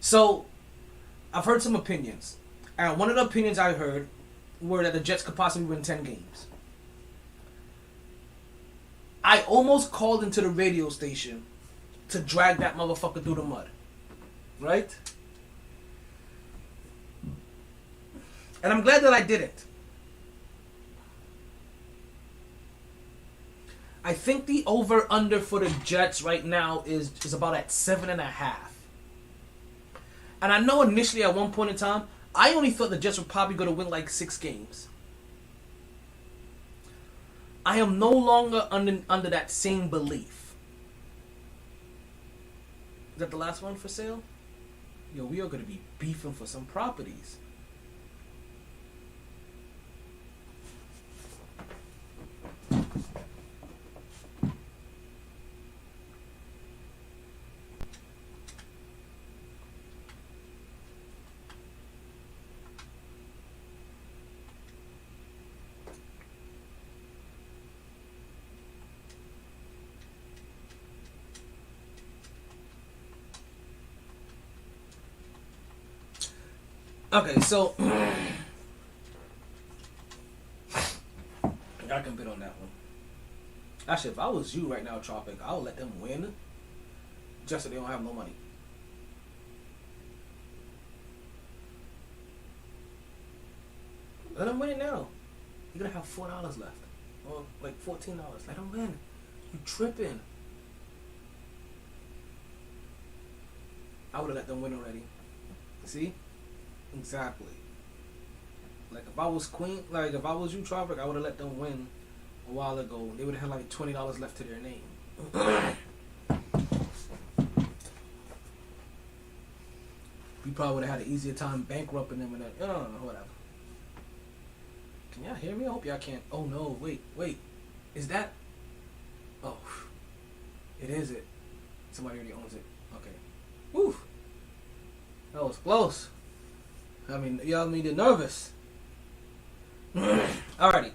S1: So, I've heard some opinions. And one of the opinions I heard were that the Jets could possibly win 10 games. I almost called into the radio station to drag that motherfucker through the mud. Right? And I'm glad that I didn't. I think the over-under for the Jets right now is about at 7.5. And I know initially at one point in time, I only thought the Jets were probably going to win like 6 games. I am no longer under that same belief. Is that the last one for sale? Yo, we are going to be beefing for some properties. Okay, so I can bid on that one. Actually, if I was you right now, Tropic, I would let them win just so they don't have no money. Let them win it now. You're gonna have $4 left. Or like $14. Let them win. You tripping. I would have let them win already. See? Exactly. Like if I was Queen, like if I was you, Tropic, I would have let them win a while ago. They would have had like $20 left to their name. You probably would have had an easier time bankrupting them and then, whatever. Can y'all hear me? I hope y'all can't. Oh no, wait. Is that? Oh, it is it. Somebody already owns it. Okay. Woo. That was close. I mean, y'all made it nervous. Alrighty.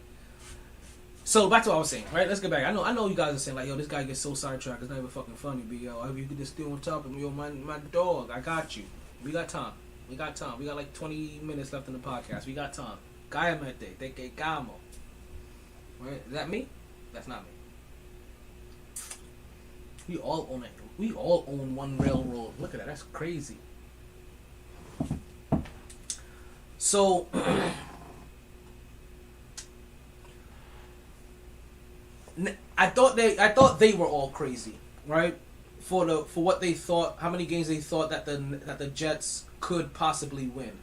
S1: So back to what I was saying, right? Let's get back. I know you guys are saying like, yo, this guy gets so sidetracked. It's not even fucking funny. But yo, if you could just stay on top of me, yo, my dog, I got you. We got time. We got like 20 minutes left in the podcast. We got time. Cállate, te quedamos. Right? Is that me? That's not me. We all own it. We all own one railroad. Look at that. That's crazy. So I thought they were all crazy, right? For what they thought, how many games they thought that the Jets could possibly win.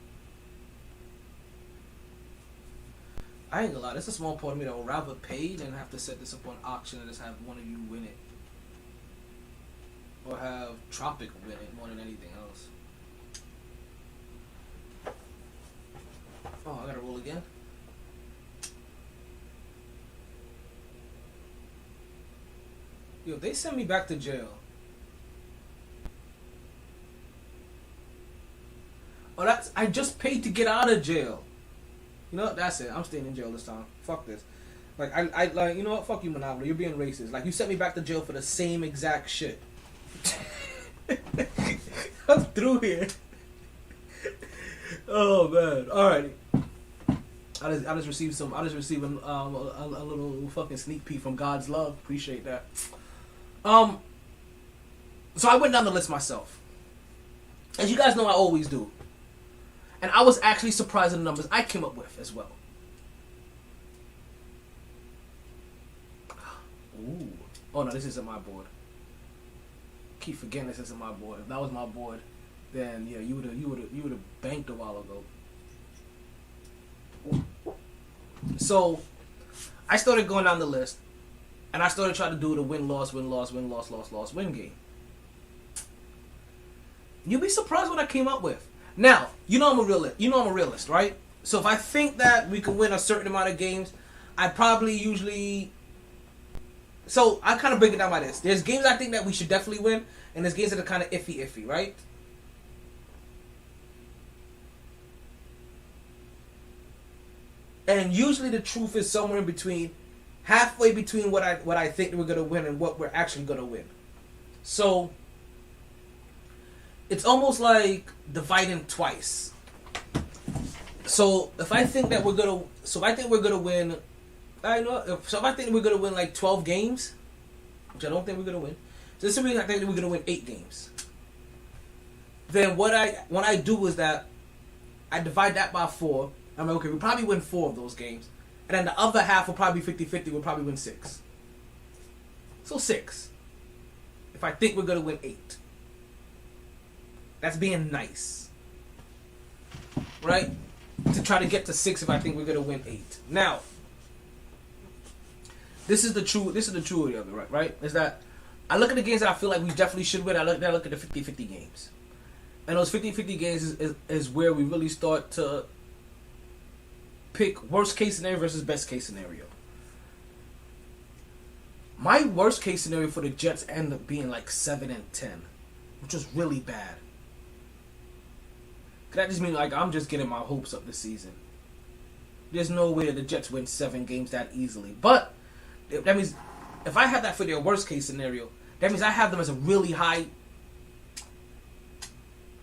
S1: I ain't gonna lie, there's a small part of me that would rather pay than have to set this up on auction and just have one of you win it. Or have Tropic win it more than anything else. Oh, I gotta roll again? Yo, they sent me back to jail. Oh, I just paid to get out of jail. You know what? That's it. I'm staying in jail this time. Fuck this. Like, I like, you know what? Fuck you, Monopoly. You're being racist. Like, you sent me back to jail for the same exact shit. I'm through here. Oh man. Alrighty. I just received a little fucking sneak peek from God's love. Appreciate that. So I went down the list myself, as you guys know I always do, and I was actually surprised at the numbers I came up with as well. Ooh. Oh no, this isn't my board. Keep forgetting this isn't my board. If that was my board, then yeah, you would have banked a while ago. So I started going down the list, and I started trying to do the win-loss game. You'll be surprised what I came up with. Now, you know I'm a realist, right? So if I think that we can win a certain amount of games, I probably usually... So I kind of break it down by this. There's games I think that we should definitely win, and there's games that are kind of iffy, right? And usually the truth is somewhere in between, halfway between what I think we're gonna win and what we're actually gonna win. So it's almost like dividing twice. So if I think we're gonna win, if I think we're gonna win like 12 games, which I don't think we're gonna win. So this is I think we're gonna win 8 games. Then what I do is that I divide that by 4. I'm like, okay, we'll probably win 4 of those games. And then the other half will probably be 50-50. We'll probably win 6. So 6. If I think we're going to win 8. That's being nice. Right? To try to get to 6 if I think we're going to win 8. Now, this is the truth of it, right? Is that I look at the games that I feel like we definitely should win. I look at the 50-50 games. And those 50-50 games is where we really start to pick worst case scenario versus best case scenario. My worst case scenario for the Jets ended up being like 7-10, which was really bad. Could that just mean like I'm just getting my hopes up this season? There's no way that the Jets win 7 games that easily. But that means if I have that for their worst case scenario, that means I have them as a really high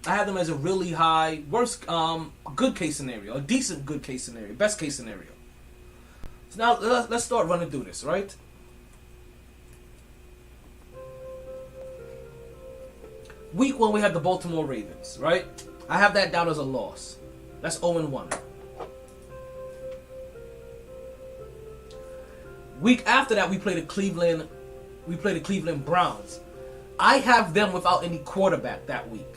S1: I have them as a really high, worst, good case scenario, a decent good case scenario, best case scenario. So now let's start running through this, right? Week 1 we had the Baltimore Ravens, right? I have that down as a loss. That's 0-1. Week after that we played the Cleveland Browns. I have them without any quarterback that week.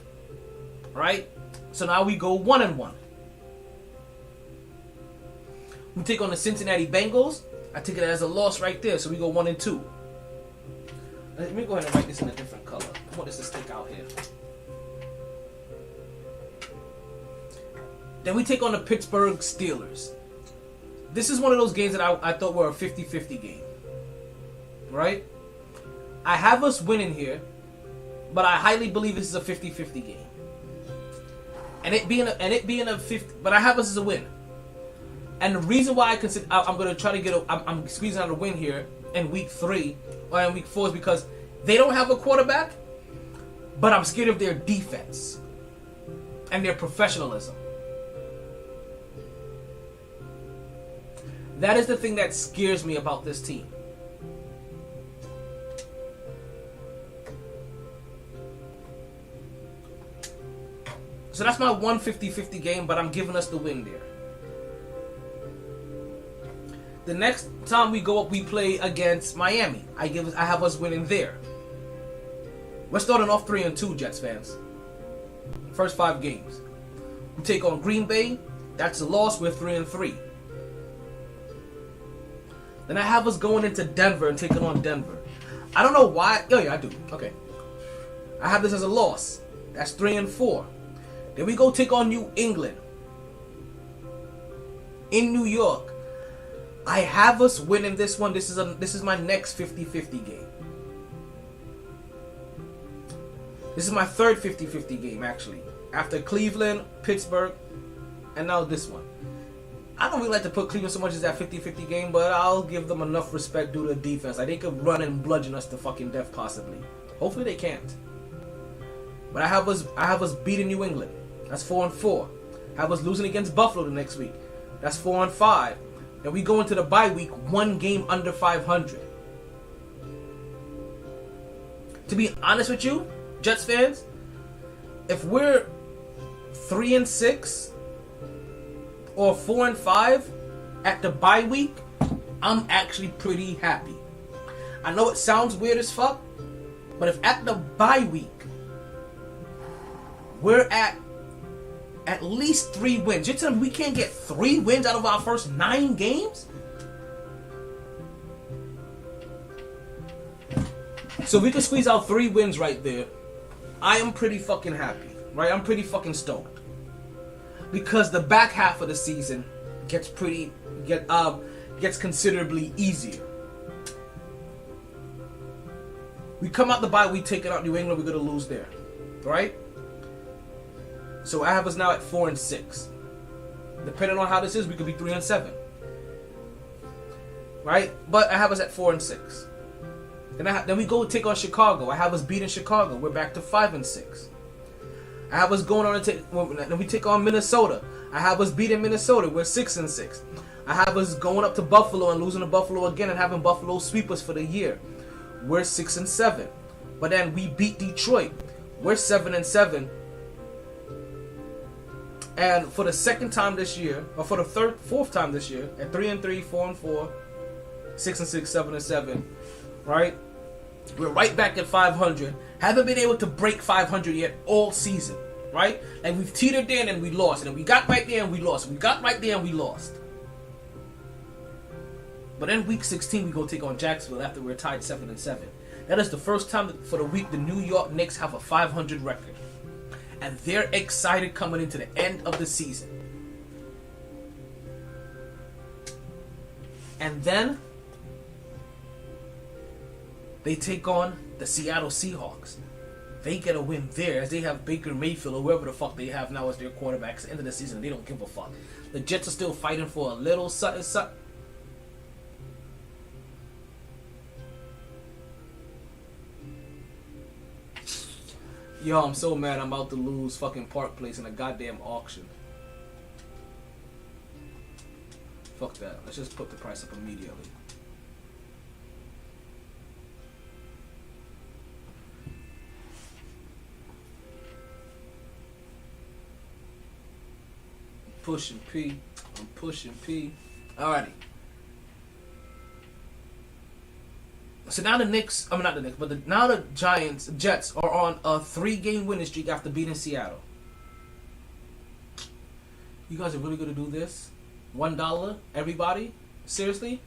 S1: Right? So now we go 1-1. We take on the Cincinnati Bengals. I take it as a loss right there. So we go 1-2. Let me go ahead and write this in a different color. I want this to stick out here. Then we take on the Pittsburgh Steelers. This is one of those games that I thought were a 50-50 game. Right? I have us winning here, but I highly believe this is a 50-50 game. And it being a 50, but I have us as a win. And the reason why I'm going to try to get I'm squeezing out a win here in week 3 or in week 4 is because they don't have a quarterback, but I'm scared of their defense and their professionalism. That is the thing that scares me about this team. So that's my 150-50 game, but I'm giving us the win there. The next time we go up, we play against Miami. I have us winning there. We're starting off 3-2, Jets fans. First 5 games. We take on Green Bay. That's a loss. We're 3-3. Then I have us going into Denver and taking on Denver. I don't know why. Oh yeah, I do. Okay. I have this as a loss. That's 3-4. Then we go take on New England. In New York. I have us winning this one. This is my next 50-50 game. This is my third 50-50 game, actually. After Cleveland, Pittsburgh, and now this one. I don't really like to put Cleveland so much as that 50-50 game, but I'll give them enough respect due to the defense. Like, they could run and bludgeon us to fucking death, possibly. Hopefully they can't. But I have us beating New England. That's 4-4. Have us losing against Buffalo the next week. That's 4-5. And we go into the bye week 1 game under 500. To be honest with you, Jets fans, if we're 3-6 or 4-5 at the bye week, I'm actually pretty happy. I know it sounds weird as fuck, but if at the bye week we're at least 3 wins. You're telling me we can't get 3 wins out of our first 9 games? So if we can squeeze out 3 wins right there, I am pretty fucking happy. Right? I'm pretty fucking stoked. Because the back half of the season gets considerably easier. We come out the bye, we take it out New England, we're gonna lose there. Right? So I have us now at 4-6. Depending on how this is, we could be 3-7. Right? But I have us at 4-6. Then we go take on Chicago. I have us beating Chicago. We're back to 5-6. I have us going on then we take on Minnesota. I have us beating Minnesota. We're 6-6. I have us going up to Buffalo and losing to Buffalo again and having Buffalo sweep us for the year. We're 6-7. But then we beat Detroit. We're 7-7. And for the second time this year, or for the fourth time this year, at 3-3, 4-4, 6-6, 7-7, right? We're right back at 500. Haven't been able to break 500 yet all season, right? Like we've teetered there and then we lost, and then we got right there and we lost. We got right there and we lost. But then week 16 we go take on Jacksonville after we're tied 7-7. That is the first time for the week the New York Knicks have a 500 record. And they're excited coming into the end of the season. And then they take on the Seattle Seahawks. They get a win there as they have Baker Mayfield or whoever the fuck they have now as their quarterbacks at the end of the season. They don't give a fuck. The Jets are still fighting for a little something. Yo, I'm so mad I'm about to lose fucking Park Place in a goddamn auction. Fuck that. Let's just put the price up immediately. Pushing P. I'm pushing P. Alrighty. So now the Knicks, I mean not the Knicks, but now the Jets are on a 3-game winning streak after beating Seattle. You guys are really gonna do this? $1, everybody? Seriously?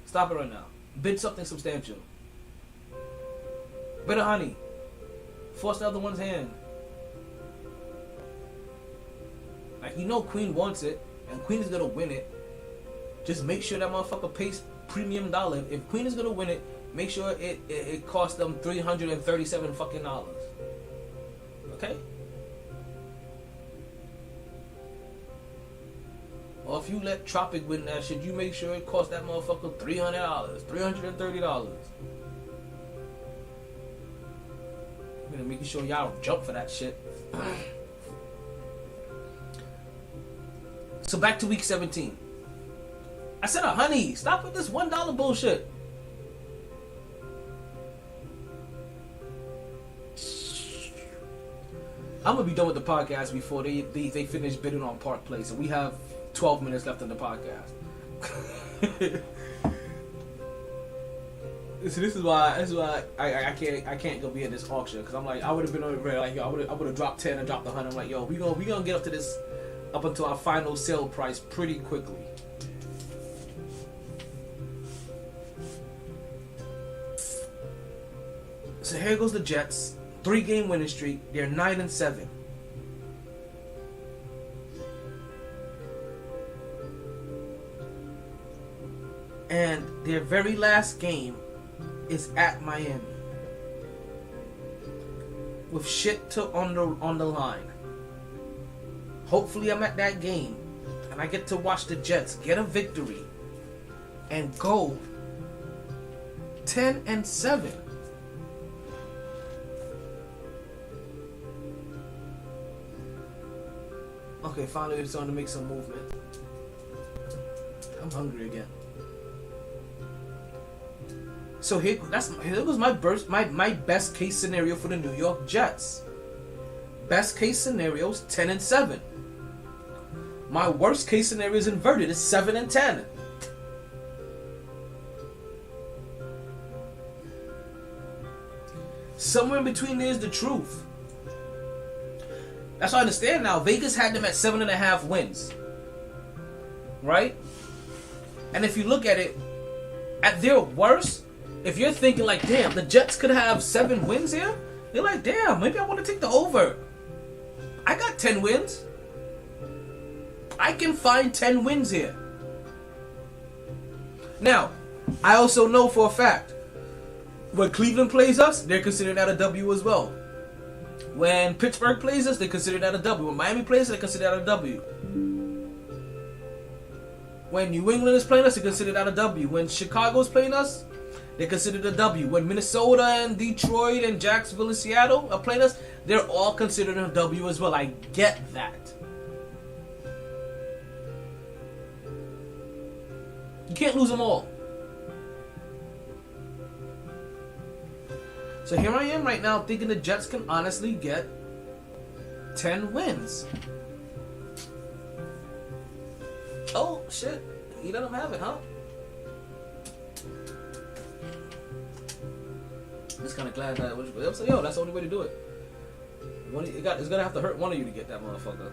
S1: Stop it right now. Bid something substantial. Bid a honey. Force the other one's hand. Like, you know Queen wants it, and Queen is gonna win it. Just make sure that motherfucker pays premium dollar. If Queen is gonna win it, make sure it costs them $337 fucking dollars. Okay? Or if you let Tropic win that shit, you make sure it costs that motherfucker $300, $330. I'm gonna make sure y'all jump for that shit. So back to week 17. I said, honey, stop with this $1 bullshit. I'm gonna be done with the podcast before they finish bidding on Park Place, and we have 12 minutes left in the podcast. So this is why I can't go be at this auction, because I'm like, I would have been over there like, yo, I would have dropped 10 and dropped 100. I'm like, yo, we gonna get up to this, up until our final sale price pretty quickly. So here goes the Jets, 3-game winning streak. They're 9-7. And their very last game is at Miami, with shit on the line. Hopefully I'm at that game and I get to watch the Jets get a victory and go 10-7. Okay, finally it's starting to make some movement. I'm hungry again. So here was my best case scenario for the New York Jets. Best case scenario is 10-7. My worst case scenario is inverted. It's 7-10. Somewhere in between there is the truth. That's what I understand now. Vegas had them at 7.5 wins. Right? And if you look at it, at their worst, if you're thinking like, damn, the Jets could have 7 wins here, you're like, damn, maybe I want to take the over. I got 10 wins. I can find 10 wins here. Now, I also know for a fact, when Cleveland plays us, they're considering that a W as well. When Pittsburgh plays us, they consider that a W. When Miami plays us, they consider that a W. When New England is playing us, they consider that a W. When Chicago is playing us, they consider it a W. When Minnesota and Detroit and Jacksonville and Seattle are playing us, they're all considered a W as well. I get that. You can't lose them all. So here I am right now thinking the Jets can honestly get 10 wins. Oh, shit. You let them have it, huh? Just kind of glad that I'm saying, yo, that's the only way to do it. It's gonna have to hurt one of you to get that motherfucker.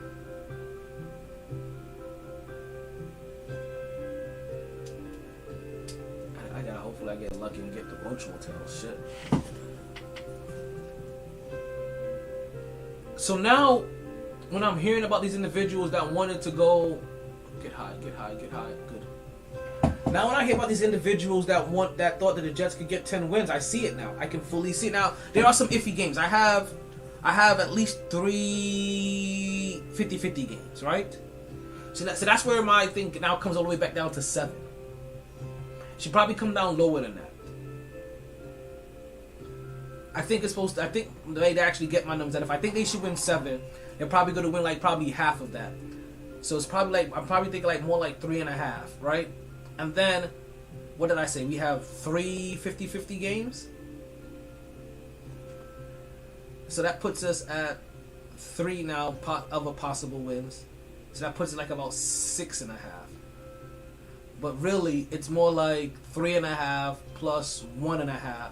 S1: I gotta hopefully I get lucky and get the Roach Motel. Shit. So now, when I'm hearing about these individuals that wanted to go get high, good. Now when I hear about these individuals that thought that the Jets could get 10 wins, I see it now. I can fully see it now. There are some iffy games. I have at least 3 50-50 games, right? So that's where my thing now comes all the way back down to 7. Should probably come down lower than that. I think the way they actually get my numbers, that if I think they should win 7, they're probably going to win like probably half of that. So it's probably like, I'm probably thinking like more like 3.5, right? And then, what did I say? We have 3 50-50 games. So that puts us at 3 now other possible wins. So that puts it like about 6.5. But really, it's more like 3.5 plus 1.5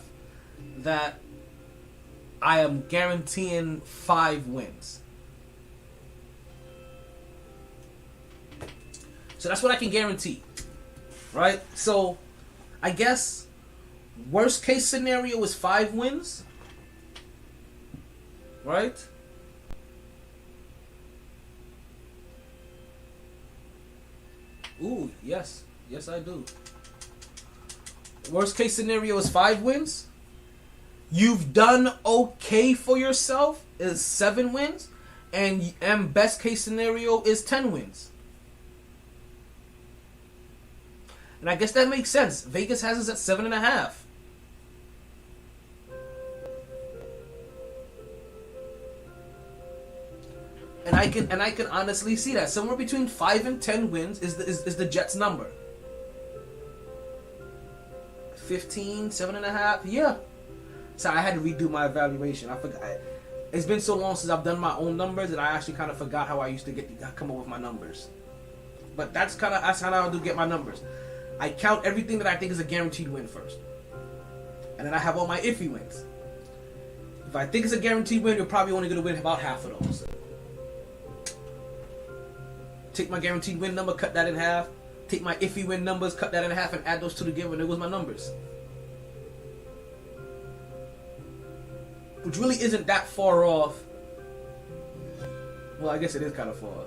S1: that I am guaranteeing 5 wins. So that's what I can guarantee, right? So I guess worst case scenario is 5 wins, right? Ooh, yes. Yes, I do. Worst case scenario is 5 wins. You've done okay for yourself is 7 wins. And best case scenario is 10 wins. And I guess that makes sense. Vegas has us at 7.5. And I can honestly see that somewhere between 5 and 10 wins is the Jets' number. 15, 7.5, yeah. So I had to redo my evaluation. I forgot. It's been so long since I've done my own numbers that I actually kind of forgot how I used to come up with my numbers. But that's how I do get my numbers. I count everything that I think is a guaranteed win first, and then I have all my iffy wins. If I think it's a guaranteed win, you're probably only going to win about half of those. Take my guaranteed win number, cut that in half. Take my iffy win numbers, cut that in half, and add those two together, and there goes my numbers. Which really isn't that far off. Well, I guess it is kind of far off.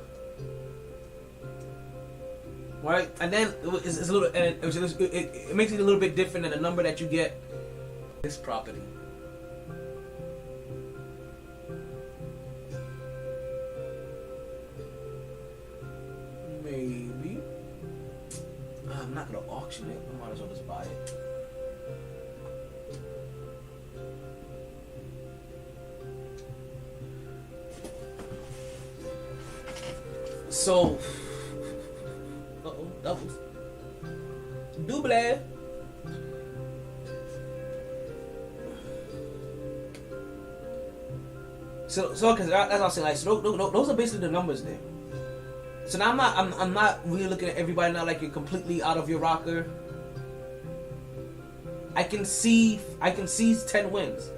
S1: Right? And then it's a little, and it makes it a little bit different than the number that you get this property. Maybe. I'm not gonna auction it. I might as well just buy it. So, doubles. Double. So, because that's what I'm saying. Like, so those are basically the numbers there. So now I'm not really looking at everybody now like you're completely out of your rocker. I can see 10 wins,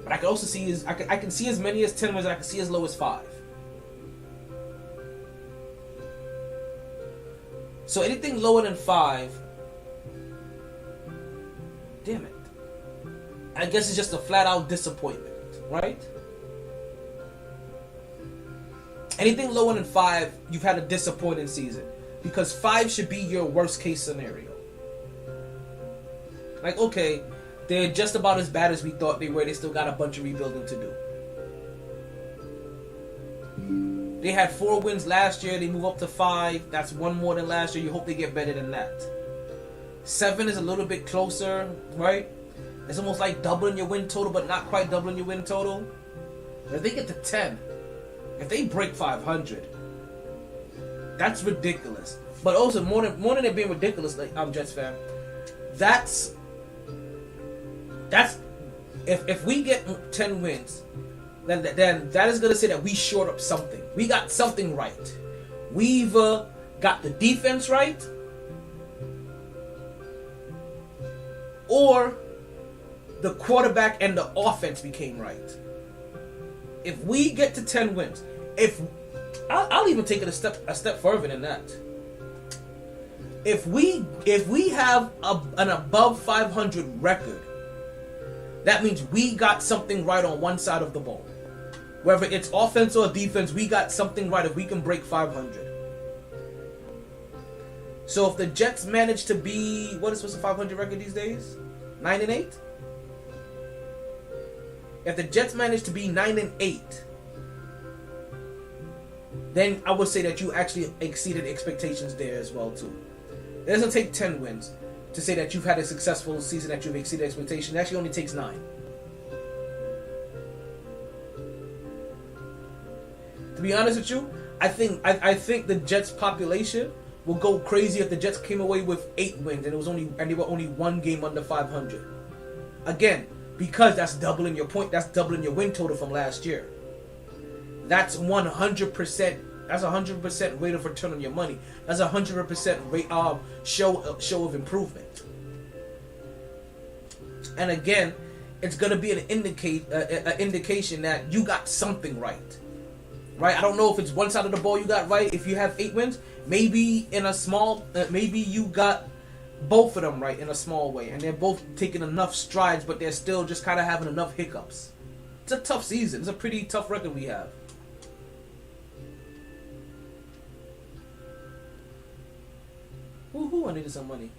S1: but I can also see I can see as many as 10 wins, and I can see as low as 5. So anything lower than 5, damn it, I guess it's just a flat out disappointment, right? Anything lower than 5, you've had a disappointing season, because 5 should be your worst case scenario. Like, okay, they're just about as bad as we thought they were. They still got a bunch of rebuilding to do. They had 4 wins last year. They move up to 5. That's 1 more than last year. You hope they get better than that. 7 is a little bit closer, right? It's almost like doubling your win total, but not quite doubling your win total. If they get to 10, if they break 500, that's ridiculous. But also more than it being ridiculous, like, I'm a Jets fan. That's if we get 10 wins. Then that is going to say that we shored up something. We got something right. We've got the defense right, or the quarterback and the offense became right. If we get to 10 wins, I'll even take it a step further than that. If we have an above 500 record, that means we got something right on one side of the ball. Whether it's offense or defense, we got something right if we can break 500. So if the Jets manage to be, what's the 500 record these days? 9-8? If the Jets manage to be 9-8, then I would say that you actually exceeded expectations there as well too. It doesn't take 10 wins to say that you've had a successful season, that you've exceeded expectations. It actually only takes 9. be honest with you, I think the Jets population will go crazy if the Jets came away with 8 wins and they were only 1 game under 500. Again, because that's doubling your win total from last year. That's 100%. That's 100% rate of return on your money. That's 100% rate show of improvement. And again, it's gonna be an indication that you got something right. Right? I don't know if it's one side of the ball you got right. If you have 8 wins, maybe maybe you got both of them right in a small way, and they're both taking enough strides, but they're still just kind of having enough hiccups. It's a tough season. It's a pretty tough record we have. Woohoo! I needed some money.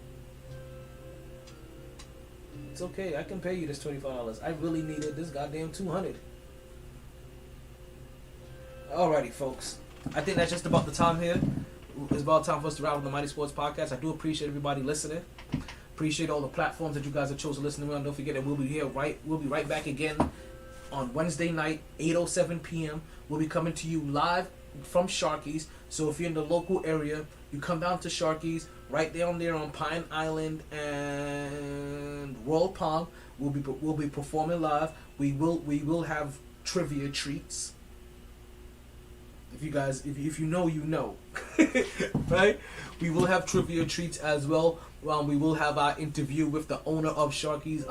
S1: It's okay. I can pay you this $25. I really needed this goddamn $200. Alrighty, folks. I think that's just about the time here. It's about time for us to wrap up the MyT Sports Podcast. I do appreciate everybody listening. Appreciate all the platforms that you guys have chosen to listen to me on. Don't forget that we'll be right back again on Wednesday night, 8:07 p.m. We'll be coming to you live from Sharky's. So if you're in the local area, you come down to Sharky's, right down there on Pine Island and Royal Palm. We'll be performing live. We will have trivia treats. If you know, you know. Right? We will have trivia treats as well. We will have our interview with the owner of Sharky's,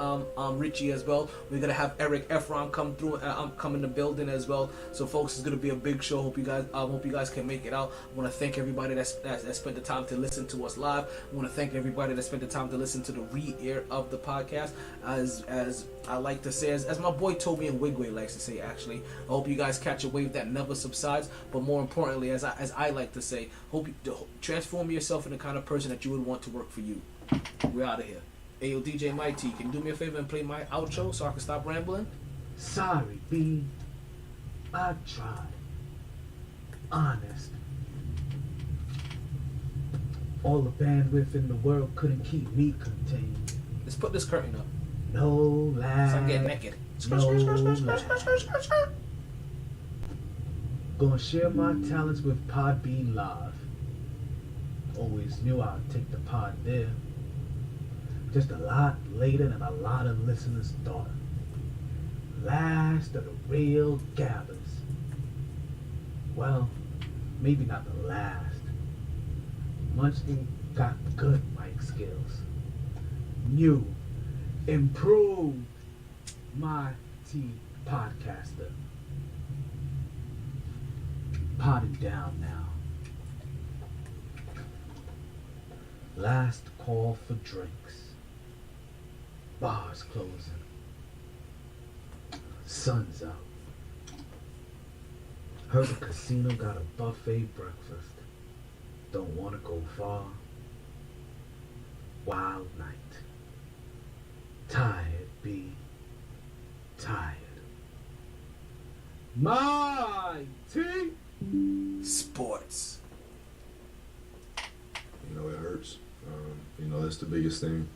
S1: Richie, as well. We're gonna have Eric Efron come through and come in the building as well. So, folks, it's gonna be a big show. Hope you guys can make it out. I want to thank everybody that spent the time to listen to us live. I want to thank everybody that spent the time to listen to the re-air of the podcast. As I like to say, as my boy Toby and Wigway likes to say, actually, I hope you guys catch a wave that never subsides. But more importantly, as I like to say, hope you transform yourself into the kind of person that you would want to work for you. We're out of here. Hey, yo, DJ MyT, can you do me a favor and play my outro so I can stop rambling?
S2: Sorry, B. I tried. Honest. All the bandwidth in the world couldn't keep me contained.
S1: Let's put this curtain up.
S2: No lag.
S1: So I'm getting naked.
S2: No lag. Gonna share my talents with Podbean Live. Always knew I'd take the pod there. Just a lot later than a lot of listeners thought. Last of the real gabbers. Well, maybe not the last. Munchkin got good mic skills. New, improved MyT Podcaster. Potted down now. Last call for drinks. Bars closing. Sun's up. Heard the casino got a buffet breakfast. Don't want to go far. Wild night. Tired, B. Tired. MyT
S1: Sports.
S6: You know, it hurts. You know, that's the biggest thing.